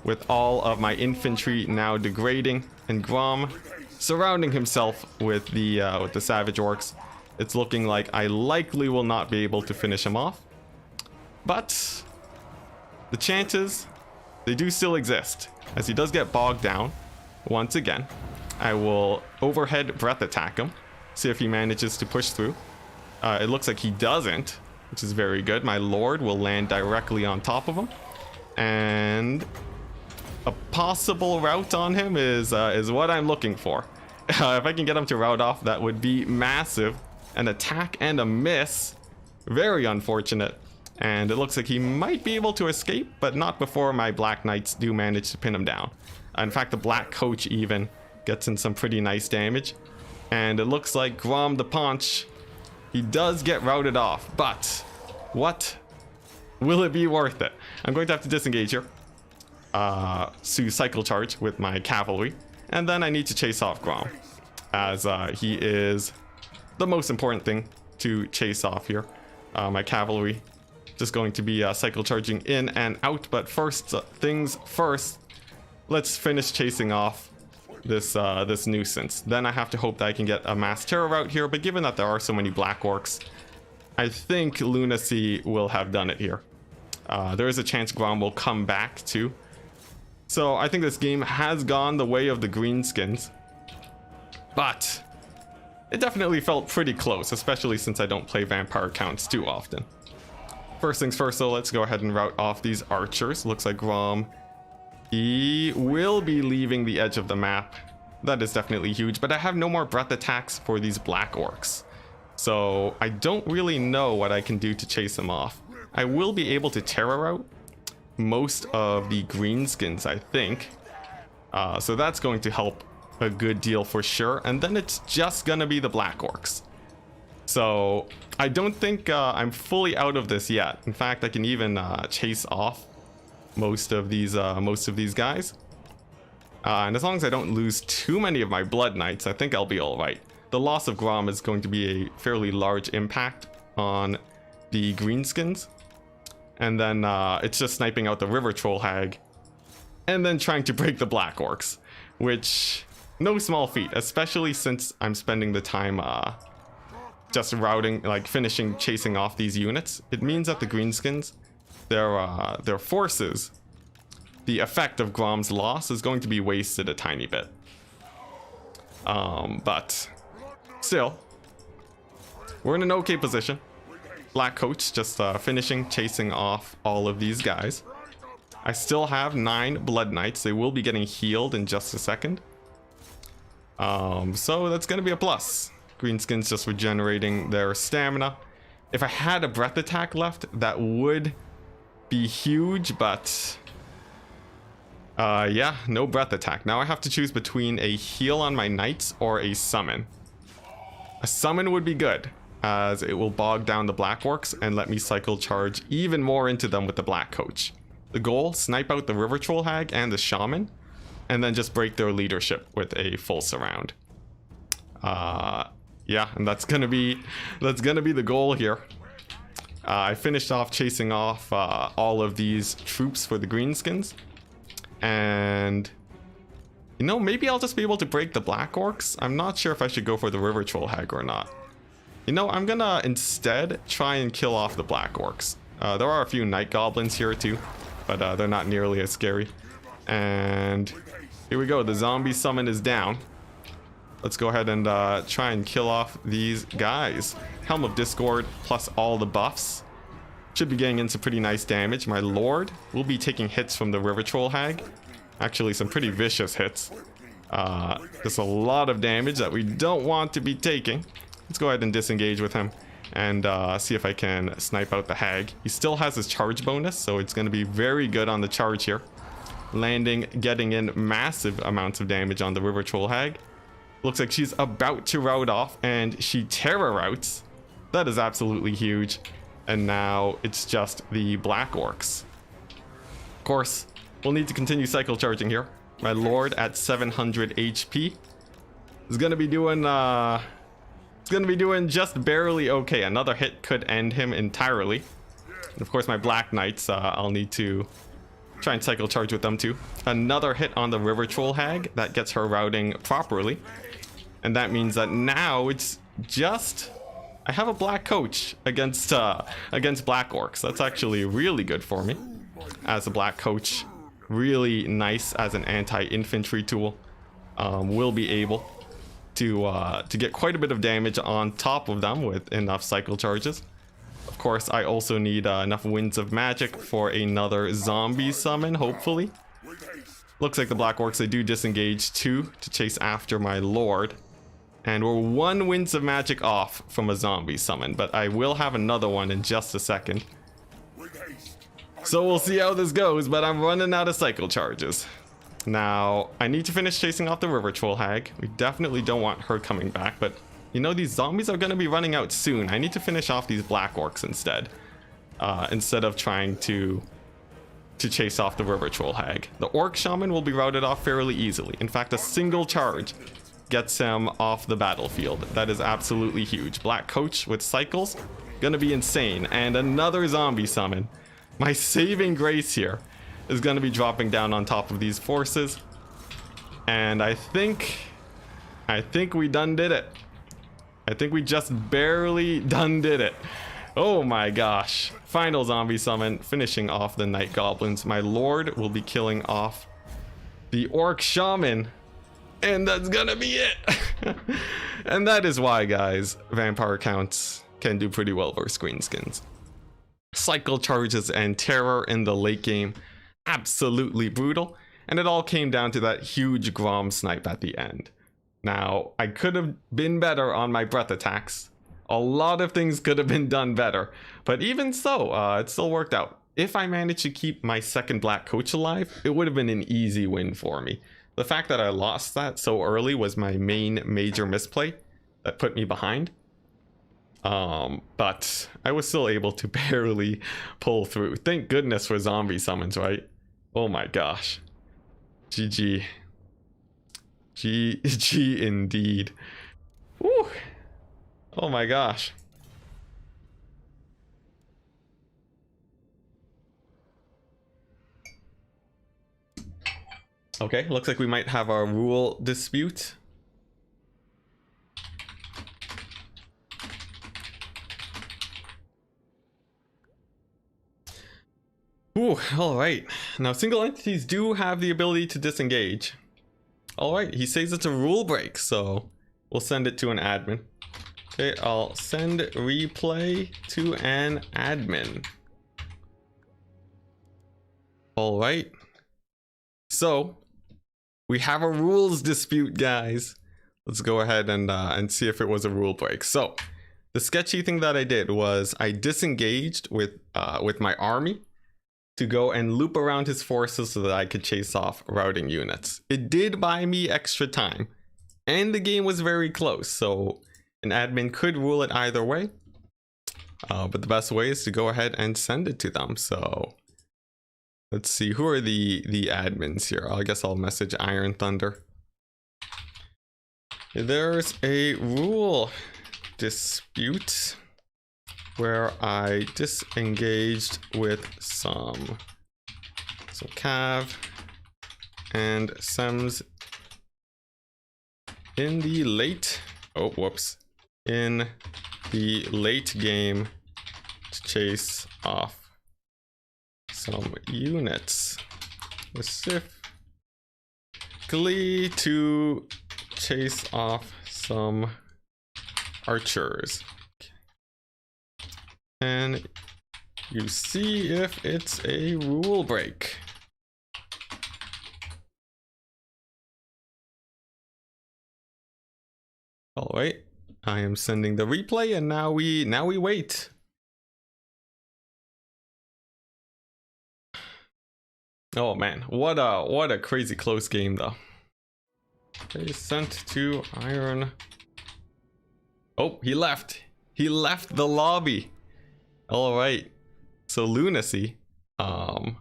with all of my infantry now degrading and Grom surrounding himself with the Savage Orcs, it's looking like I likely will not be able to finish him off. But the chances, they do still exist, as he does get bogged down once again. I will overhead breath attack him, see if he manages to push through. It looks like he doesn't, which is very good. My lord will land directly on top of him, and a possible rout on him is what I'm looking for. If I can get him to rout off, that would be massive. An attack and a miss, very unfortunate. And it looks like he might be able to escape, but not before my Black Knights do manage to pin him down. In fact, the Black Coach even gets in some pretty nice damage. And it looks like Grom the Paunch, he does get routed off. But what? Will it be worth it? I'm going to have to disengage here. To cycle charge with my cavalry. And then I need to chase off Grom, as he is the most important thing to chase off here. My cavalry just going to be cycle charging in and out, but first things first, let's finish chasing off this this nuisance. Then I have to hope that I can get a mass terror route here, but given that there are so many Black Orcs, I think Lunacy will have done it here. There is a chance Grom will come back too. So I think this game has gone the way of the greenskins, but it definitely felt pretty close, especially since I don't play vampire counts too often. First things first, though, let's go ahead and rout off these archers. Looks like Grom, he will be leaving the edge of the map. That is definitely huge, but I have no more breath attacks for these Black Orcs. So I don't really know what I can do to chase them off. I will be able to terror out most of the greenskins, I think. So that's going to help a good deal for sure. And then it's just gonna be the Black Orcs. So I don't think I'm fully out of this yet. In fact, I can even chase off most of these guys. And as long as I don't lose too many of my Blood Knights, I think I'll be all right. The loss of Grom is going to be a fairly large impact on the greenskins. And then it's just sniping out the River Troll Hag and then trying to break the Black Orcs, which no small feat, especially since I'm spending the time just routing, like finishing chasing off these units. It means that the greenskins, their forces, the effect of Grom's loss is going to be wasted a tiny bit. But still, we're in an okay position. Black Coach just finishing chasing off all of these guys. I still have 9 Blood Knights. They will be getting healed in just a second. So that's going to be a plus. Greenskins just regenerating their stamina. If I had a breath attack left, that would be huge, but yeah, no breath attack. Now I have to choose between a heal on my knights or a summon. A summon would be good, as it will bog down the Black Orcs and let me cycle charge even more into them with the Black Coach. The goal, snipe out the River Troll Hag and the Shaman, and then just break their leadership with a full surround. Yeah, and that's gonna be the goal here. I finished off chasing off all of these troops for the greenskins, and you know, maybe I'll just be able to break the Black Orcs. I'm not sure if I should go for the River Troll Hag or not. You know, I'm gonna instead try and kill off the Black Orcs. There are a few Night Goblins here too, but they're not nearly as scary. And here we go, the zombie summon is down. Let's go ahead and try and kill off these guys. Helm of Discord plus all the buffs. Should be getting in some pretty nice damage. My lord will be taking hits from the River Troll Hag. Actually, some pretty vicious hits. Just a lot of damage that we don't want to be taking. Let's go ahead and disengage with him and see if I can snipe out the Hag. He still has his charge bonus, so it's going to be very good on the charge here. landing, getting in massive amounts of damage on the River Troll Hag. Looks like she's about to rout off, and she terror routs. That is absolutely huge. And now it's just the Black Orcs. Of course, we'll need to continue cycle charging here. My Lord at 700 HP is gonna be doing just barely okay. Another hit could end him entirely. And of course, my Black Knights, I'll need to try and cycle charge with them too. Another hit on the River Troll Hag that gets her routing properly. And that means that now it's just... I have a Black Coach against Black Orcs. That's actually really good for me as a Black Coach. Really nice as an anti-infantry tool. Will be able to get quite a bit of damage on top of them with enough cycle charges. Of course, I also need enough Winds of Magic for another zombie summon, hopefully. Looks like the Black Orcs, they do disengage too to chase after my Lord. And we're 1 Winds of Magic off from a zombie summon, but I will have another one in just a second. So we'll see how this goes, but I'm running out of cycle charges. Now, I need to finish chasing off the River Troll Hag. We definitely don't want her coming back, but you know, these zombies are going to be running out soon. I need to finish off these Black Orcs instead of trying to chase off the River Troll Hag. The Orc Shaman will be routed off fairly easily. In fact, a single charge gets him off the battlefield. That is absolutely huge. Black Coach with cycles, gonna be insane. And another zombie summon. My saving grace here is gonna be dropping down on top of these forces. And I think we done did it. I think we just barely done did it. Oh my gosh. Final zombie summon, finishing off the Night Goblins. My Lord will be killing off the Orc Shaman. And that's gonna be it. And that is why, guys, vampire counts can do pretty well versus greenskins. Cycle charges and terror in the late game, absolutely brutal. And it all came down to that huge Grom snipe at the end. Now, I could have been better on my breath attacks. A lot of things could have been done better. But even so, it still worked out. If I managed to keep my second Black Coach alive, it would have been an easy win for me. The fact that I lost that so early was my main major misplay that put me behind. But I was still able to barely pull through. Thank goodness for zombie summons, right? Oh my gosh. GG. GG indeed. Woo. Oh my gosh. Okay, looks like we might have our rule dispute. Ooh, alright. Now, single entities do have the ability to disengage. Alright, he says it's a rule break, so we'll send it to an admin. Okay, I'll send replay to an admin. Alright. So, we have a rules dispute, guys. Let's go ahead and see if it was a rule break. So, the sketchy thing that I did was I disengaged with my army to go and loop around his forces so that I could chase off routing units. It did buy me extra time, and the game was very close, so an admin could rule it either way. But the best way is to go ahead and send it to them. So let's see, who are the admins here? I guess I'll message Iron Thunder. There's a rule dispute where I disengaged with some Cav and Sems in the late, in the late game to chase off some units, specifically to chase off some archers. And you see if it's a rule break. All right, I am sending the replay, and now we wait. Oh man, what a crazy close game though. Okay, sent to Iron. Oh, he left. He left the lobby. All right. So lunacy. All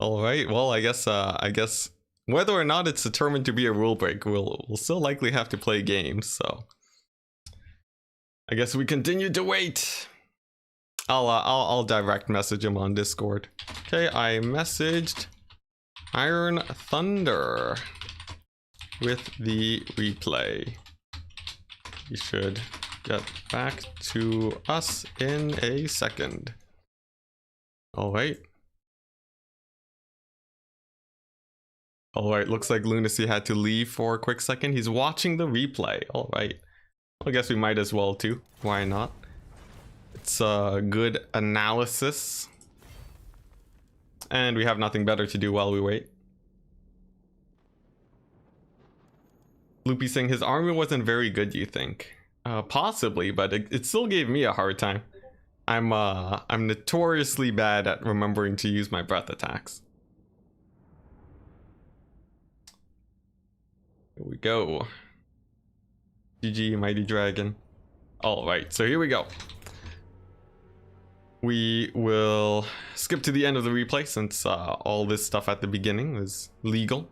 right. Well, I guess whether or not it's determined to be a rule break, we'll still likely have to play games. So I guess we continue to wait. I'll direct message him on Discord. Okay, I messaged Iron Thunder with the replay. He should get back to us in a second. All right. All right, looks like Lunacy had to leave for a quick second. He's watching the replay. All right. I guess we might as well too. Why not? It's a good analysis. And we have nothing better to do while we wait. Loopy saying his army wasn't very good, you think? Possibly, but it still gave me a hard time. I'm notoriously bad at remembering to use my breath attacks. Here we go. GG, Mighty Dragon. Alright, so here we go. We will skip to the end of the replay since all this stuff at the beginning was legal.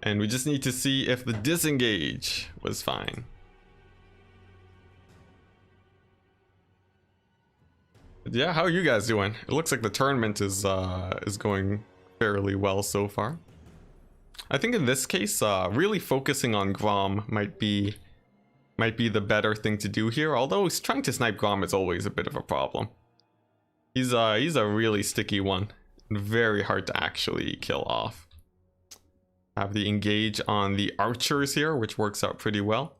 And we just need to see if the disengage was fine. But yeah, how are you guys doing? It looks like the tournament is going fairly well so far. I think in this case, really focusing on Grom might be the better thing to do here. Although trying to snipe Grom is always a bit of a problem. He's a really sticky one, and very hard to actually kill off. Have the engage on the archers here, which works out pretty well.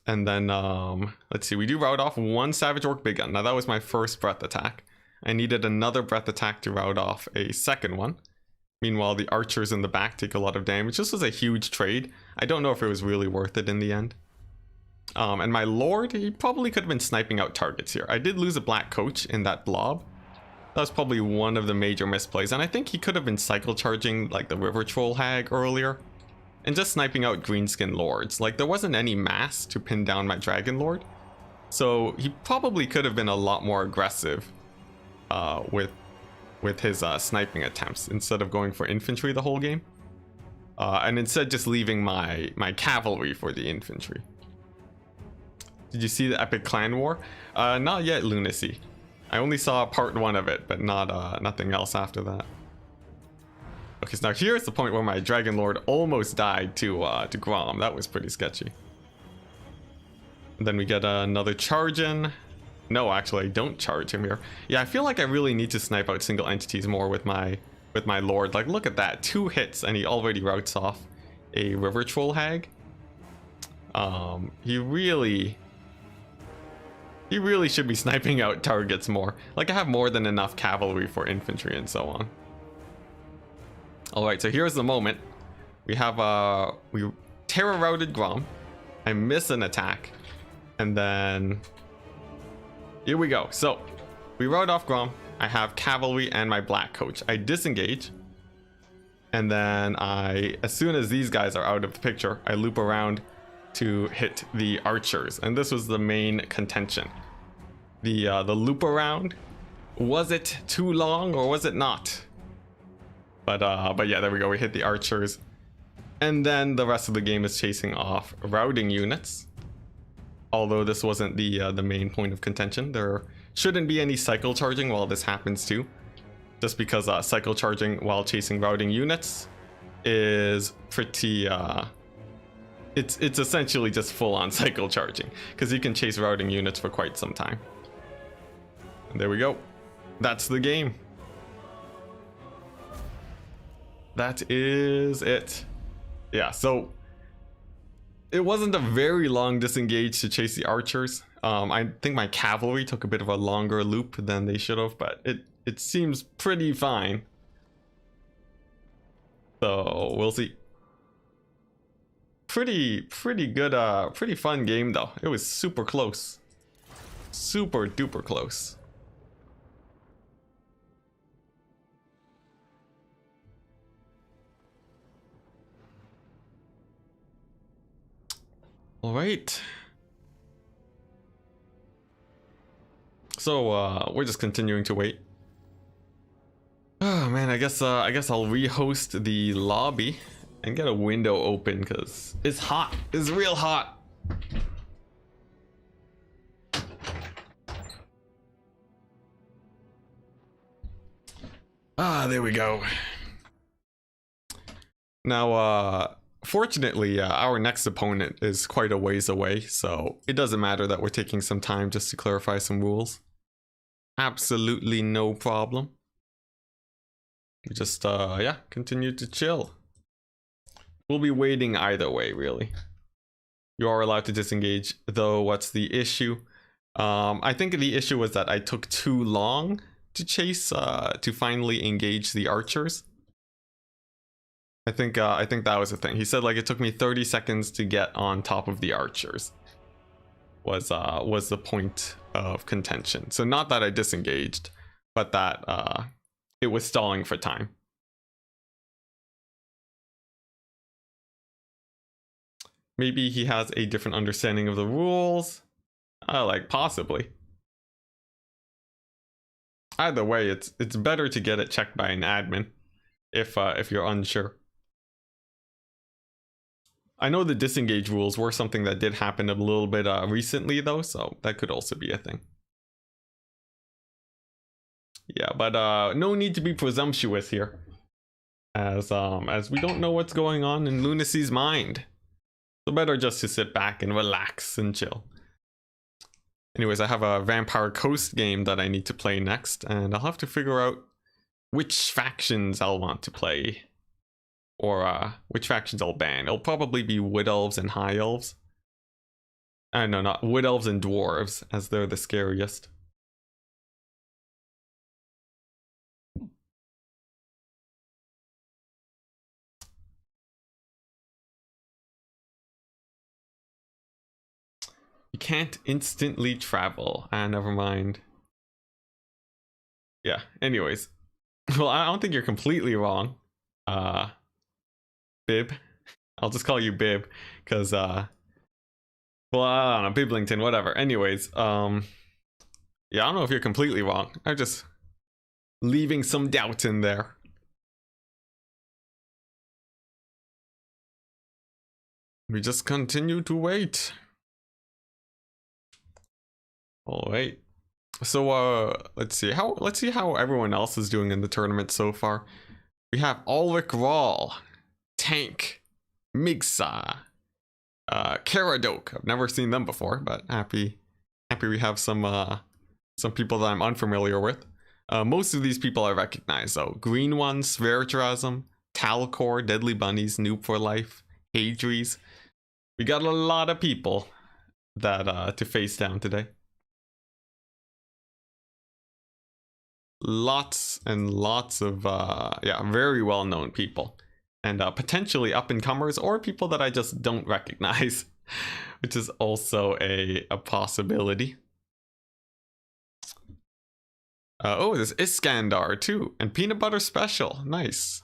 And then let's see, we do rout off one Savage Orc Big Gun. Now that was my first breath attack. I needed another breath attack to rout off a second one. Meanwhile, the archers in the back take a lot of damage. This was a huge trade. I don't know if it was really worth it in the end. And my lord, he probably could have been sniping out targets here. I did lose a black coach in that blob. That was probably one of the major misplays. And I think he could have been cycle charging like the River Troll Hag earlier. And just sniping out greenskin lords. Like there wasn't any mass to pin down my dragon lord. So he probably could have been a lot more aggressive with his sniping attempts instead of going for infantry the whole game. And instead just leaving my cavalry for the infantry. Did you see the epic clan war? Not yet, Lunacy. I only saw part 1 of it, but nothing else after that. Okay, so now here's the point where my dragon lord almost died to Grom. That was pretty sketchy. And then we get another charge in. No, actually, I don't charge him here. Yeah, I feel like I really need to snipe out single entities more with my lord. Like, look at that, 2 hits and he already routs off a River Troll Hag. He really should be sniping out targets more. Like, I have more than enough cavalry for infantry and so on. All right, so here's the moment. We have we terror routed Grom. I miss an attack, and then here we go. So we rout off Grom. I have cavalry and my black coach. I disengage, and then as soon as these guys are out of the picture, I loop around to hit the archers, and this was the main contention. The loop around, was it too long or was it not? But yeah, there we go. We hit the archers, and then the rest of the game is chasing off routing units. Although this wasn't the main point of contention, there shouldn't be any cycle charging while this happens too, just because cycle charging while chasing routing units is pretty. It's essentially just full-on cycle charging because you can chase routing units for quite some time. And there we go. That's the game. That is it. Yeah, so it wasn't a very long disengage to chase the archers. I think my cavalry took a bit of a longer loop than they should have, but it seems pretty fine. So we'll see. Pretty good, pretty fun game though. It was super close. Super duper close. All right. So we're just continuing to wait. Oh man, I guess I'll rehost the lobby and get a window open because it's hot. It's real hot. Ah, there we go. Now, fortunately, our next opponent is quite a ways away, so it doesn't matter that we're taking some time just to clarify some rules. Absolutely no problem. We just, yeah, continue to chill. We'll be waiting either way, really. You are allowed to disengage, though. What's the issue? I think the issue was that I took too long to chase, to finally engage the archers. I think that was the thing. He said like it took me 30 seconds to get on top of the archers. Was the point of contention. So not that I disengaged, but that it was stalling for time. Maybe he has a different understanding of the rules. Like possibly. Either way, it's better to get it checked by an admin if you're unsure. I know the disengage rules were something that did happen a little bit recently though, so that could also be a thing. Yeah, but no need to be presumptuous here, as we don't know what's going on in Lunacy's mind. So better just to sit back and relax and chill. Anyways, I have a Vampire Coast game that I need to play next, and I'll have to figure out which factions I'll want to play. Or which factions I'll ban. It'll probably be Wood Elves and High Elves. No, not Wood Elves and Dwarves, as they're the scariest. You can't instantly travel. Never mind. Yeah, anyways. Well, I don't think you're completely wrong. Bib. I'll just call you Bib, because well, I don't know, Biblington, whatever. Anyways, yeah, I don't know if you're completely wrong. I'm just leaving some doubt in there. We just continue to wait. All right. So let's see how everyone else is doing in the tournament so far. We have Ulrich Rahl, Tank, Migsa, Karadok. I've never seen them before, but happy we have some people that I'm unfamiliar with. Most of these people I recognize though. Green One, Sveritrasm, Talcor, Deadly Bunnies, Noob for Life, Hadries. We got a lot of people that to face down today. Lots and lots of yeah, very well-known people. And potentially up-and-comers or people that I just don't recognize, which is also a possibility. Oh, there's Iskandar too, and Peanut Butter Special. Nice.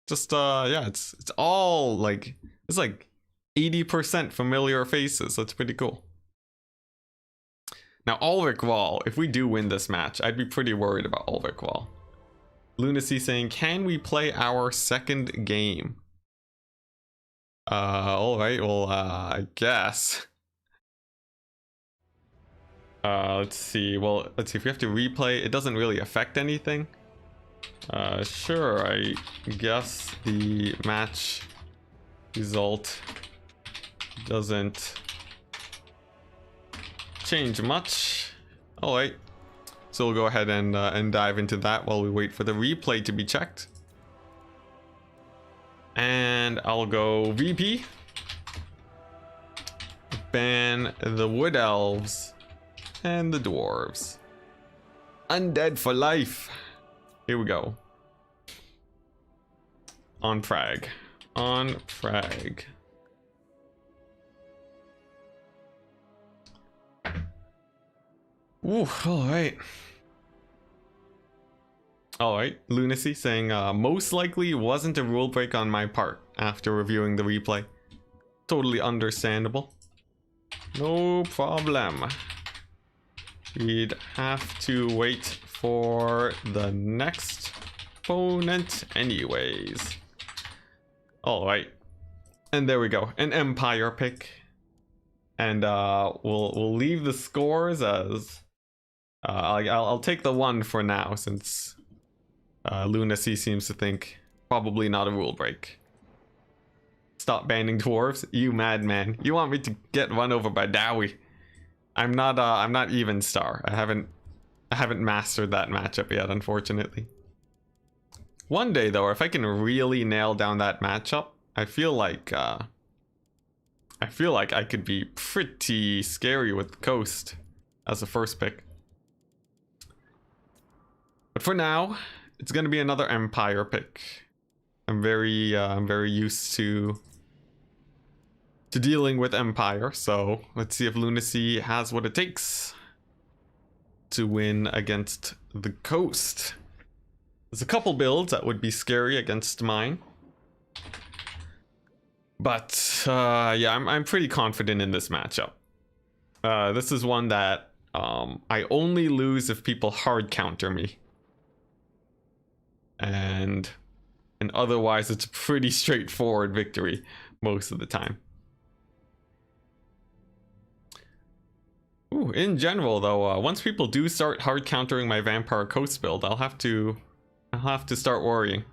Just yeah, it's all like, it's like 80% familiar faces. That's pretty cool. Now Ulrich Rahl, if we do win this match, I'd be pretty worried about Ulrich Rahl. Lunacy saying, can we play our second game? Alright, well, I guess. Let's see, if we have to replay, it doesn't really affect anything. Sure, I guess the match result doesn't change much. Alright. So we'll go ahead and dive into that while we wait for the replay to be checked. And I'll go VP. Ban the Wood Elves and the Dwarves. Undead for life. Here we go. On Prague. On Prague. Ooh, alright. Alright, Lunacy saying most likely wasn't a rule break on my part after reviewing the replay. Totally understandable. No problem. We'd have to wait for the next opponent anyways. Alright. And there we go. An Empire pick. And we'll leave the scores as I'll take the 1 for now, since Lunacy seems to think probably not a rule break. Stop banning dwarves, you madman. You want me to get run over by Dowie? I'm not even star. I haven't mastered that matchup yet, unfortunately. One day though, if I can really nail down that matchup, I feel like I could be pretty scary with Coast as a first pick. But for now, it's gonna be another Empire pick. I'm very used to dealing with Empire, so let's see if Lunacy has what it takes to win against the Coast. There's a couple builds that would be scary against mine, but yeah, I'm pretty confident in this matchup. This is one that I only lose if people hard counter me, and otherwise it's a pretty straightforward victory most of the time. Ooh, in general though, once people do start hard countering my Vampire Coast build, I'll have to start worrying.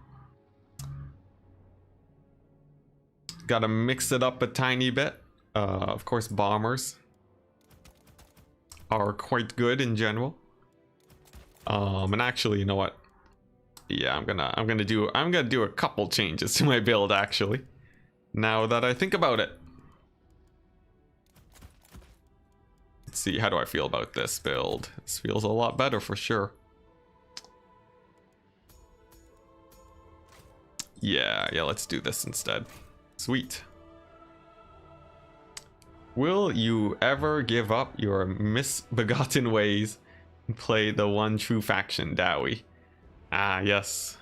Gotta mix it up a tiny bit. Of course, bombers are quite good in general. And actually, you know what? Yeah, I'm gonna do a couple changes to my build actually, now that I think about it. Let's see, how do I feel about this build? This feels a lot better for sure. Yeah, let's do this instead. Sweet. Will you ever give up your misbegotten ways and play the one true faction, Dowie? Ah, yes.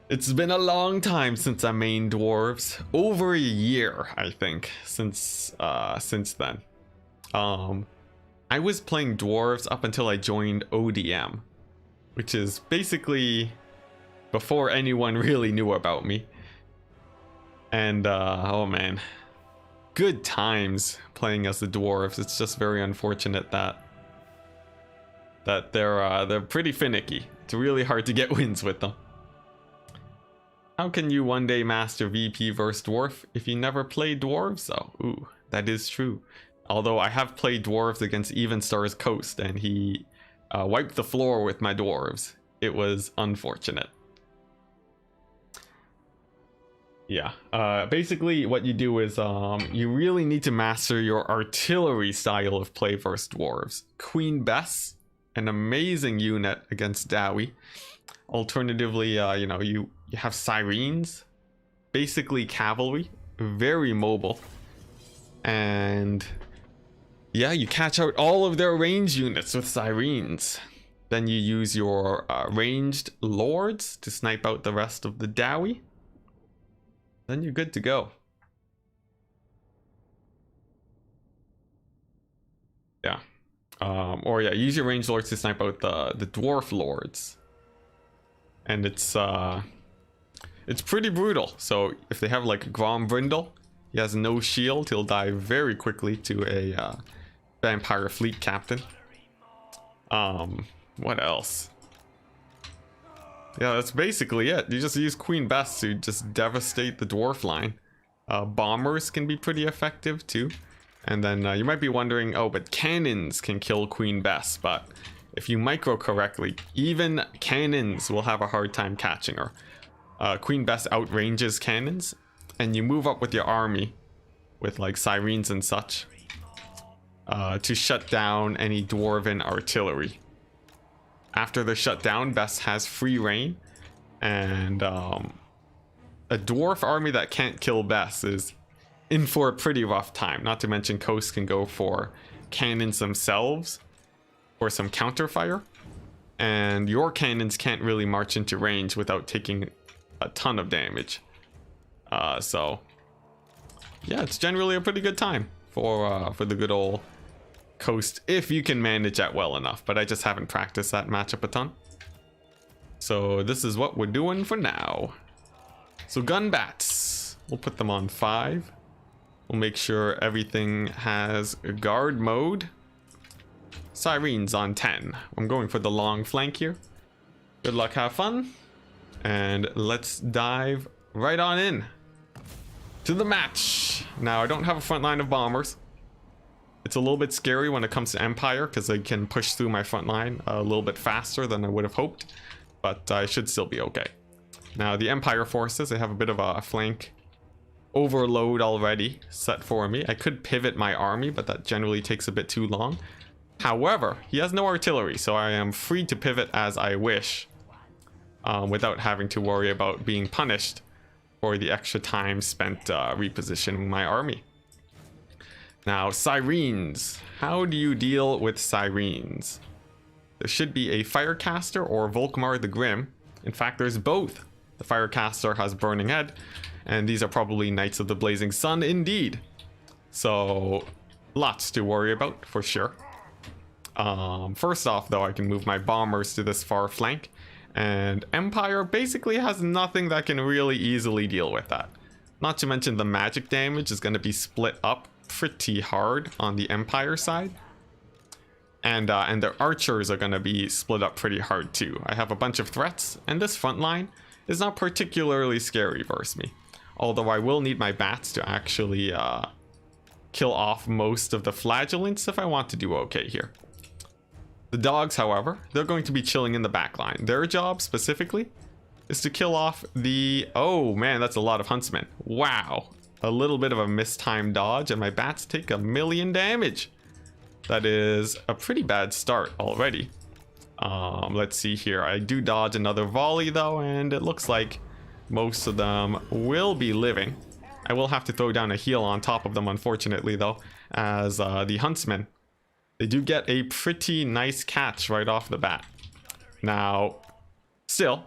It's been a long time since I mained dwarves. Over a year, I think, since then. I was playing dwarves up until I joined ODM, which is basically before anyone really knew about me. And oh man, good times playing as the dwarves. It's just very unfortunate that they're pretty finicky. It's really hard to get wins with them. How can you one day master VP versus dwarf if you never played dwarves? Oh, ooh, that is true. Although I have played dwarves against Even Star's Coast, and he wiped the floor with my dwarves. It was unfortunate. Yeah, basically what you do is you really need to master your artillery style of play versus dwarves. Queen Bess, an amazing unit against Dowie. Alternatively, you know, you have Sirens, basically cavalry, very mobile. And yeah, you catch out all of their ranged units with Sirens. Then you use your ranged lords to snipe out the rest of the Dowie. Then you're good to go. Yeah. Or yeah, use your ranged lords to snipe out the dwarf lords. And it's pretty brutal. So if they have like Grombrindle, he has no shield, he'll die very quickly to a vampire fleet captain. What else? Yeah, that's basically it. You just use Queen Bess to just devastate the dwarf line. Bombers can be pretty effective too. And then you might be wondering, oh, but cannons can kill Queen Bess. But if you micro correctly, even cannons will have a hard time catching her. Queen Bess outranges cannons, and you move up with your army with like Sirens and such to shut down any dwarven artillery. After they're shut down, Bess has free reign, and a dwarf army that can't kill Bess is in for a pretty rough time. Not to mention Coast can go for cannons themselves or some counterfire, and your cannons can't really march into range without taking a ton of damage. So yeah, it's generally a pretty good time for the good old coast if you can manage that well enough. But I just haven't practiced that matchup a ton. So this is what we're doing for now. So gun bats, we'll put them on 5. We'll make sure everything has a guard mode. Sirens on 10. I'm going for the long flank here. Good luck, have fun. And let's dive right on in to the match. Now, I don't have a front line of bombers. It's a little bit scary when it comes to Empire because they can push through my front line a little bit faster than I would have hoped. But I should still be okay. Now, the Empire forces, they have a bit of a flank overload already set for me. I could pivot my army, but that generally takes a bit too long. However, he has no artillery, so I am free to pivot as I wish without having to worry about being punished for the extra time spent repositioning my army. Now, Sirens. How do you deal with Sirens? There should be a Firecaster or Volkmar the Grim. In fact, there's both. The Firecaster has Burning Head, and these are probably Knights of the Blazing Sun indeed. So, lots to worry about for sure. First off, though, I can move my bombers to this far flank, and Empire basically has nothing that can really easily deal with that. Not to mention the magic damage is going to be split up pretty hard on the Empire side. And their archers are going to be split up pretty hard too. I have a bunch of threats, and this front line is not particularly scary versus me. Although I will need my bats to actually kill off most of the flagellants if I want to do okay here. The dogs, however, they're going to be chilling in the back line. Their job specifically is to kill off the... Oh man, that's a lot of huntsmen. Wow. A little bit of a mistimed dodge, and my bats take 1,000,000 damage. That is a pretty bad start already. Let's see here. I do dodge another volley though, and it looks like most of them will be living. I will have to throw down a heal on top of them, unfortunately, though, as the huntsmen, they do get a pretty nice catch right off the bat. Now, still,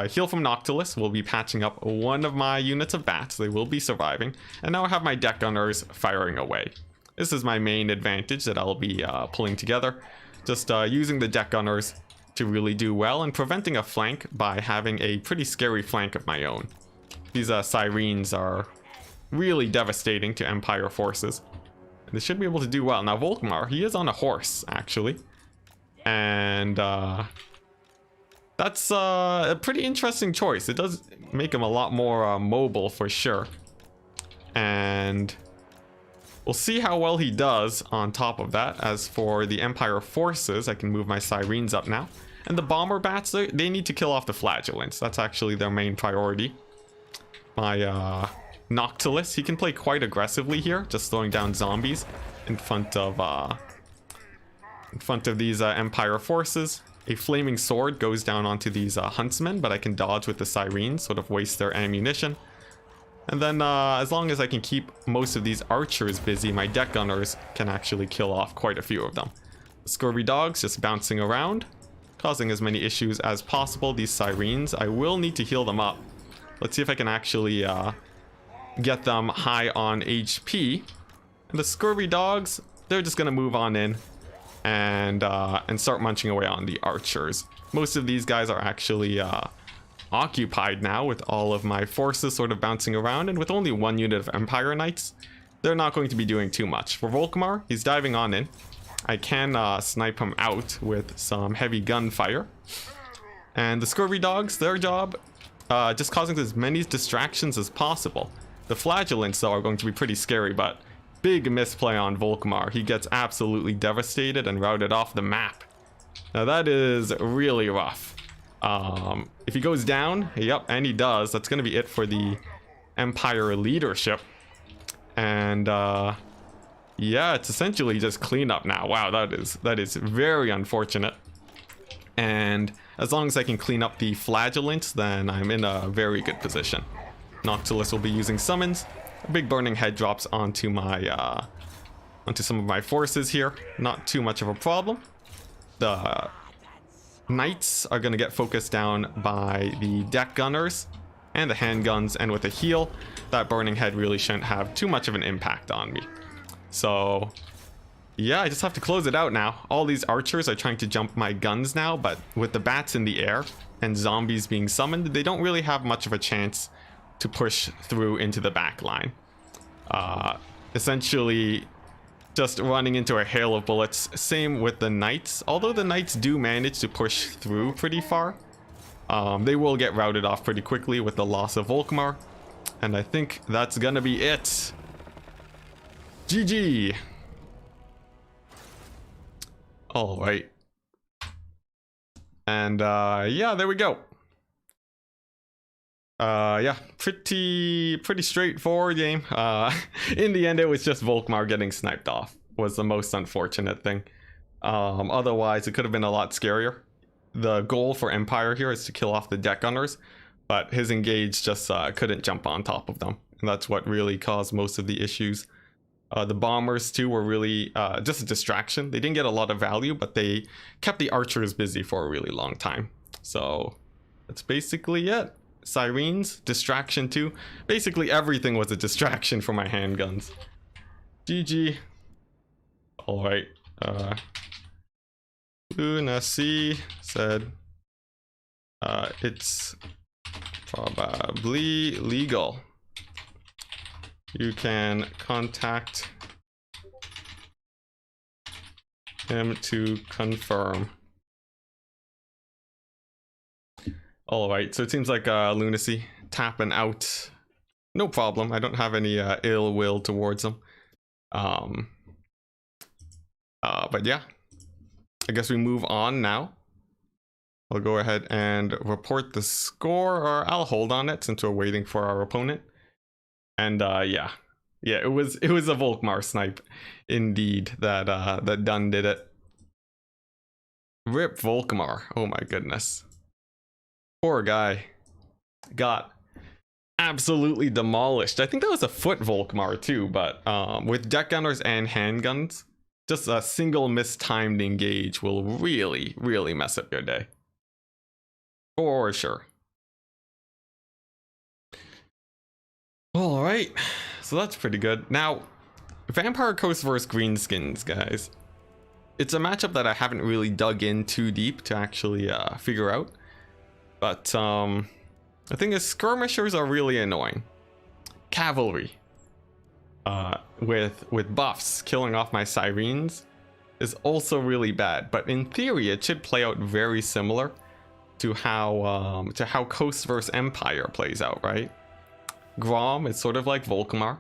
heal from Noctilus will be patching up one of my units of bats. They will be surviving. And now I have my deck gunners firing away. This is my main advantage that I'll be pulling together. Just using the deck gunners to really do well and preventing a flank by having a pretty scary flank of my own. These Sirens are really devastating to Empire forces. And they should be able to do well. Now Volkmar, he is on a horse actually. And that's a pretty interesting choice. It does make him a lot more mobile for sure. And we'll see how well he does on top of that. As for the Empire forces, I can move my Sirens up now. And the bomber bats, they need to kill off the flagellants. That's actually their main priority. My Noctilus, he can play quite aggressively here, just throwing down zombies in front of these Empire forces. A flaming sword goes down onto these huntsmen, but I can dodge with the Sirens, sort of waste their ammunition. And then as long as I can keep most of these archers busy, my deck gunners can actually kill off quite a few of them. The scurvy dogs just bouncing around, causing as many issues as possible. These Sirens, I will need to heal them up. Let's see if I can actually get them high on HP. And the scurvy dogs, they're just gonna move on in and start munching away on the archers. Most of these guys are actually occupied now with all of my forces sort of bouncing around, and with only one unit of Empire Knights, they're not going to be doing too much. For Volkmar, he's diving on in. I can snipe him out with some heavy gunfire. And the scurvy dogs, their job, just causing as many distractions as possible. The flagellants, though, are going to be pretty scary, but big misplay on Volkmar. He gets absolutely devastated and routed off the map. Now that is really rough. If he goes down, yep, and he does, that's going to be it for the Empire leadership. And yeah, it's essentially just cleanup now. Wow, that is very unfortunate. And as long as I can clean up the flagellants, then I'm in a very good position. Noctilus will be using summons. A big burning head drops onto my onto some of my forces here. Not too much of a problem. The Knights are going to get focused down by the deck gunners. and the handguns, and with a heal, that burning head really shouldn't have too much of an impact on me. So yeah, I just have to close it out now. All these archers are trying to jump my guns now, but with the bats in the air and zombies being summoned, they don't really have much of a chance to push through into the back line. Essentially just running into a hail of bullets. Same with the knights. Although the knights do manage to push through pretty far, they will get routed off pretty quickly with the loss of Volkmar. And I think that's gonna be it. GG. All right. And yeah, there we go. Yeah, pretty straightforward game. In the end, it was just Volkmar getting sniped off was the most unfortunate thing. Otherwise, it could have been a lot scarier. The goal for Empire here is to kill off the deck gunners, but his engage just couldn't jump on top of them, and that's what really caused most of the issues. The bombers too were really just a distraction. They didn't get a lot of value, but they kept the archers busy for a really long time. So that's basically it. Sirens, distraction too. Basically everything was a distraction for my handguns. GG. Alright. Luna C said it's probably legal. You can contact him to confirm. Alright, so it seems like Lunacy tapping out. No problem. I don't have any ill will towards him. But yeah, I guess we move on now. I'll go ahead and report the score, or I'll hold on it since we're waiting for our opponent. And yeah, it was a Volkmar snipe indeed that that done did it. Rip Volkmar. Oh my goodness. Poor guy. Got absolutely demolished. I think that was a foot Volkmar too, but with deck gunners and handguns, just a single mistimed engage will really mess up your day. For sure. Alright, so that's pretty good. Now, Vampire Coast versus Greenskins, guys. It's a matchup that I haven't really dug in too deep to actually figure out. But the thing is, skirmishers are really annoying. Cavalry, with buffs killing off my sirens, is also really bad. But in theory, it should play out very similar to how Coast versus Empire plays out, right? Grom is sort of like Volkmar.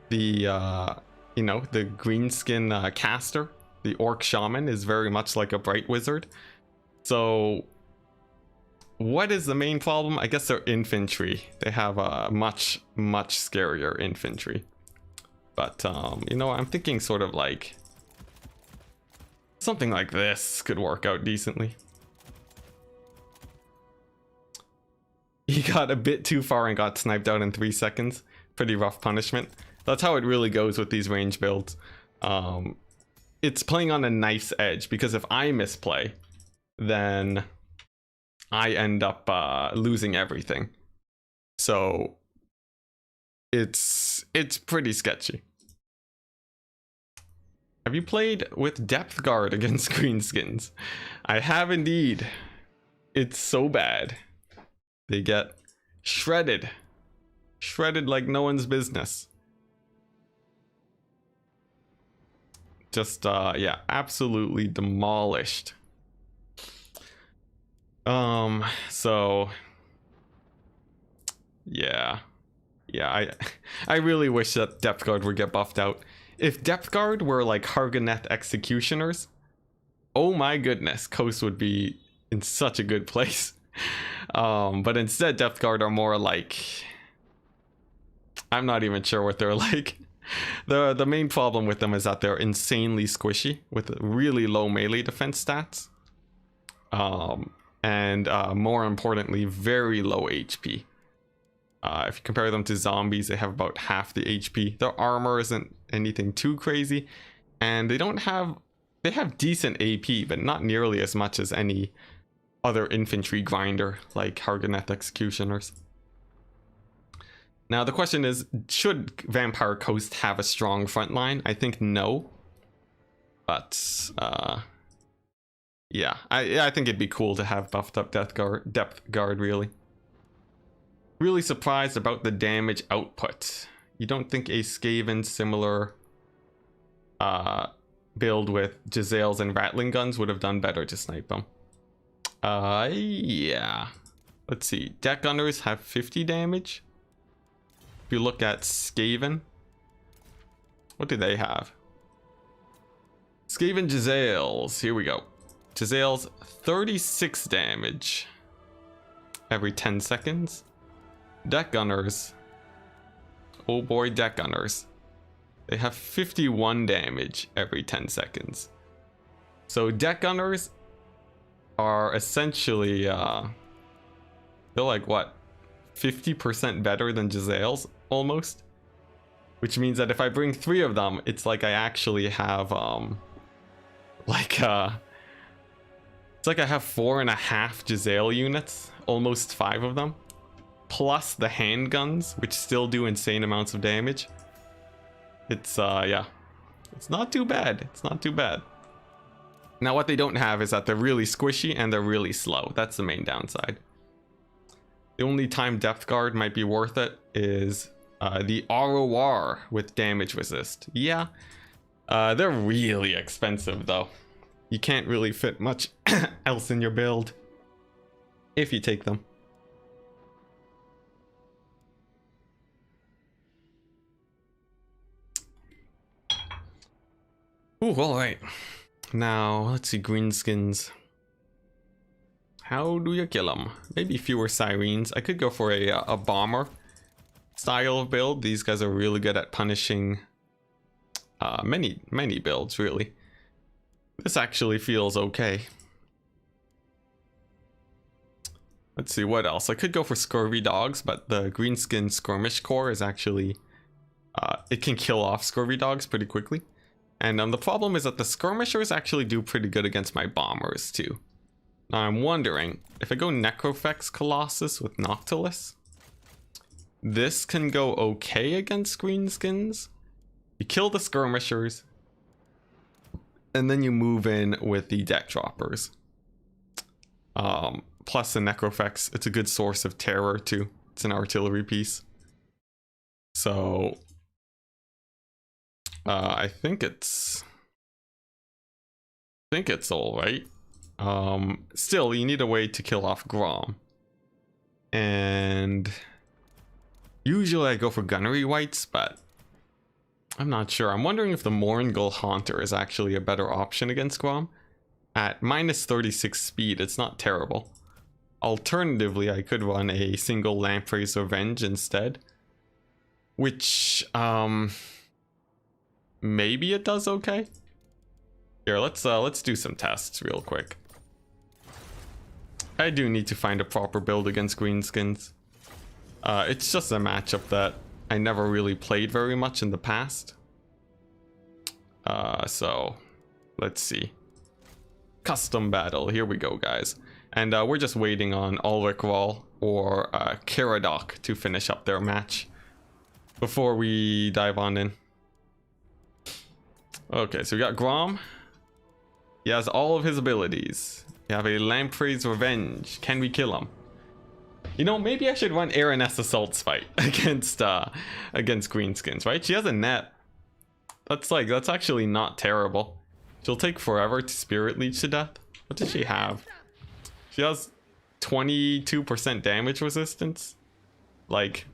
The you know, the greenskin caster, the orc shaman, is very much like a bright wizard. So what is the main problem? I guess they're infantry. They have a much scarier infantry. But you know, I'm thinking sort of like something like this could work out decently. He got a bit too far and got sniped out in 3 seconds. Pretty rough punishment. That's how it really goes with these range builds. It's playing on a nice edge, because if I misplay, then I end up losing everything. So it's pretty sketchy. Have you played with Depth Guard against Greenskins? I have indeed. It's so bad. They get shredded. Shredded like no one's business. Just, yeah, absolutely demolished. So yeah, I really wish that Depth Guard would get buffed out. If Depth Guard were like Hargoneth Executioners, oh my goodness, Coast would be in such a good place. But instead, Depth Guard are more like, I'm not even sure what they're like. The main problem with them is that they're insanely squishy with really low melee defense stats. And more importantly, very low HP. If you compare them to zombies, they have about half the HP. Their armor isn't anything too crazy, and they have decent AP, but not nearly as much as any other infantry grinder like Hargoneth Executioners. Now the question is, should Vampire Coast have a strong front line? I think no. But yeah, I think it'd be cool to have buffed up depth guard really. Really surprised about the damage output. You don't think a Skaven similar build with Giselles and Rattling guns would have done better to snipe them? Yeah. Let's see. Deck Gunners have 50 damage. If you look at Skaven, what do they have? Skaven Giselles. Here we go. Giselles, 36 damage every 10 seconds. Deck Gunners. Oh boy, Deck Gunners. They have 51 damage every 10 seconds. So Deck Gunners are essentially, they're like what? 50% better than Giselles, almost? Which means that if I bring 3 of them, it's like I actually have, it's like I have 4.5 Giselle units, almost 5 of them. Plus the handguns, which still do insane amounts of damage. It's, yeah. It's not too bad. It's not too bad. Now, what they don't have is that they're really squishy and they're really slow. That's the main downside. The only time Depth Guard might be worth it is the ROR with damage resist. Yeah. They're really expensive, though. You can't really fit much else in your build if you take them. Ooh, alright. Now, let's see, greenskins. How do you kill them? Maybe fewer sirens. I could go for a bomber style of build. These guys are really good at punishing many builds, really. This actually feels okay. Let's see, what else? I could go for Scurvy Dogs, but the greenskin skirmish core is actually... it can kill off Scurvy Dogs pretty quickly. And the problem is that the skirmishers actually do pretty good against my bombers too. Now I'm wondering, if I go Necrofex Colossus with Noctilus, this can go okay against greenskins. You kill the skirmishers, and then you move in with the deck droppers. Plus the Necrofex, it's a good source of terror too. It's an artillery piece. So I think it's all right. Still, you need a way to kill off Grom, and usually I go for gunnery whites, but I'm not sure. I'm wondering if the Mourngull Haunter is actually a better option against Grom. At minus 36 speed, it's not terrible. Alternatively, I could run a single Lamprey's Revenge instead, which maybe it does okay. Here, let's do some tests real quick. I do need to find a proper build against greenskins. It's just a matchup that I never really played very much in the past. So let's see. Custom battle, here we go, guys. And we're just waiting on Ulrich Wall or Caradoc to finish up their match before we dive on in. Okay, so we got Grom. He has all of his abilities. We have a Lamprey's Revenge. Can we kill him? You know, maybe I should run Araness Assault Spite against greenskins, right? She has a net. That's actually not terrible. She'll take forever to Spirit Leech to death. What does she have? She has 22% damage resistance. Like,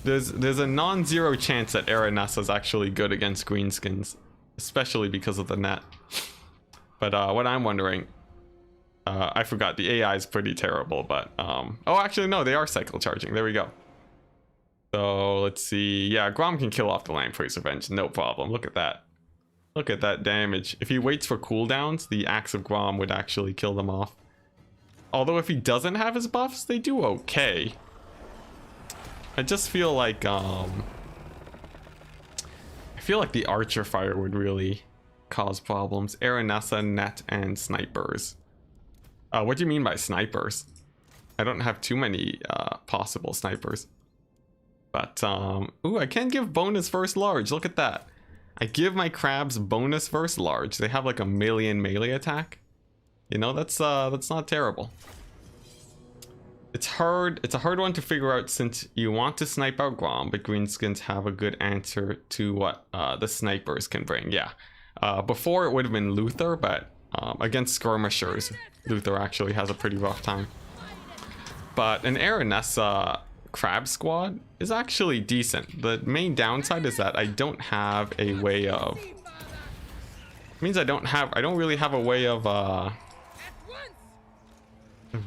there's a non-zero chance that Araness is actually good against greenskins, especially because of the net. But what I'm wondering, I forgot, the AI is pretty terrible, but oh, actually no, they are cycle charging. There we go. So let's see. Yeah, Grom can kill off the Lamprey's Revenge, no problem. Look at that. Look at that damage. If he waits for cooldowns, the Axe of Grom would actually kill them off. Although if he doesn't have his buffs, they do okay. I just feel like the Archer Fire would really cause problems. Aranessa, Net, and Snipers. What do you mean by snipers? I don't have too many possible snipers. But, ooh, I can give bonus versus large. Look at that. I give my crabs bonus versus large. They have like a melee attack. You know, that's not terrible. It's a hard one to figure out since you want to snipe out Grom, but greenskins have a good answer to what the snipers can bring. Yeah. Before it would have been Luther, but against skirmishers, Luther actually has a pretty rough time. But an Aranessa crab squad is actually decent. The main downside is that I don't have a way of... It means I don't really have a way of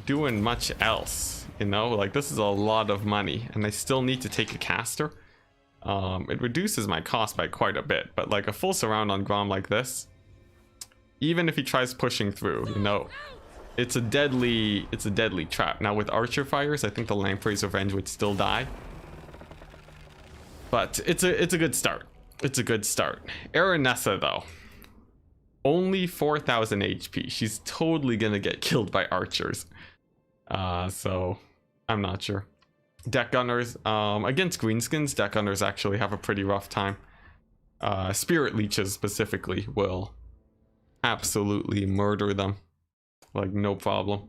doing much else, you know? Like, this is a lot of money, and I still need to take a caster. It reduces my cost by quite a bit, but like a full surround on Grom like this, even if he tries pushing through, you know, it's a deadly trap. Now with archer fires, I think the Lamprey's Revenge would still die, but it's a good start. It's a good start. Aranessa though, only 4,000 HP. She's totally gonna get killed by archers. So I'm not sure. Deck gunners, against greenskins, deck gunners actually have a pretty rough time. Spirit leeches specifically will absolutely murder them. Like, no problem.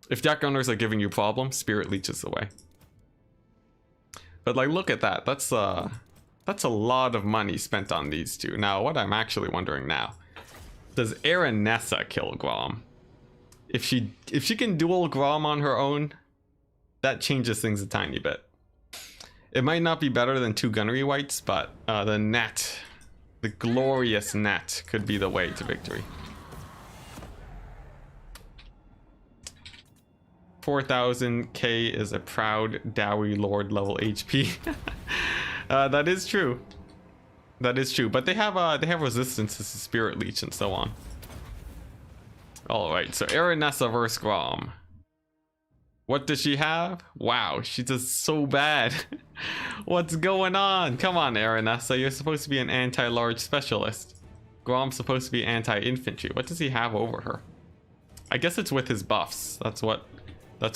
If deck gunners are giving you problems, spirit leeches the way. But like, look at that. That's a lot of money spent on these two. Now, what I'm actually wondering now, does Aranessa kill Grom? If she can duel Grom on her own, that changes things a tiny bit. It might not be better than 2 gunnery whites, but the net, the glorious net, could be the way to victory. 4,000k is a proud Dowie Lord level HP. That is true. That is true, but they have resistance to Spirit Leech and so on. All right, so Aranessa versus Grom. What does she have? Wow, she does so bad. What's going on? Come on, Aranessa, you're supposed to be an anti-large specialist. Grom's supposed to be anti-infantry. What does he have over her? I guess it's with his buffs. That's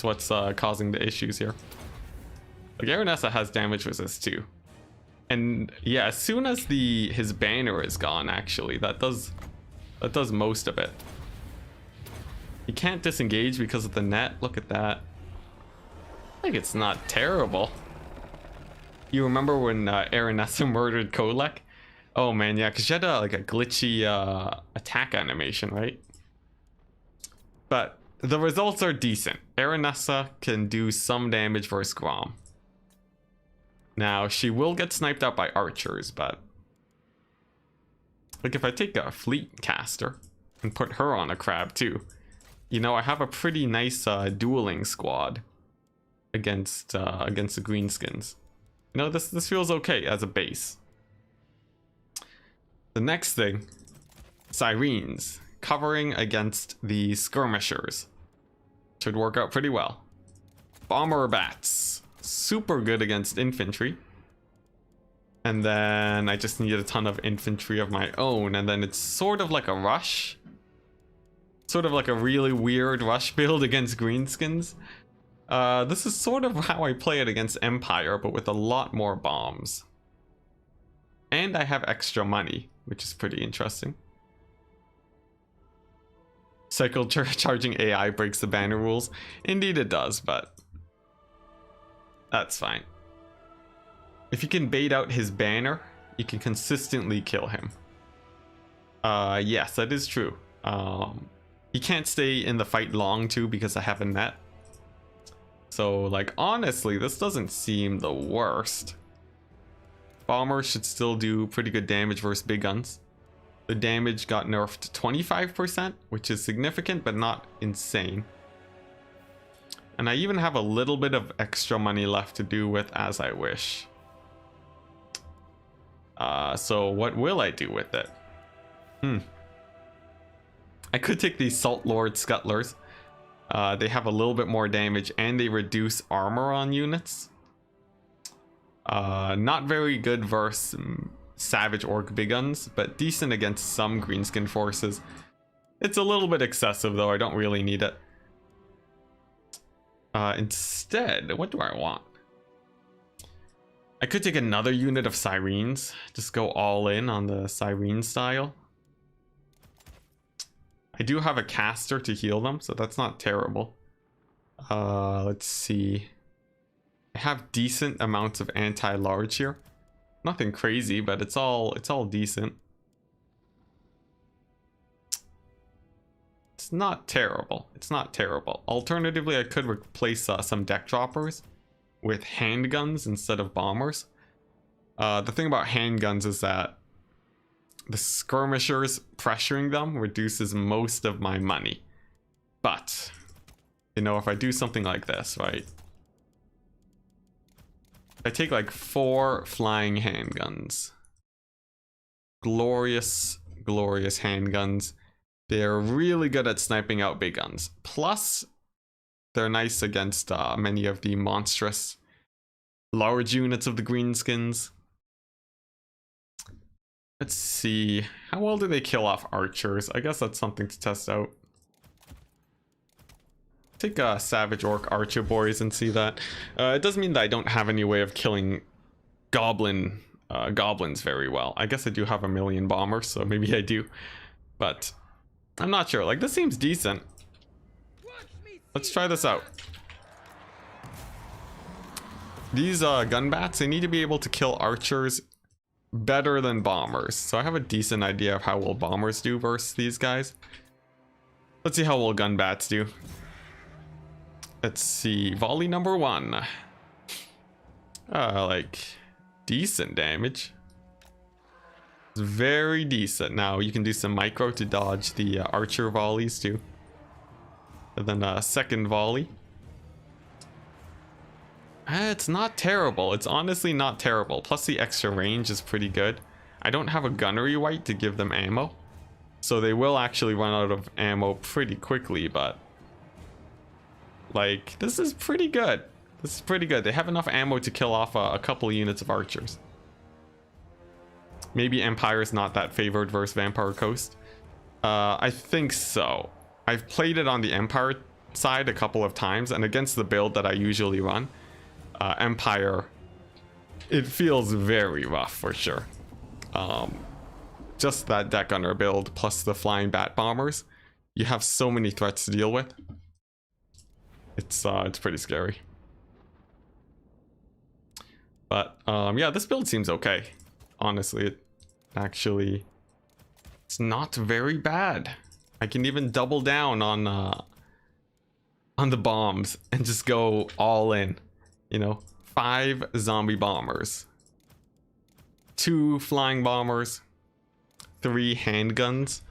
what's causing the issues here. Like, Aranessa has damage resist too. And yeah, as soon as his banner is gone, actually, that does most of it. He can't disengage because of the net. Look at that. Like, it's not terrible. You remember when Aranessa murdered Kolek? Oh man, yeah, because she had like a glitchy attack animation, right? But the results are decent. Aranessa can do some damage versus Grom. Now, she will get sniped out by archers, but like, if I take a fleet caster and put her on a crab too, you know, I have a pretty nice dueling squad against the greenskins. You know, this feels okay as a base. The next thing, Sirens covering against the skirmishers. Should work out pretty well. Bomber bats, super good against infantry. And then I just need a ton of infantry of my own, and then it's sort of like a rush. Sort of like a really weird rush build against greenskins. This is sort of how I play it against Empire, but with a lot more bombs. And I have extra money, which is pretty interesting. Cycle charging AI breaks the banner rules. Indeed it does, but that's fine. If you can bait out his banner, you can consistently kill him. Yes, that is true. He can't stay in the fight long too because I have a net. So like, honestly, this doesn't seem the worst. Bombers should still do pretty good damage versus big guns. The damage got nerfed 25%, which is significant but not insane. And I even have a little bit of extra money left to do with as I wish. So what will I do with it? I could take these Salt Lord Scuttlers. They have a little bit more damage and they reduce armor on units. Not very good versus Savage Orc big guns, but decent against some greenskin forces. It's a little bit excessive though, I don't really need it. Instead, what do I want? I could take another unit of sirens. Just go all in on the siren style. I do have a caster to heal them, so that's not terrible. Let's see. I have decent amounts of anti-large here. Nothing crazy, but it's all decent. It's not terrible. It's not terrible. Alternatively, I could replace some deck droppers with handguns instead of bombers. The thing about handguns is that the skirmishers pressuring them reduces most of my money. But, you know, if I do something like this, right? I take like 4 flying handguns. Glorious, glorious handguns. They're really good at sniping out big guns. Plus, they're nice against many of the monstrous large units of the greenskins. Let's see. How well do they kill off archers? I guess that's something to test out. Take Savage Orc Archer Boys and see that. It does mean that I don't have any way of killing goblins very well. I guess I do have a million bombers, so maybe I do. But I'm not sure. Like, this seems decent. Let's try this out. These gun bats, they need to be able to kill archers better than bombers. So I have a decent idea of how well bombers do versus these guys. Let's see how well gun bats do. Let's see. Volley number 1. Like, decent damage. It's very decent. Now you can do some micro to dodge the archer volleys too. And then second volley. It's not terrible. It's honestly not terrible. Plus the extra range is pretty good. I don't have a gunnery wight to give them ammo, so they will actually run out of ammo pretty quickly, but like, this is pretty good. This is pretty good. They have enough ammo to kill off a couple units of archers. Maybe Empire's not that favored versus Vampire Coast. I think so. I've played it on the Empire side a couple of times, and against the build that I usually run, Empire, it feels very rough for sure. Just that deck gunner build plus the flying bat bombers, you have so many threats to deal with. It's pretty scary. But yeah, this build seems okay. Honestly, it's not very bad. I can even double down on the bombs and just go all in. You know, 5 zombie bombers, 2 flying bombers, 3 handguns.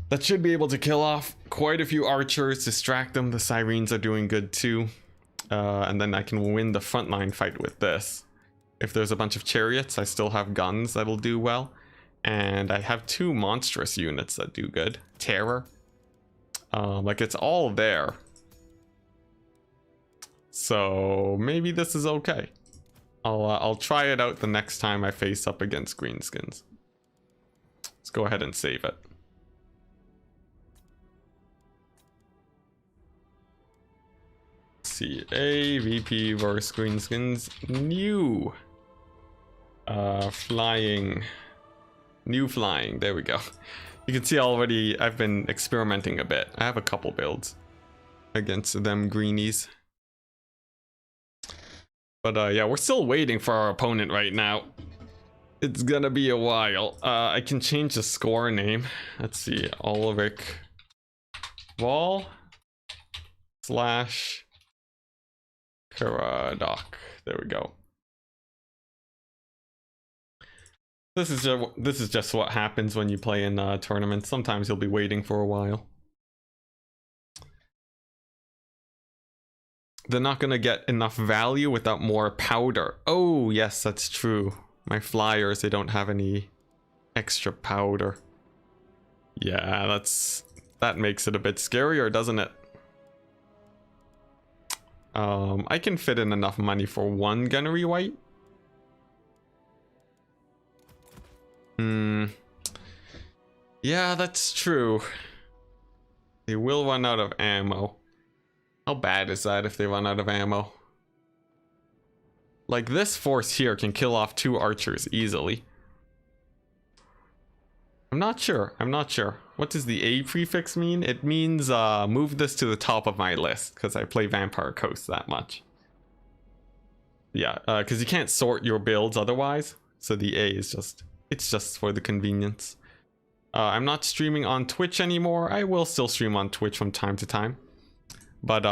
That should be able to kill off quite a few archers, distract them. The sirens are doing good too. And then I can win the frontline fight with this. If there's a bunch of chariots, I still have guns that'll do well. And I have 2 monstrous units that do good. Terror. Like, it's all there. So maybe this is okay. I'll try it out the next time I face up against greenskins. Let's go ahead and save it. See, AVP versus greenskins. New flying. There we go. You can see already I've been experimenting a bit. I have a couple builds against them greenies. But yeah, we're still waiting for our opponent right now. It's gonna be a while. I can change the score name. Let's see, Olivic Wall / Karadoc. There we go. This is just what happens when you play in tournaments. Sometimes you'll be waiting for a while. They're not gonna get enough value without more powder. Oh yes, that's true. My flyers, they don't have any extra powder. Yeah, that makes it a bit scarier, doesn't it? I can fit in enough money for 1 gunnery wight. Yeah, that's true. They will run out of ammo. How bad is that if they run out of ammo? Like this force here can kill off 2 archers easily. I'm not sure. What does the A prefix mean? It means move this to the top of my list because I play Vampire Coast that much. Yeah, because you can't sort your builds otherwise. So the A is just for the convenience. I'm not streaming on Twitch anymore. I will still stream on Twitch from time to time. But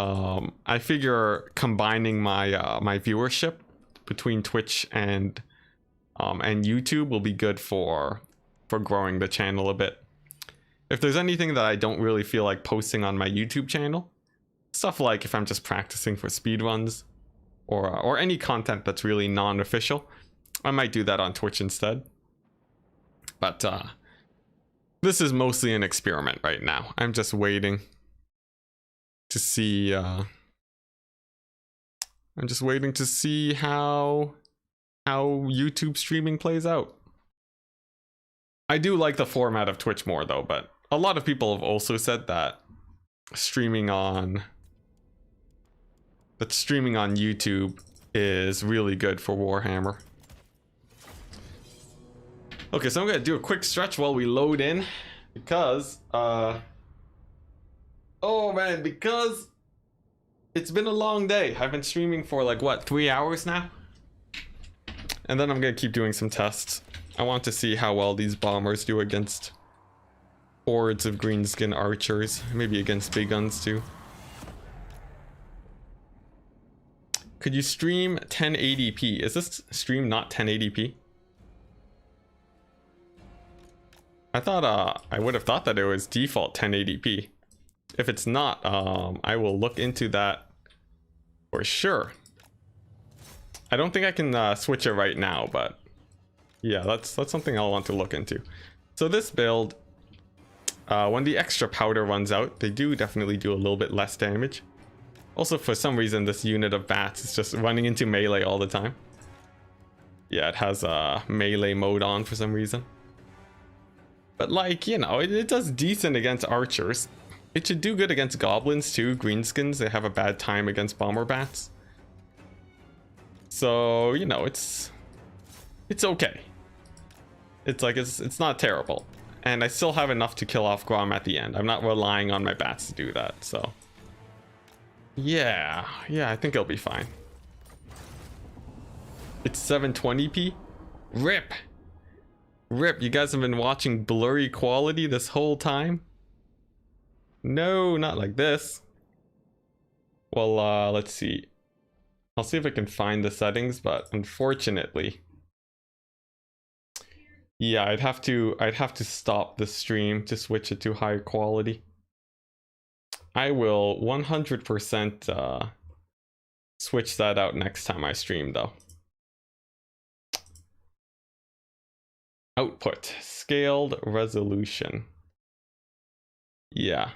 I figure combining my my viewership between Twitch and YouTube will be good for growing the channel a bit. If there's anything that I don't really feel like posting on my YouTube channel, stuff like if I'm just practicing for speedruns or any content that's really non-official, I might do that on Twitch instead. But this is mostly an experiment right now. I'm just waiting to see I'm just waiting to see how YouTube streaming plays out. I do like the format of Twitch more though, but a lot of people have also said that streaming on YouTube is really good for Warhammer. Okay, so I'm gonna do a quick stretch while we load in because oh man, because it's been a long day. I've been streaming for like what, 3 hours now? And then I'm gonna keep doing some tests. I want to see how well these bombers do against hordes of greenskin archers, maybe against big guns too. Could you stream 1080p? Is this stream not 1080p? I thought I would have thought that it was default 1080p. If it's not, I will look into that for sure. I don't think I can switch it right now, but yeah, that's something I'll want to look into. So this build, when the extra powder runs out, they do definitely do a little bit less damage. Also, for some reason, this unit of bats is just running into melee all the time. Yeah, it has a melee mode on for some reason. But like, you know, it does decent against archers. It should do good against goblins too. Greenskins, they have a bad time against bomber bats. So, you know, it's okay. It's like, it's not terrible. And I still have enough to kill off Grom at the end. I'm not relying on my bats to do that, so. Yeah, I think it'll be fine. It's 720p? RIP! RIP, you guys have been watching blurry quality this whole time? No, not like this. Well, let's see. I'll see if I can find the settings, but unfortunately, yeah, I'd have to stop the stream to switch it to higher quality. I will 100% switch that out next time I stream though. Output, scaled resolution. Yeah,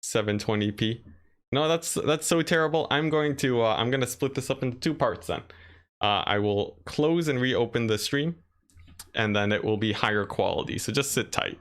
720p. No, that's so terrible. I'm gonna split this up into 2 parts then. I will close and reopen the stream, and then it will be higher quality. So just sit tight.